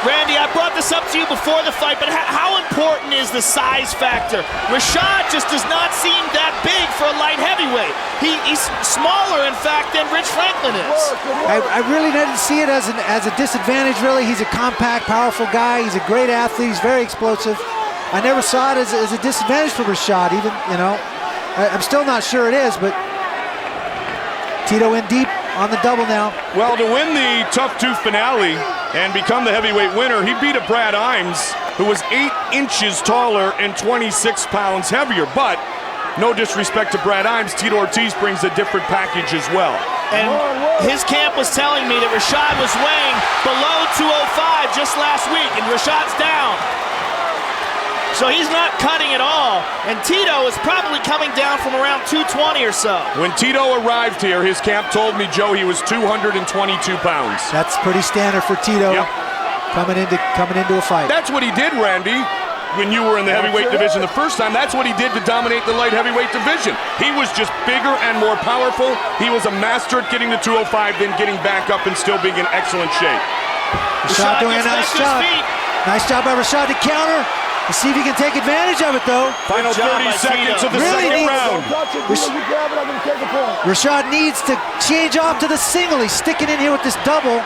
Randy, I brought this up to you before the fight, but how important is the size factor? Rashad just does not seem that big for a light heavyweight. He's smaller, in fact, than Rich Franklin is. I really didn't see it as a disadvantage, really. He's a compact, powerful guy. He's a great athlete. He's very explosive. I never saw it as a disadvantage for Rashad, even, you know. I'm still not sure it is, but Tito in deep on the double now. Well, to win the Tough Tooth finale and become the heavyweight winner, he beat a Brad Imes, who was 8 inches taller and 26 pounds heavier. But no disrespect to Brad Imes, Tito Ortiz brings a different package as well. And his camp was telling me that Rashad was weighing below 205 just last week, and Rashad's down. So he's not cutting at all, and Tito is probably coming down from around 220 or so. When Tito arrived here, his camp told me, Joe, he was 222 pounds. That's pretty standard for Tito. Yep. coming into a fight. That's what he did, Randy. When you were in the heavyweight division the first time, that's what he did to dominate the light heavyweight division. He was just bigger and more powerful. He was a master at getting to 205, then getting back up and still being in excellent shape. Rashad doing a nice job. Nice job by Rashad to counter. Let's see if he can take advantage of it, though. Final 30 seconds of the second round. Rashad needs to change off to the single. He's sticking in here with this double.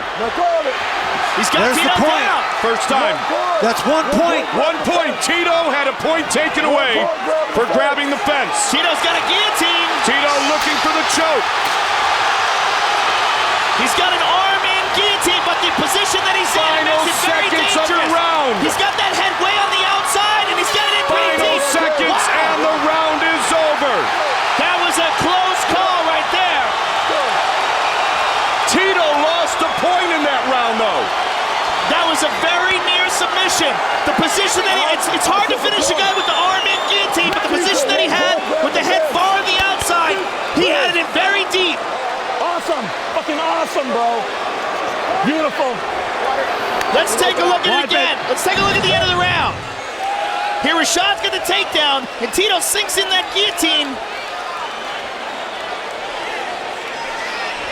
He's got There's Tito the point. down. First time. That's 1 point. 1 point. Tito had a point taken away for grabbing the fence. Tito's got a guillotine. Tito looking for the choke. He's got an arm in guillotine, but the position that he's in makes it very seconds dangerous. of the round. He's got that head way on the outside, and he's got it in pretty Final deep. seconds, and the round is over. That was a close call right there. Tito lost a point in that round, though. That was a very near submission. The position that it's hard to finish a guy with the arm in guillotine, but the position that he had with the head far on the outside, he had it in very deep. Awesome. Fucking awesome, bro. Beautiful. Let's take a look at it again. Let's take a look at the end of the round. Here, Rashad's got the takedown, and Tito sinks in that guillotine.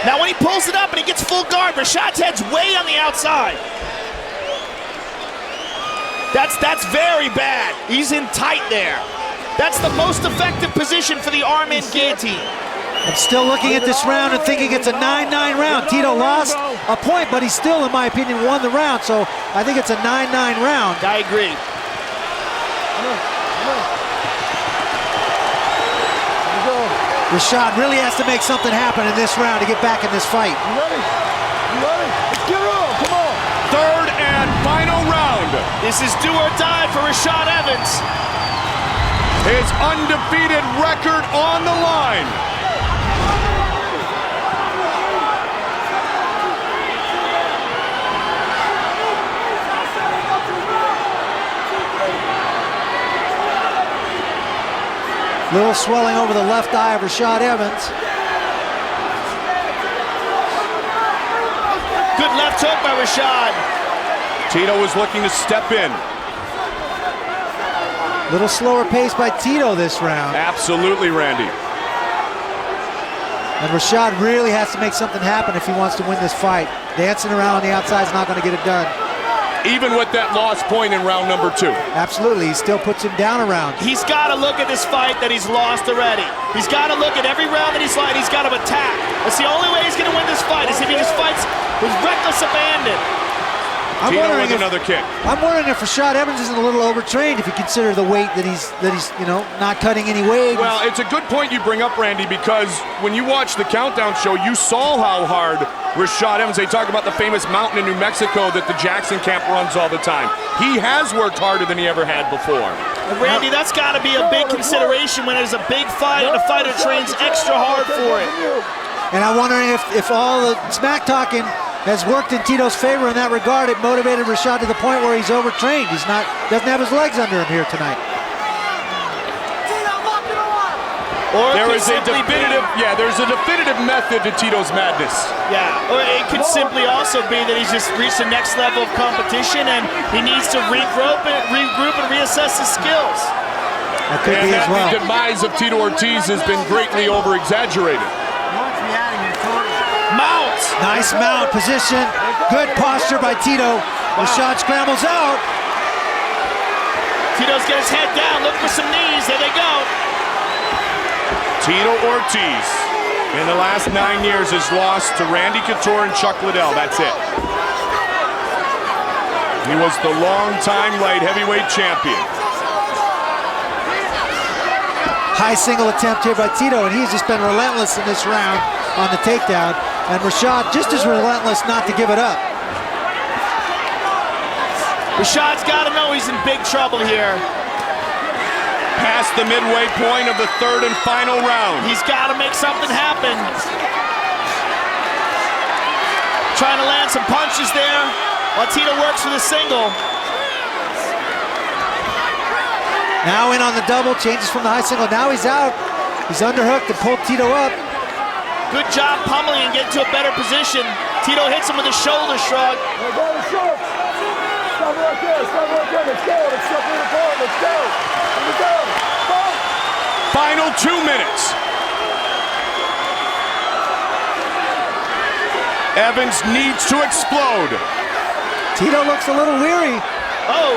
Now, when he pulls it up and he gets full guard, Rashad's head's way on the outside. That's very bad. He's in tight there. That's the most effective position for the arm-in guillotine. I'm still looking at this round and thinking it's a 9-9 round. Tito lost a point, but he still, in my opinion, won the round. So I think it's a 9-9 round. I agree. Rashad really has to make something happen in this round to get back in this fight. You ready? You ready? Let's get her on. Come on. Third and final round. This is do or die for Rashad Evans. His undefeated record on the line. Little swelling over the left eye of Rashad Evans. Good left hook by Rashad. Tito was looking to step in. Little slower pace by Tito this round. Absolutely, Randy. And Rashad really has to make something happen if he wants to win this fight. Dancing around on the outside is not going to get it done. Even with that lost point in round number 2. Absolutely, he still puts him down a round. He's got to look at this fight that he's lost already. He's got to look at every round that he's lost. He's got to attack. That's the only way he's going to win this fight, is if he just fights with reckless abandon. Tito with another kick. I'm wondering if Rashad Evans isn't a little overtrained if you consider the weight that he's not cutting any weight. Well, it's a good point you bring up, Randy, because when you watch the Countdown show, you saw how hard Rashad Evans, they talk about the famous mountain in New Mexico that the Jackson camp runs all the time. He has worked harder than he ever had before. And Randy, that's got to be a big consideration when there's a big fight and a fighter trains extra hard for it. And I'm wondering if all the smack talking has worked in Tito's favor in that regard. It motivated Rashad to the point where he's overtrained. Doesn't have his legs under him here tonight. There's a definitive method to Tito's madness. Yeah, or it could simply also be that he's just reached the next level of competition and he needs to regroup and reassess his skills. That could be as well. The demise of Tito Ortiz has been greatly over-exaggerated. Nice mount position. Good posture by Tito. Rashad scrambles out. Tito's got his head down. Look for some knees. There they go. Tito Ortiz, in the last 9 years, has lost to Randy Couture and Chuck Liddell. That's it. He was the long-time light heavyweight champion. High single attempt here by Tito, and he's just been relentless in this round on the takedown. And Rashad just as relentless not to give it up. Rashad's got to know he's in big trouble here. Past the midway point of the third and final round. He's got to make something happen. Trying to land some punches there while Tito works for the single. Now in on the double, changes from the high single. Now he's out. He's underhooked and pulled Tito up. Good job pummeling and getting to a better position. Tito hits him with a shoulder shrug. Stop right there, stop right there. Let's go, let's stop in the ball, let's go. Let's go. Final 2 minutes. Evans needs to explode. Tito looks a little weary. Oh,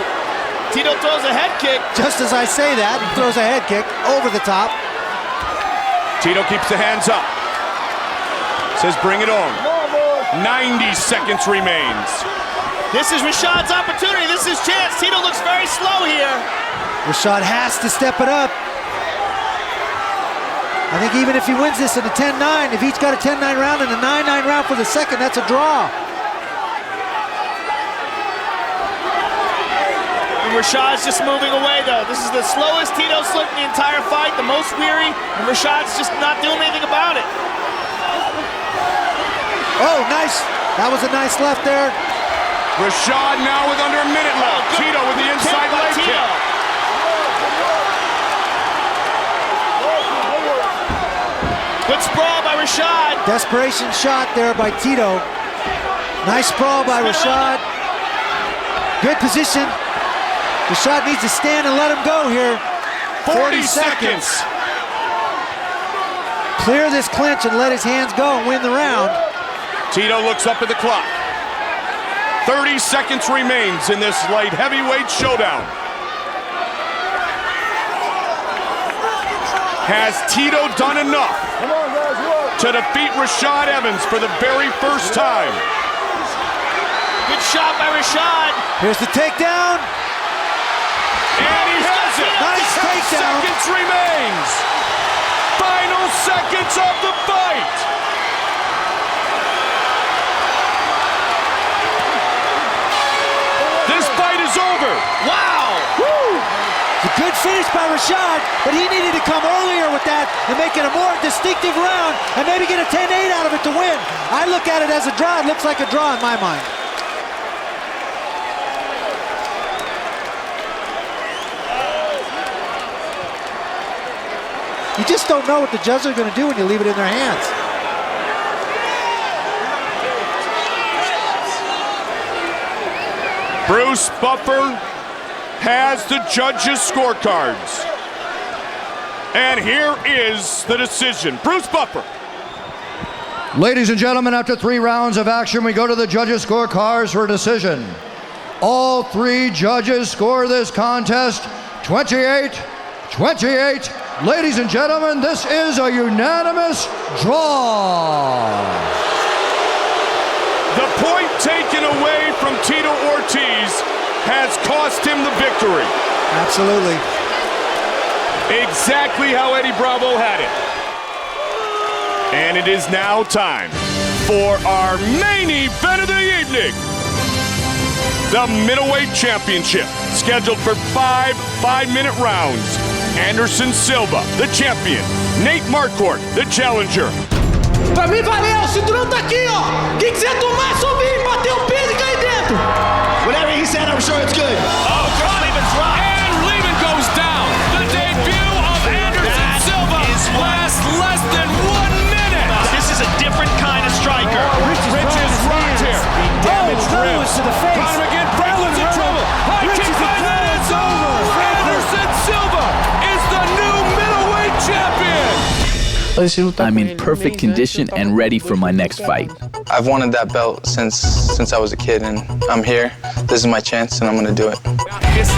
Tito throws a head kick. Just as I say that, he throws a head kick over the top. Tito keeps the hands up. Says bring it on. 90 seconds remains. This is Rashad's opportunity. This is his chance. Tito looks very slow here. Rashad has to step it up. I think even if he wins this in a 10-9, if each got a 10-9 round and a 9-9 round for the second, that's a draw. And Rashad's just moving away, though. This is the slowest Tito's looked in the entire fight, the most weary, and Rashad's just not doing anything about it. Oh, nice. That was a nice left there. Rashad now with under a minute left. Tito with the inside leg kick. Good sprawl by Rashad. Desperation shot there by Tito. Nice sprawl by Rashad. Good position. Rashad needs to stand and let him go here. 40 seconds. Clear this clinch and let his hands go and win the round. Tito looks up at the clock. 30 seconds remains in this light heavyweight showdown. Has Tito done enough to defeat Rashad Evans for the very first time? Good shot by Rashad. Here's the takedown. And he has it. Nice takedown. Seconds remains. Final seconds of the fight. This fight is over. Wow. Woo. It's a good finish by Rashad, but he needed to come earlier with that and make it a more distinctive round and maybe get a 10-8 out of it to win. I look at it as a draw. It looks like a draw in my mind. You just don't know what the judges are going to do when you leave it in their hands. Bruce Buffer has the judges' scorecards. And here is the decision. Bruce Buffer. Ladies and gentlemen, after 3 rounds of action, we go to the judges' scorecards for a decision. All 3 judges score this contest 28-28. Ladies and gentlemen, this is a unanimous draw. The point taken away from Tito Ortiz has cost him the victory. Absolutely. Exactly how Eddie Bravo had it. And it is now time for our main event of the evening. The middleweight championship, scheduled for 5 5-minute rounds. Anderson Silva, the champion. Nate Marquardt, the challenger. Pra mim valeu, o cinturão tá aqui, ó. Quem quiser tomar, só vir, bater o peso e cair dentro. Whatever he said, I'm sure it's good. Oh, Chris Lehman's right. And Lehman goes down. The debut of Anderson Silva lasts less than 1 minute. This is a different kind of striker. Rich is rocked here. Damaged ribs. To the face. Conor McGinn, Franklin's in trouble. High kick by that, it's over. Anderson Silva is the new middleweight champion. I'm in perfect condition and ready for my next fight. I've wanted that belt since I was a kid, and I'm here. This is my chance, and I'm going to do it. Rocks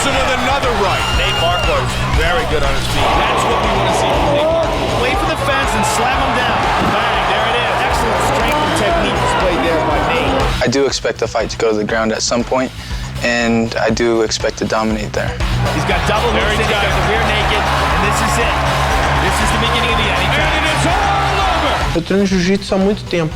him with another right. Nate Marquardt's very good on his feet. That's what we want to see. Wait for the fence and slam him down. Bang, there it is. Excellent strength and technique displayed there by Nate. I do expect the fight to go to the ground at some point, and I do expect to dominate there. He's got double hooks in, he's got the rear naked, and this is it. This is the beginning of the end. And it's all over! Eu treino jiu-jitsu há muito tempo.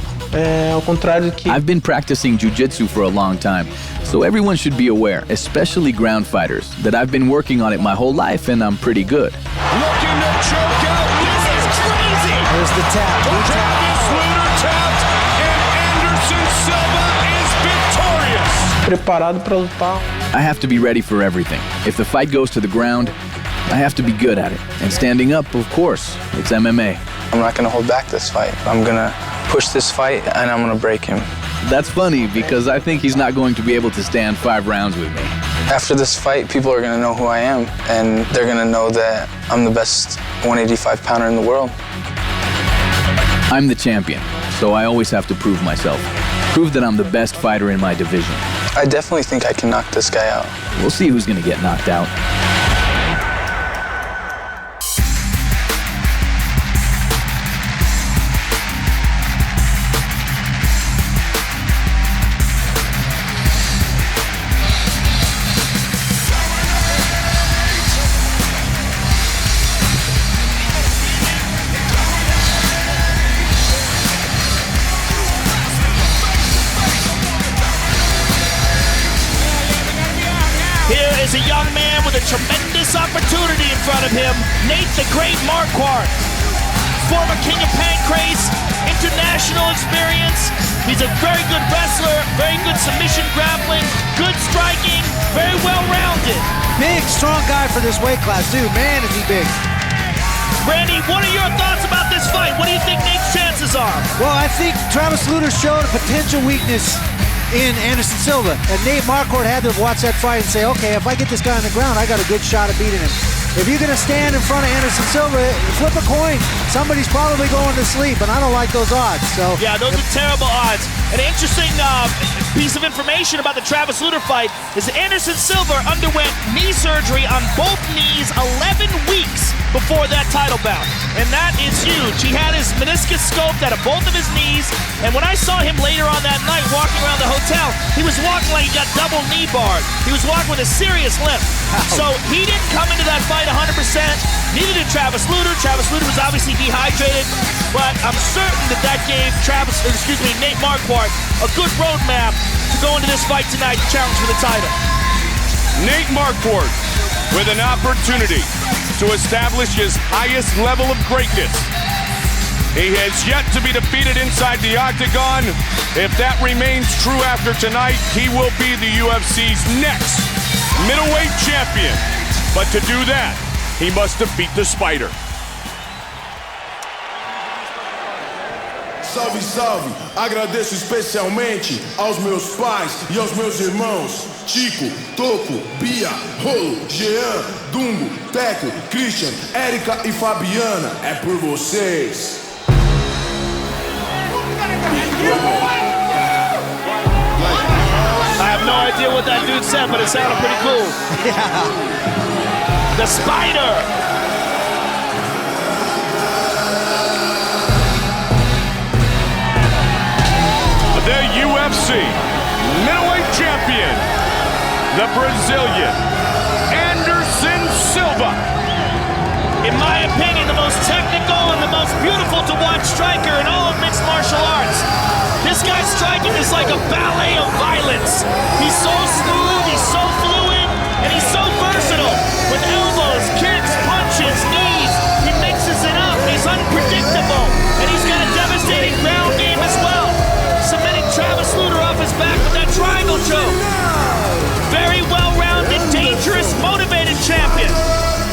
Ao contrário que... I've been practicing jiu-jitsu for a long time, so everyone should be aware, especially ground fighters, that I've been working on it my whole life and I'm pretty good. Looking to choke out. This is crazy. There's the tap. Travis Lutter tapped, and Anderson Silva is victorious. Preparado para lutar. I have to be ready for everything. If the fight goes to the ground, I have to be good at it. And standing up, of course, it's MMA. I'm not going to hold back this fight. I'm going to push this fight, and I'm going to break him. That's funny, because I think he's not going to be able to stand 5 rounds with me. After this fight, people are going to know who I am, and they're going to know that I'm the best 185-pounder in the world. I'm the champion, so I always have to prove myself. Prove that I'm the best fighter in my division. I definitely think I can knock this guy out. We'll see who's going to get knocked out. Here is a young man with a tremendous opportunity in front of him. Nate the Great Marquardt, former King of Pancrase, international experience. He's a very good wrestler, very good submission grappling, good striking, very well-rounded. Big, strong guy for this weight class, too. Man, is he big. Randy, what are your thoughts about this fight? What do you think Nate's chances are? Well, I think Travis Lutter showed a potential weakness in Anderson Silva, and Nate Marquardt had to watch that fight and say, okay, if I get this guy on the ground, I got a good shot at beating him. If you're gonna stand in front of Anderson Silva, flip a coin. Somebody's probably going to sleep, and I don't like those odds. So yeah, those are terrible odds. An interesting piece of information about the Travis Lutter fight is that Anderson Silva underwent knee surgery on both knees 11 weeks before that title bout. And that is huge. He had his meniscus scoped out of both of his knees, and when I saw him later on that night walking around the hotel, he was walking like he got double knee barred. He was walking with a serious limp. So he didn't come into that fight 100%. Neither did Travis Lutter. Travis Lutter was obviously dehydrated, but I'm certain that gave Nate Marquardt a good roadmap to go into this fight tonight to challenge for the title. Nate Marquardt with an opportunity to establish his highest level of greatness. He has yet to be defeated inside the octagon. If that remains true after tonight, he will be the UFC's next middleweight champion. But to do that, he must defeat the Spider. Salve, salve! Agradeço especialmente aos meus pais e aos meus irmãos Chico, Toco, Bia, Rolo, Jean, Dumbo, Teco, Christian, Érica e Fabiana. É por vocês! I have no idea what that dude said, but it sounded pretty cool. The Spider! The UFC middleweight champion, the Brazilian, Anderson Silva. In my opinion, the most technical and the most beautiful to watch striker in all of mixed martial arts. This guy's striking is like a ballet of violence. He's so smooth, he's so fluid, and he's so versatile. With elbows, kicks, punches, knees, he mixes it up. He's unpredictable, and he's got a devastating ground game as well. Submitting Travis Lutter off his back with that triangle choke. Very well-rounded, dangerous, motivated champion.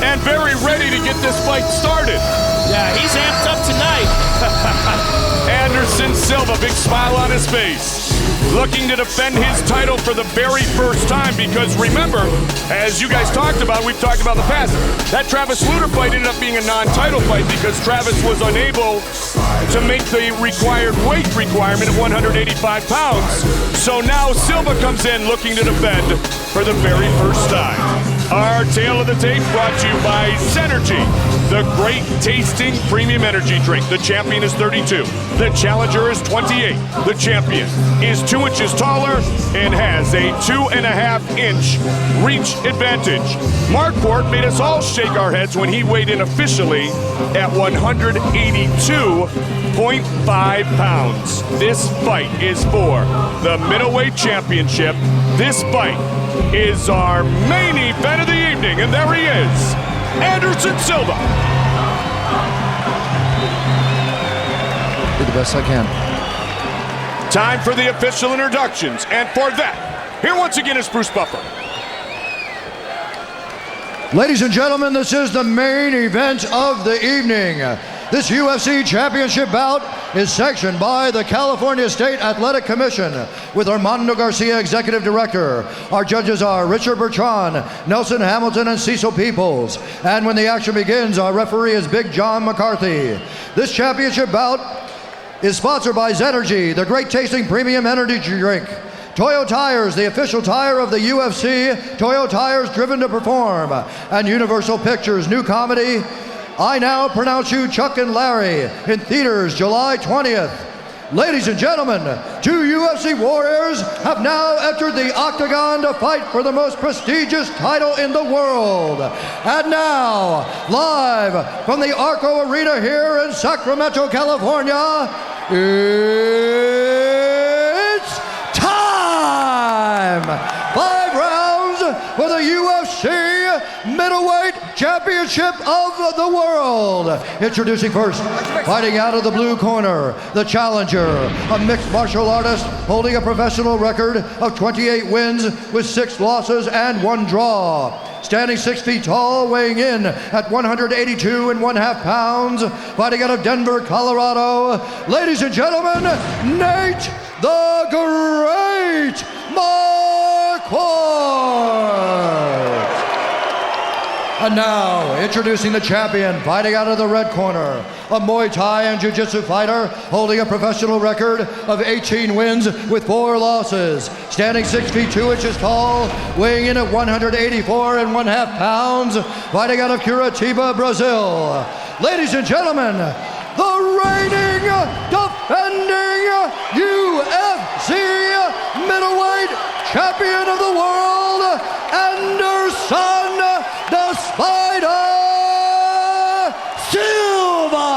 And very ready to get this fight started. Yeah, he's amped up tonight. Anderson Silva, big smile on his face. looking to defend his title for the very first time, because remember, as you guys talked about, we've talked about in the past, that Travis Lutter fight ended up being a non-title fight because Travis was unable to make the required weight requirement of 185 pounds. So now Silva comes in looking to defend for the very first time. Our tale of the tape brought to you by Zenergy, the great tasting premium energy drink. The champion is 32. The challenger is 28. The champion is 2 inches taller and has a 2.5-inch reach advantage. Mark Port made us all shake our heads when he weighed in officially at 182.5 pounds. This fight is for the middleweight championship. This fight is our main event of the evening, and there he is, Anderson Silva. Do the best I can. Time for the official introductions, and for that, here once again is Bruce Buffer. Ladies and gentlemen, this is the main event of the evening. This UFC championship bout is sanctioned by the California State Athletic Commission with Armando Garcia, Executive Director. Our judges are Richard Bertrand, Nelson Hamilton, and Cecil Peoples. And when the action begins, our referee is Big John McCarthy. This championship bout is sponsored by Zenergy, the great tasting premium energy drink. Toyo Tires, the official tire of the UFC. Toyo Tires, driven to perform. And Universal Pictures' new comedy, I Now Pronounce You Chuck and Larry, in theaters July 20th. Ladies and gentlemen, 2 UFC warriors have now entered the octagon to fight for the most prestigious title in the world. And now, live from the ARCO Arena here in Sacramento, California, it's time! 5 rounds for the UFC Middleweight Championship of the World. Introducing first, fighting out of the blue corner, the challenger, a mixed martial artist holding a professional record of 28 wins with 6 losses and 1 draw. Standing 6 feet tall, weighing in at 182.5 pounds, fighting out of Denver, Colorado, ladies and gentlemen, Nate the Great Marquardt. And now, introducing the champion, fighting out of the red corner, a Muay Thai and Jiu-Jitsu fighter holding a professional record of 18 wins with 4 losses. Standing 6 feet 2 inches tall, weighing in at 184.5 pounds, fighting out of Curitiba, Brazil. Ladies and gentlemen, the reigning, defending UFC middleweight champion of the world, Anderson the Spider Silva.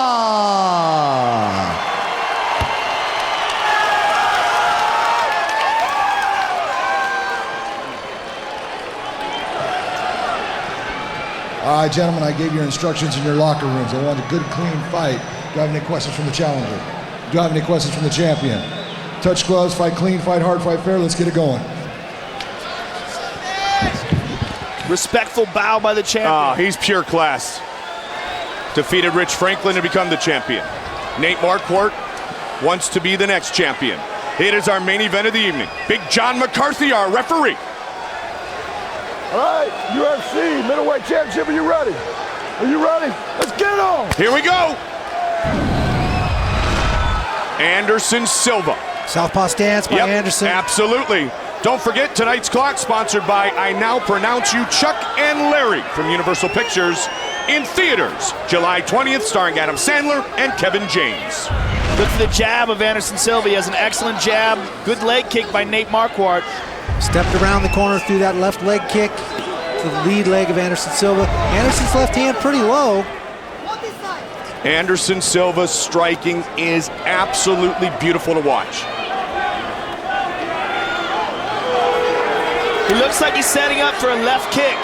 All right, gentlemen, I gave your instructions in your locker rooms. I want a good, clean fight. Do you have any questions from the challenger? Do you have any questions from the champion? Touch gloves, fight clean, fight hard, fight fair. Let's get it going. Respectful bow by the champion. Oh, he's pure class. Defeated Rich Franklin to become the champion. Nate Marquardt wants to be the next champion. It is our main event of the evening. Big John McCarthy, our referee. All right, UFC middleweight championship, are you ready? Are you ready? Let's get it on. Here we go. Anderson Silva. Southpaw stance by Anderson. Absolutely. Don't forget, tonight's clock sponsored by I Now Pronounce You Chuck and Larry from Universal Pictures, in theaters July 20th, starring Adam Sandler and Kevin James. Look for the jab of Anderson Silva. He has an excellent jab. Good leg kick by Nate Marquardt. Stepped around the corner through that left leg kick to the lead leg of Anderson Silva. Anderson's left hand pretty low. Anderson Silva's striking is absolutely beautiful to watch. He looks like he's setting up for a left kick,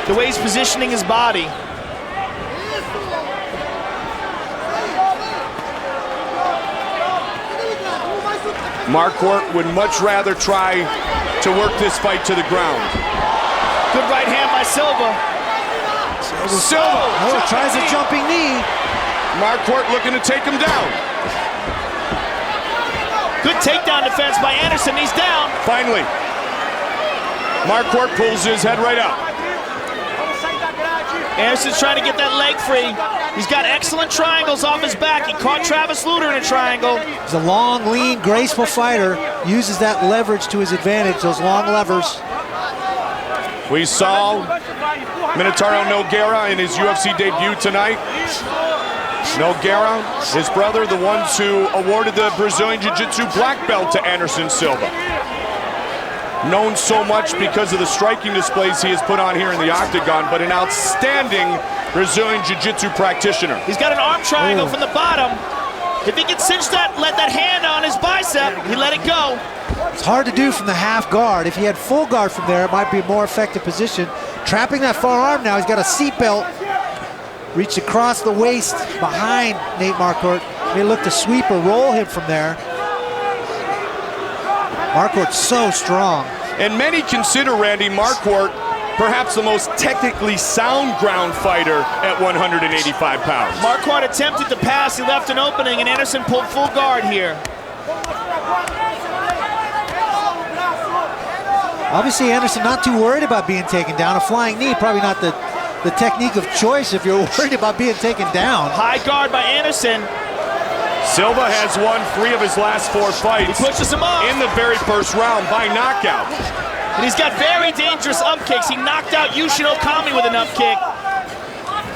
the way he's positioning his body. Marquardt would much rather try to work this fight to the ground. Good right hand by Silva. Silva tries a jumping knee. Marquardt looking to take him down. Good Good takedown defense by Anderson. He's down. Finally, Marquardt pulls his head right up. Anderson's trying to get that leg free. He's got excellent triangles off his back. He caught Travis Lutter in a triangle. He's a long, lean, graceful fighter. Uses that leverage to his advantage, those long levers. We saw Minotauro Nogueira in his UFC debut tonight. Nogueira, his brother, the ones who awarded the Brazilian Jiu-Jitsu black belt to Anderson Silva. Known so much because of the striking displays he has put on here in the octagon, but an outstanding Brazilian Jiu-Jitsu practitioner. He's got an arm triangle from the bottom. If he can cinch that, let that hand on his bicep, he let it go. It's hard to do from the half guard. If he had full guard from there, it might be a more effective position. Trapping that far arm now, he's got a seat belt. Reached across the waist behind Nate Marquardt. May look to sweep or roll him from there. Marquardt's so strong. And many consider Randy Marquardt perhaps the most technically sound ground fighter at 185 pounds. Marquardt attempted to pass, he left an opening, and Anderson pulled full guard here. Obviously, Anderson not too worried about being taken down. A flying knee, probably not the technique of choice if you're worried about being taken down. High guard by Anderson. Silva has won 3 of his last 4 fights. He pushes him up in the very first round by knockout. And he's got very dangerous up kicks. He knocked out Yushin Okami with an up kick.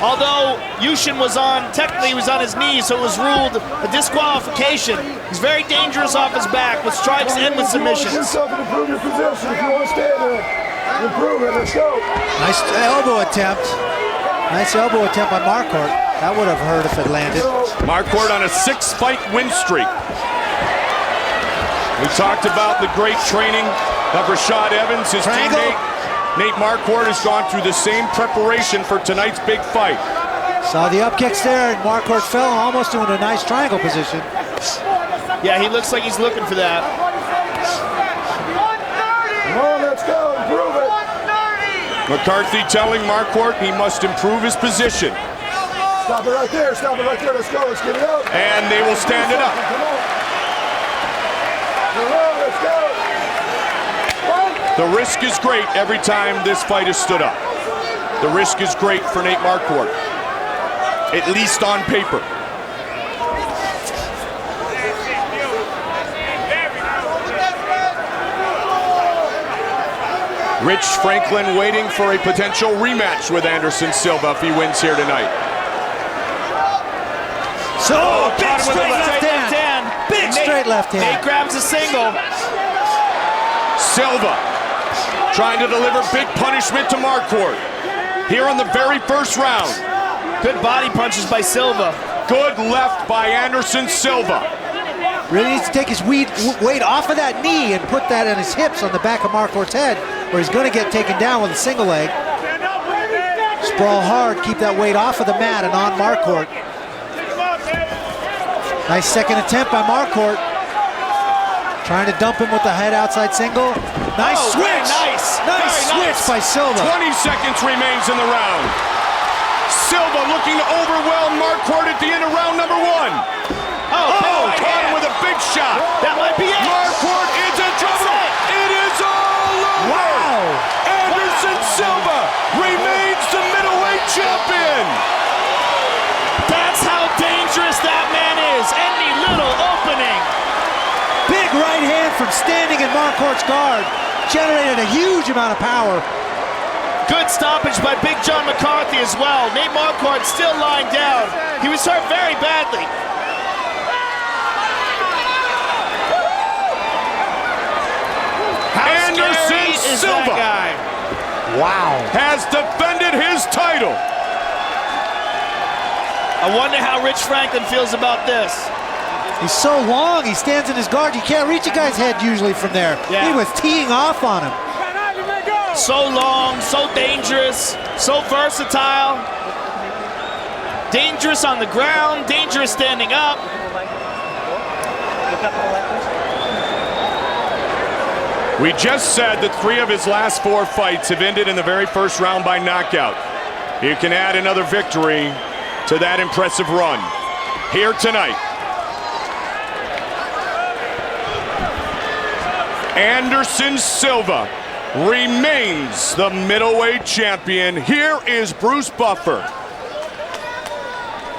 Although Yushin was technically he was on his knees, so it was ruled a disqualification. He's very dangerous off his back with strikes and with submissions. Yourself and improve your position if you want to stay there. Improve it, let's go. Nice elbow attempt. Nice elbow attempt by Marquardt. That would have hurt if it landed. Marquardt on a 6-fight win streak. We talked about the great training of Rashad Evans, his teammate. Nate Marquardt has gone through the same preparation for tonight's big fight. Saw the up kicks there, and Marquardt fell, almost doing a nice triangle position. Yeah, he looks like he's looking for that. Come on, let's go, improve it. McCarthy telling Marquardt he must improve his position. Stop it right there, let's go, let's get it up. And they will stand it up. Come on, let's go. The risk is great every time this fight is stood up. The risk is great for Nate Marquardt, at least on paper. Rich Franklin waiting for a potential rematch with Anderson Silva if he wins here tonight. So, big straight left hand. Big straight left hand. Nate grabs a single. Silva trying to deliver big punishment to Marquardt here on the very first round. Good body punches by Silva. Good left by Anderson Silva. Really needs to take his weight off of that knee and put that on his hips on the back of Marquardt's head, where he's going to get taken down with a single leg. Sprawl hard, keep that weight off of the mat and on Marquardt. Nice second attempt by Marquardt. Trying to dump him with the head outside single. Nice switch! Nice switch by Silva. 20 seconds remains in the round. Silva looking to overwhelm Marquardt at the end of round number 1. Oh, caught him with a big shot. That might be it. Marquardt is in trouble. It is all over. Wow. Anderson Silva remains the middleweight champion. That's how dangerous that man is. Any little opening. Big right hand from standing in Marquardt's guard. Generated a huge amount of power. Good stoppage by Big John McCarthy as well. Nate Marquardt still lying down. He was hurt very badly. Anderson Silva has defended his title. I wonder how Rich Franklin feels about this. He's so long, he stands in his guard. You can't reach a guy's head usually from there. Yeah. He was teeing off on him. So long, so dangerous, so versatile. Dangerous on the ground, dangerous standing up. We just said that 3 of his last 4 fights have ended in the very first round by knockout. You can add another victory to that impressive run here tonight. Anderson Silva remains the middleweight champion. Here is Bruce Buffer.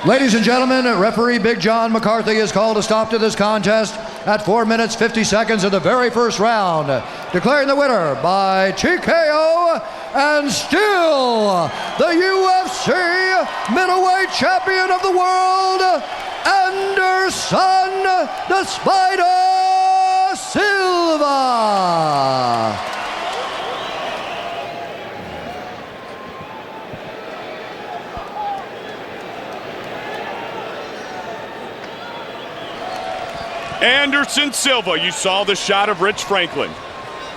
Ladies and gentlemen, referee Big John McCarthy has called a stop to this contest at 4 minutes 50 seconds of the very first round, declaring the winner by TKO and still the UFC middleweight champion of the world, Anderson "The Spider" Silva. Anderson Silva, you saw the shot of Rich Franklin.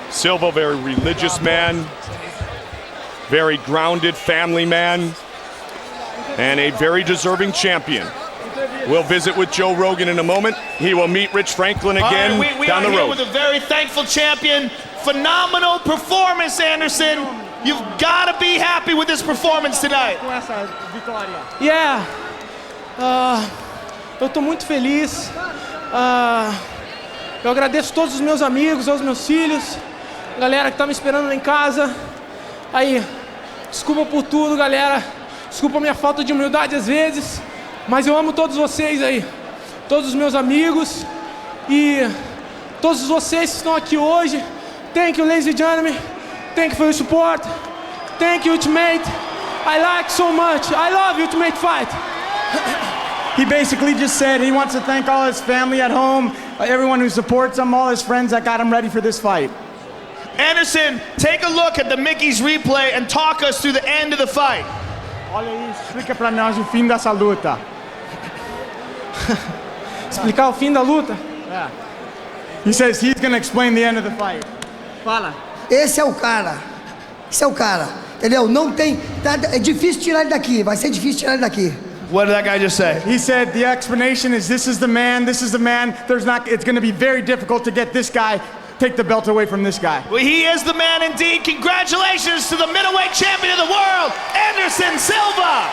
Silva, very religious man, very grounded family man, and a very deserving champion. We'll visit with Joe Rogan in a moment. He will meet Rich Franklin again we down the are road. Here with a very thankful champion. Phenomenal performance, Anderson. You've got to be happy with this performance tonight. Yeah. Eu tô muito feliz. Eu agradeço todos os meus amigos, aos meus filhos, galera que tá me esperando lá em casa. Aí, desculpa por tudo, galera. Desculpa a minha falta de humildade às vezes, mas eu amo todos vocês aí, todos os meus amigos e todos vocês que estão aqui hoje. Thank you, ladies and gentlemen. Thank you for your support. Thank you, Ultimate. I like so much. I love Ultimate Fight. He basically just said he wants to thank all his family at home, everyone who supports him, all his friends that got him ready for this fight. Anderson, take a look at the Mickey's replay and talk us through the end of the fight. Olha aí, explica pra nós o fim dessa luta. Explicar o fim da luta? Yeah. He says he's going to explain the end of the fight. Fala. Esse é o cara. Esse é o cara. Entendeu? Não tem. É difícil tirar ele daqui. Vai ser difícil tirar ele daqui. What did that guy just say? He said the explanation is this is the man, this is the man. It's going to be very difficult to get this guy, take the belt away from this guy. Well, he is the man indeed. Congratulations to the middleweight champion of the world, Anderson Silva.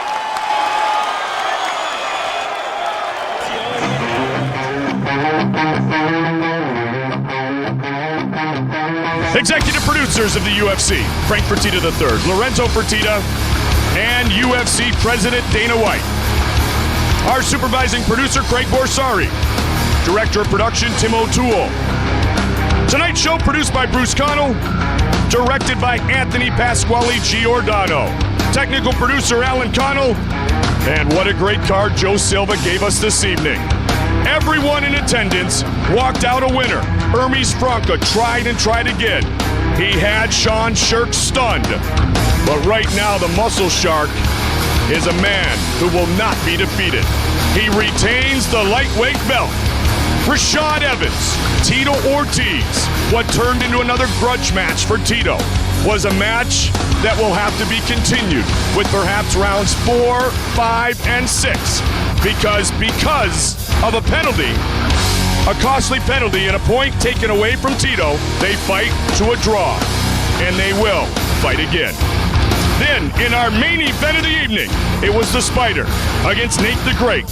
Executive producers of the UFC, Frank Fertitta III, Lorenzo Fertitta, and UFC President Dana White. Our supervising producer, Craig Borsari. Director of production, Tim O'Toole. Tonight's show produced by Bruce Connell. Directed by Anthony Pasquale Giordano. Technical producer, Alan Connell. And what a great card Joe Silva gave us this evening. Everyone in attendance walked out a winner. Hermes Franca tried and tried again. He had Sean Shirk stunned. But right now, the Muscle Shark is a man who will not be defeated. He retains the lightweight belt. Rashad Evans, Tito Ortiz. What turned into another grudge match for Tito was a match that will have to be continued with perhaps rounds 4, 5, and 6. Because of a penalty, a costly penalty and a point taken away from Tito, they fight to a draw. And they will fight again. Then, in our main event of the evening, it was the Spider against Nate the Great.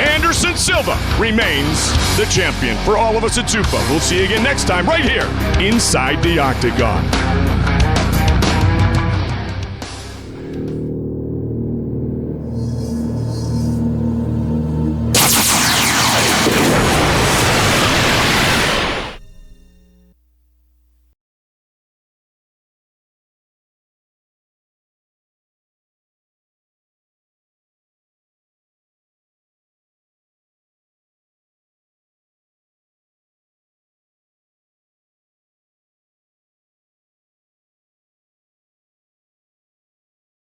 Anderson Silva remains the champion for all of us at Tufa. We'll see you again next time right here inside the Octagon.